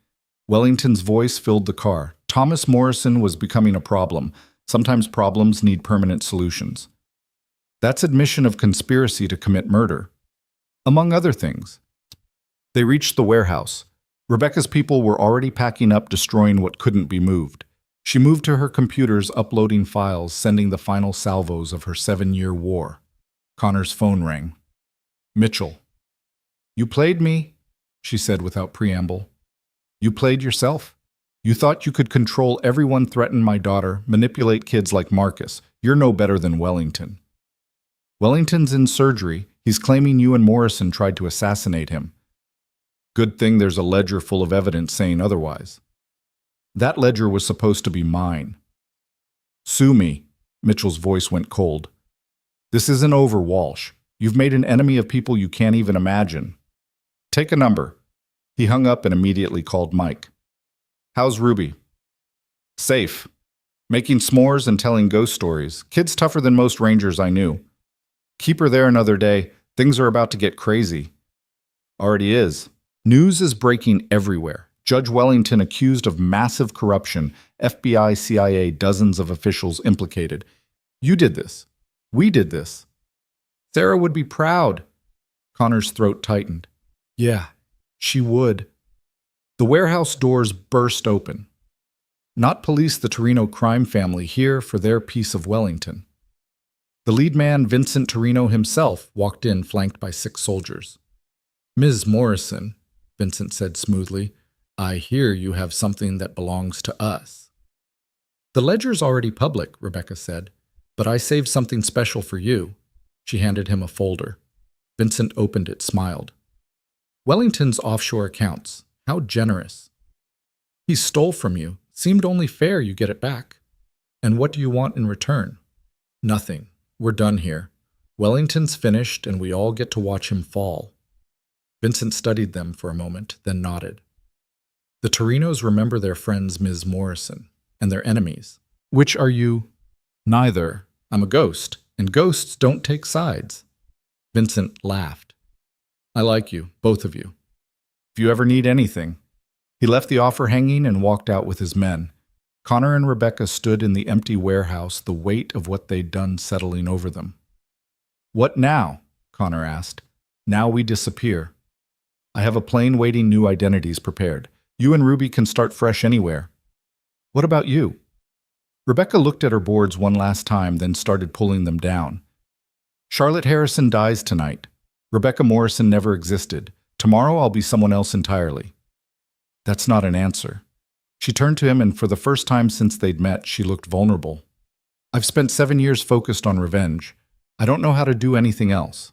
Speaker 1: Wellington's voice filled the car. Thomas Morrison was becoming a problem. Sometimes problems need permanent solutions. That's admission of conspiracy to commit murder, among other things. They reached the warehouse. Rebecca's people were already packing up, destroying what couldn't be moved. She moved to her computers, uploading files, sending the final salvos of her 7-year war. Connor's phone rang. "Mitchell." "You played me," she said without preamble. "You played yourself. You thought you could control everyone, threaten my daughter, manipulate kids like Marcus. You're no better than Wellington." "Wellington's in surgery. He's claiming you and Morrison tried to assassinate him." "Good thing there's a ledger full of evidence saying otherwise." "That ledger was supposed to be mine." "Sue me." Mitchell's voice went cold. "This isn't over, Walsh. You've made an enemy of people you can't even imagine. Take a number." He hung up and immediately called Mike. "How's Ruby?" "Safe. Making s'mores and telling ghost stories. Kid's tougher than most rangers I knew. Keep her there another day. Things are about to get crazy." "Already is." News is breaking everywhere. Judge Wellington accused of massive corruption. FBI, CIA, dozens of officials implicated. "You did this. We did this." "Sarah would be proud." Connor's throat tightened. "Yeah, she would." The warehouse doors burst open. Not police, the Torino crime family, here for their piece of Wellington. The lead man, Vincent Torino himself, walked in, flanked by 6 soldiers. "Ms. Morrison," Vincent said smoothly, "I hear you have something that belongs to us." "The ledger's already public," Rebecca said, "but I saved something special for you." She handed him a folder. Vincent opened it, smiled. "Wellington's offshore accounts. How generous." "He stole from you. Seemed only fair you get it back." "And what do you want in return?" "Nothing. We're done here. Wellington's finished, and we all get to watch him fall." Vincent studied them for a moment, then nodded. "The Torinos remember their friends Ms. Morrison, and their enemies." "Which are you?" "Neither. I'm a ghost, and ghosts don't take sides." Vincent laughed. "I like you, both of you. If you ever need anything." He left the offer hanging and walked out with his men. Connor and Rebecca stood in the empty warehouse, the weight of what they'd done settling over them. "What now?" Connor asked. "Now we disappear. I have a plane waiting, new identities prepared. You and Ruby can start fresh anywhere." "What about you?" Rebecca looked at her boards one last time, then started pulling them down. "Charlotte Harrison dies tonight. Rebecca Morrison never existed. Tomorrow I'll be someone else entirely." That's not an answer. She turned to him, and for the first time since they'd met, she looked vulnerable. "I've spent 7 years focused on revenge. I don't know how to do anything else."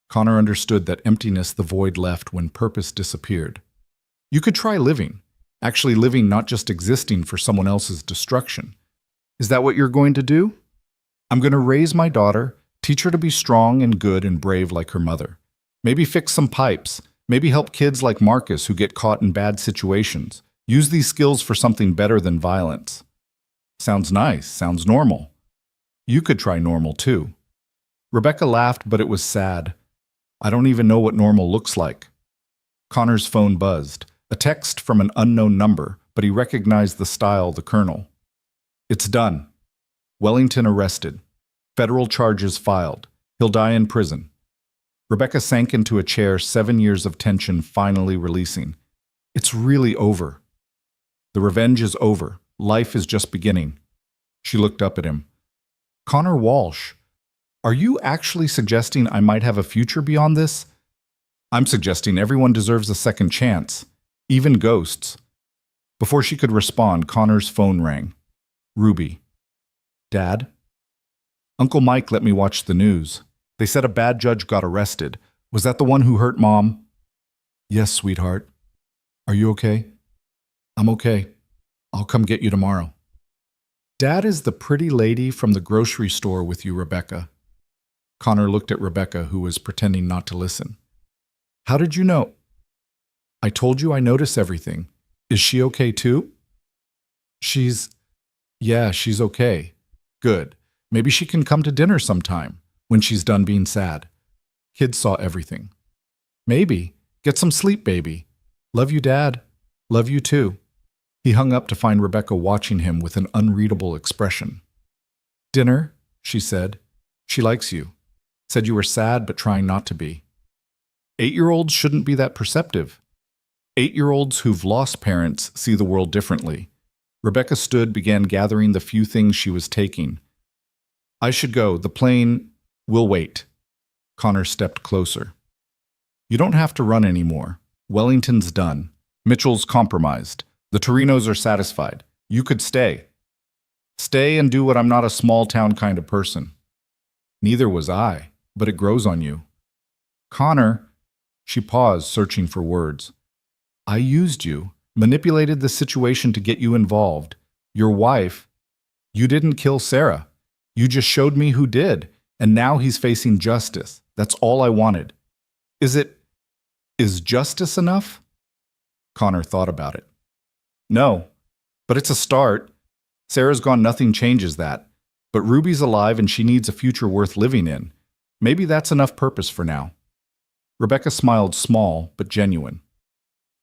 Speaker 1: Connor understood that emptiness the void left when purpose disappeared. "You could try living. Actually living, not just existing for someone else's destruction. Is that what you're going to do?" "I'm going to raise my daughter, teach her to be strong and good and brave like her mother. Maybe fix some pipes. Maybe help kids like Marcus who get caught in bad situations. Use these skills for something better than violence." "Sounds nice. Sounds normal." You could try normal too. Rebecca laughed, but it was sad. I don't even know what normal looks like. Connor's phone buzzed. A text from an unknown number, but he recognized the style, the colonel. It's done. Wellington arrested. Federal charges filed. He'll die in prison. Rebecca sank into a chair, 7 years of tension finally releasing. It's really over. The revenge is over. Life is just beginning. She looked up at him. Connor Walsh, are you actually suggesting I might have a future beyond this? I'm suggesting everyone deserves a second chance, even ghosts. Before she could respond, Connor's phone rang. Ruby. Dad? Uncle Mike let me watch the news. They said a bad judge got arrested. Was that the one who hurt Mom? Yes, sweetheart. Are you okay? I'm okay. I'll come get you tomorrow. Dad is the pretty lady from the grocery store with you, Rebecca. Connor looked at Rebecca, who was pretending not to listen. How did you know? I told you I notice everything. Is she okay too? Yeah, she's okay. Good. Maybe she can come to dinner sometime, when she's done being sad. Kids saw everything. Maybe. Get some sleep, baby. Love you, Dad. Love you too. He hung up to find Rebecca watching him with an unreadable expression. Dinner, she said. She likes you. Said you were sad but trying not to be. 8-year-olds shouldn't be that perceptive. 8-year-olds who've lost parents see the world differently. Rebecca stood, began gathering the few things she was taking. I should go. The plane will wait. Connor stepped closer. You don't have to run anymore. Wellington's done. Mitchell's compromised. The Torinos are satisfied. You could stay. Stay and do what I'm not a small-town kind of person. Neither was I, but it grows on you. Connor, she paused, searching for words. I used you, manipulated the situation to get you involved. Your wife. You didn't kill Sarah. You just showed me who did, and now he's facing justice. That's all I wanted. Is justice enough? Connor thought about it. No, but it's a start. Sarah's gone, nothing changes that. But Ruby's alive and she needs a future worth living in. Maybe that's enough purpose for now. Rebecca smiled, small but genuine.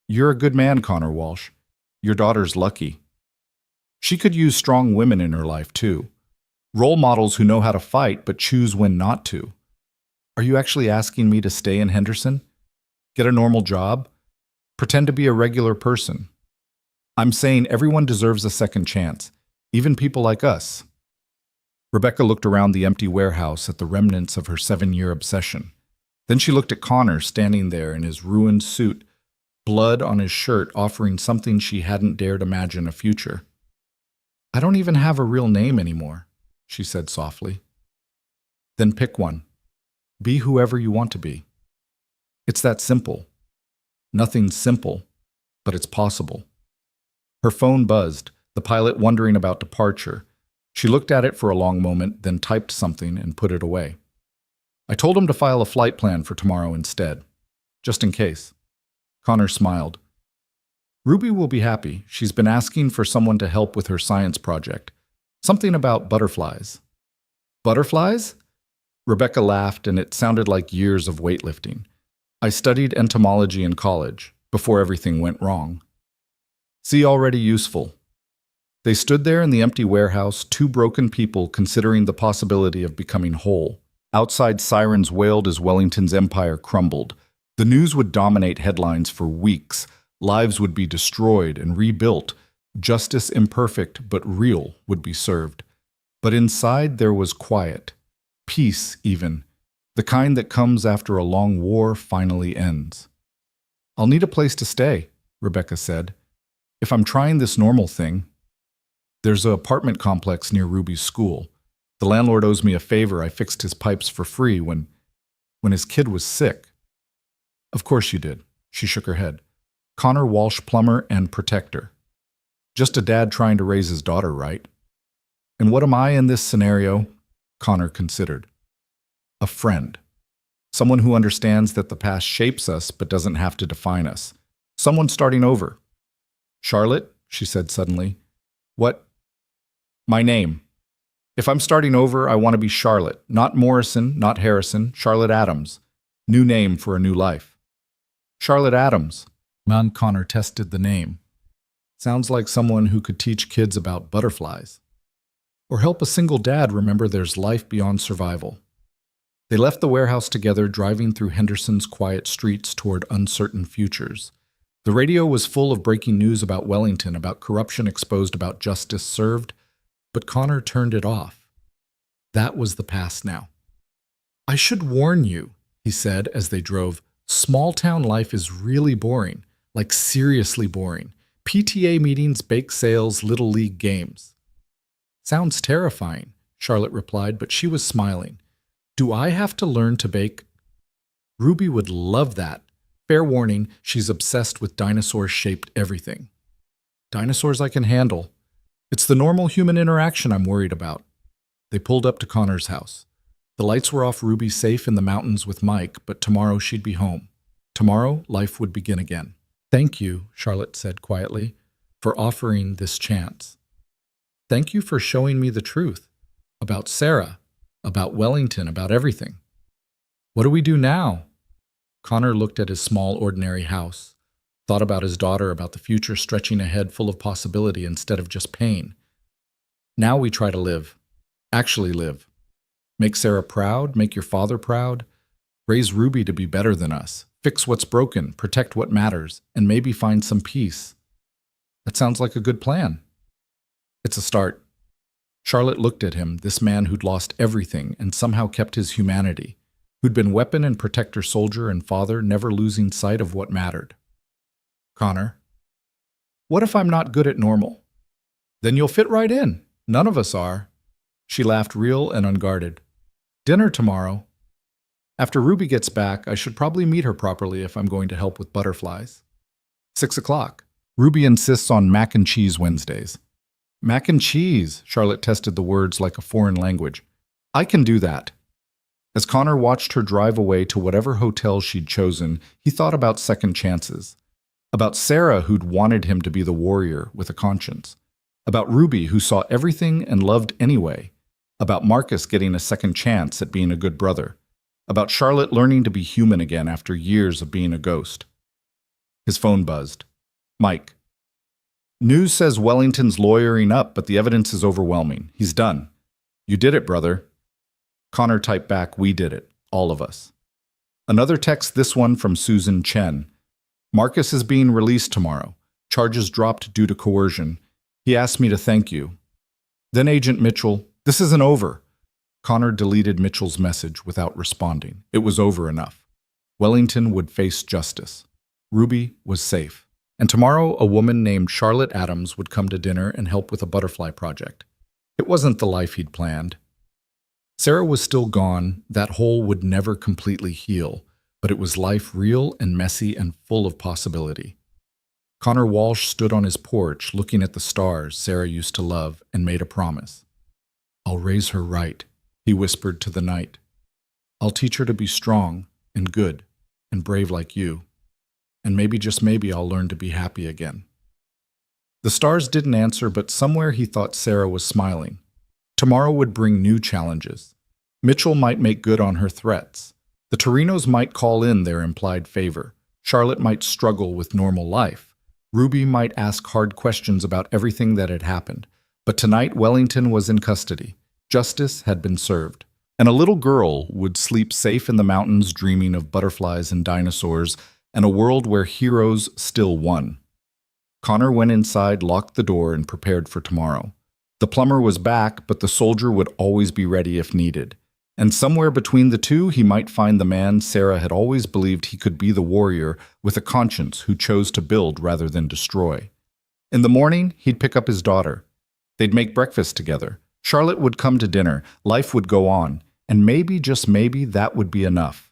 Speaker 1: You're a good man, Connor Walsh. Your daughter's lucky. She could use strong women in her life, too. Role models who know how to fight but choose when not to. Are you actually asking me to stay in Henderson? Get a normal job? Pretend to be a regular person? I'm saying everyone deserves a second chance, even people like us. Rebecca looked around the empty warehouse at the remnants of her 7-year obsession. Then she looked at Connor standing there in his ruined suit, blood on his shirt, offering something she hadn't dared imagine a future. I don't even have a real name anymore, she said softly. Then pick one. Be whoever you want to be. It's that simple. Nothing's simple, but it's possible. Her phone buzzed, the pilot wondering about departure. She looked at it for a long moment, then typed something and put it away. I told him to file a flight plan for tomorrow instead, just in case. Connor smiled. Ruby will be happy. She's been asking for someone to help with her science project. Something about butterflies. Butterflies? Rebecca laughed, and it sounded like years of weightlifting. I studied entomology in college, before everything went wrong. See, already useful. They stood there in the empty warehouse, two broken people considering the possibility of becoming whole. Outside, sirens wailed as Wellington's empire crumbled. The news would dominate headlines for weeks. Lives would be destroyed and rebuilt. Justice, imperfect but real, would be served. But inside there was quiet. Peace, even. The kind that comes after a long war finally ends. I'll need a place to stay, Rebecca said. If I'm trying this normal thing. There's an apartment complex near Ruby's school. The landlord owes me a favor. I fixed his pipes for free when his kid was sick. Of course you did, she shook her head. Connor Walsh, plumber and protector. Just a dad trying to raise his daughter right. And what am I in this scenario? Connor considered. A friend. Someone who understands that the past shapes us but doesn't have to define us. Someone starting over. Charlotte, she said suddenly. What? My name. If I'm starting over, I want to be Charlotte, not Morrison, not Harrison, Charlotte Adams. New name for a new life. Charlotte Adams. Connor tested the name. Sounds like someone who could teach kids about butterflies. Or help a single dad remember there's life beyond survival. They left the warehouse together, driving through Henderson's quiet streets toward uncertain futures. The radio was full of breaking news about Wellington, about corruption exposed, about justice served, but Connor turned it off. That was the past now. I should warn you, he said as they drove, small-town life is really boring, like seriously boring. PTA meetings, bake sales, Little League games. Sounds terrifying, Charlotte replied, but she was smiling. Do I have to learn to bake? Ruby would love that. Fair warning, she's obsessed with dinosaur-shaped everything. Dinosaurs I can handle. It's the normal human interaction I'm worried about. They pulled up to Connor's house. The lights were off. Ruby safe in the mountains with Mike, but tomorrow she'd be home. Tomorrow, life would begin again. Thank you, Charlotte said quietly, for offering this chance. Thank you for showing me the truth. About Sarah, about Wellington, about everything. What do we do now? Connor looked at his small, ordinary house, thought about his daughter, about the future stretching ahead full of possibility instead of just pain. Now we try to live. Actually live. Make Sarah proud, make your father proud. Raise Ruby to be better than us. Fix what's broken, protect what matters, and maybe find some peace. That sounds like a good plan. It's a start. Charlotte looked at him, this man who'd lost everything and somehow kept his humanity, who'd been weapon and protector, soldier and father, never losing sight of what mattered. Connor, what if I'm not good at normal? Then you'll fit right in. None of us are. She laughed, real and unguarded. Dinner tomorrow. After Ruby gets back, I should probably meet her properly if I'm going to help with butterflies. 6 o'clock. Ruby insists on mac and cheese Wednesdays. Mac and cheese, Charlotte tested the words like a foreign language. I can do that. As Connor watched her drive away to whatever hotel she'd chosen, he thought about second chances. About Sarah, who'd wanted him to be the warrior with a conscience. About Ruby, who saw everything and loved anyway. About Marcus getting a second chance at being a good brother. About Charlotte learning to be human again after years of being a ghost. His phone buzzed. Mike. News says Wellington's lawyering up, but the evidence is overwhelming. He's done. You did it, brother. Connor typed back, we did it. All of us. Another text, this one from Susan Chen. Marcus is being released tomorrow. Charges dropped due to coercion. He asked me to thank you. Then Agent Mitchell, this isn't over. Connor deleted Mitchell's message without responding. It was over enough. Wellington would face justice. Ruby was safe. And tomorrow a woman named Charlotte Adams would come to dinner and help with a butterfly project. It wasn't the life he'd planned. Sarah was still gone. That hole would never completely heal, but it was life real and messy and full of possibility. Connor Walsh stood on his porch looking at the stars Sarah used to love and made a promise. I'll raise her right, he whispered to the night. I'll teach her to be strong and good and brave like you. And maybe, just maybe, I'll learn to be happy again. The stars didn't answer, but somewhere he thought Sarah was smiling. Tomorrow would bring new challenges. Mitchell might make good on her threats. The Torinos might call in their implied favor. Charlotte might struggle with normal life. Ruby might ask hard questions about everything that had happened. But tonight Wellington was in custody. Justice had been served. And a little girl would sleep safe in the mountains dreaming of butterflies and dinosaurs and a world where heroes still won. Connor went inside, locked the door, and prepared for tomorrow. The plumber was back, but the soldier would always be ready if needed. And somewhere between the two, he might find the man Sarah had always believed he could be, the warrior with a conscience who chose to build rather than destroy. In the morning, he'd pick up his daughter. They'd make breakfast together. Charlotte would come to dinner. Life would go on. And maybe, just maybe, that would be enough.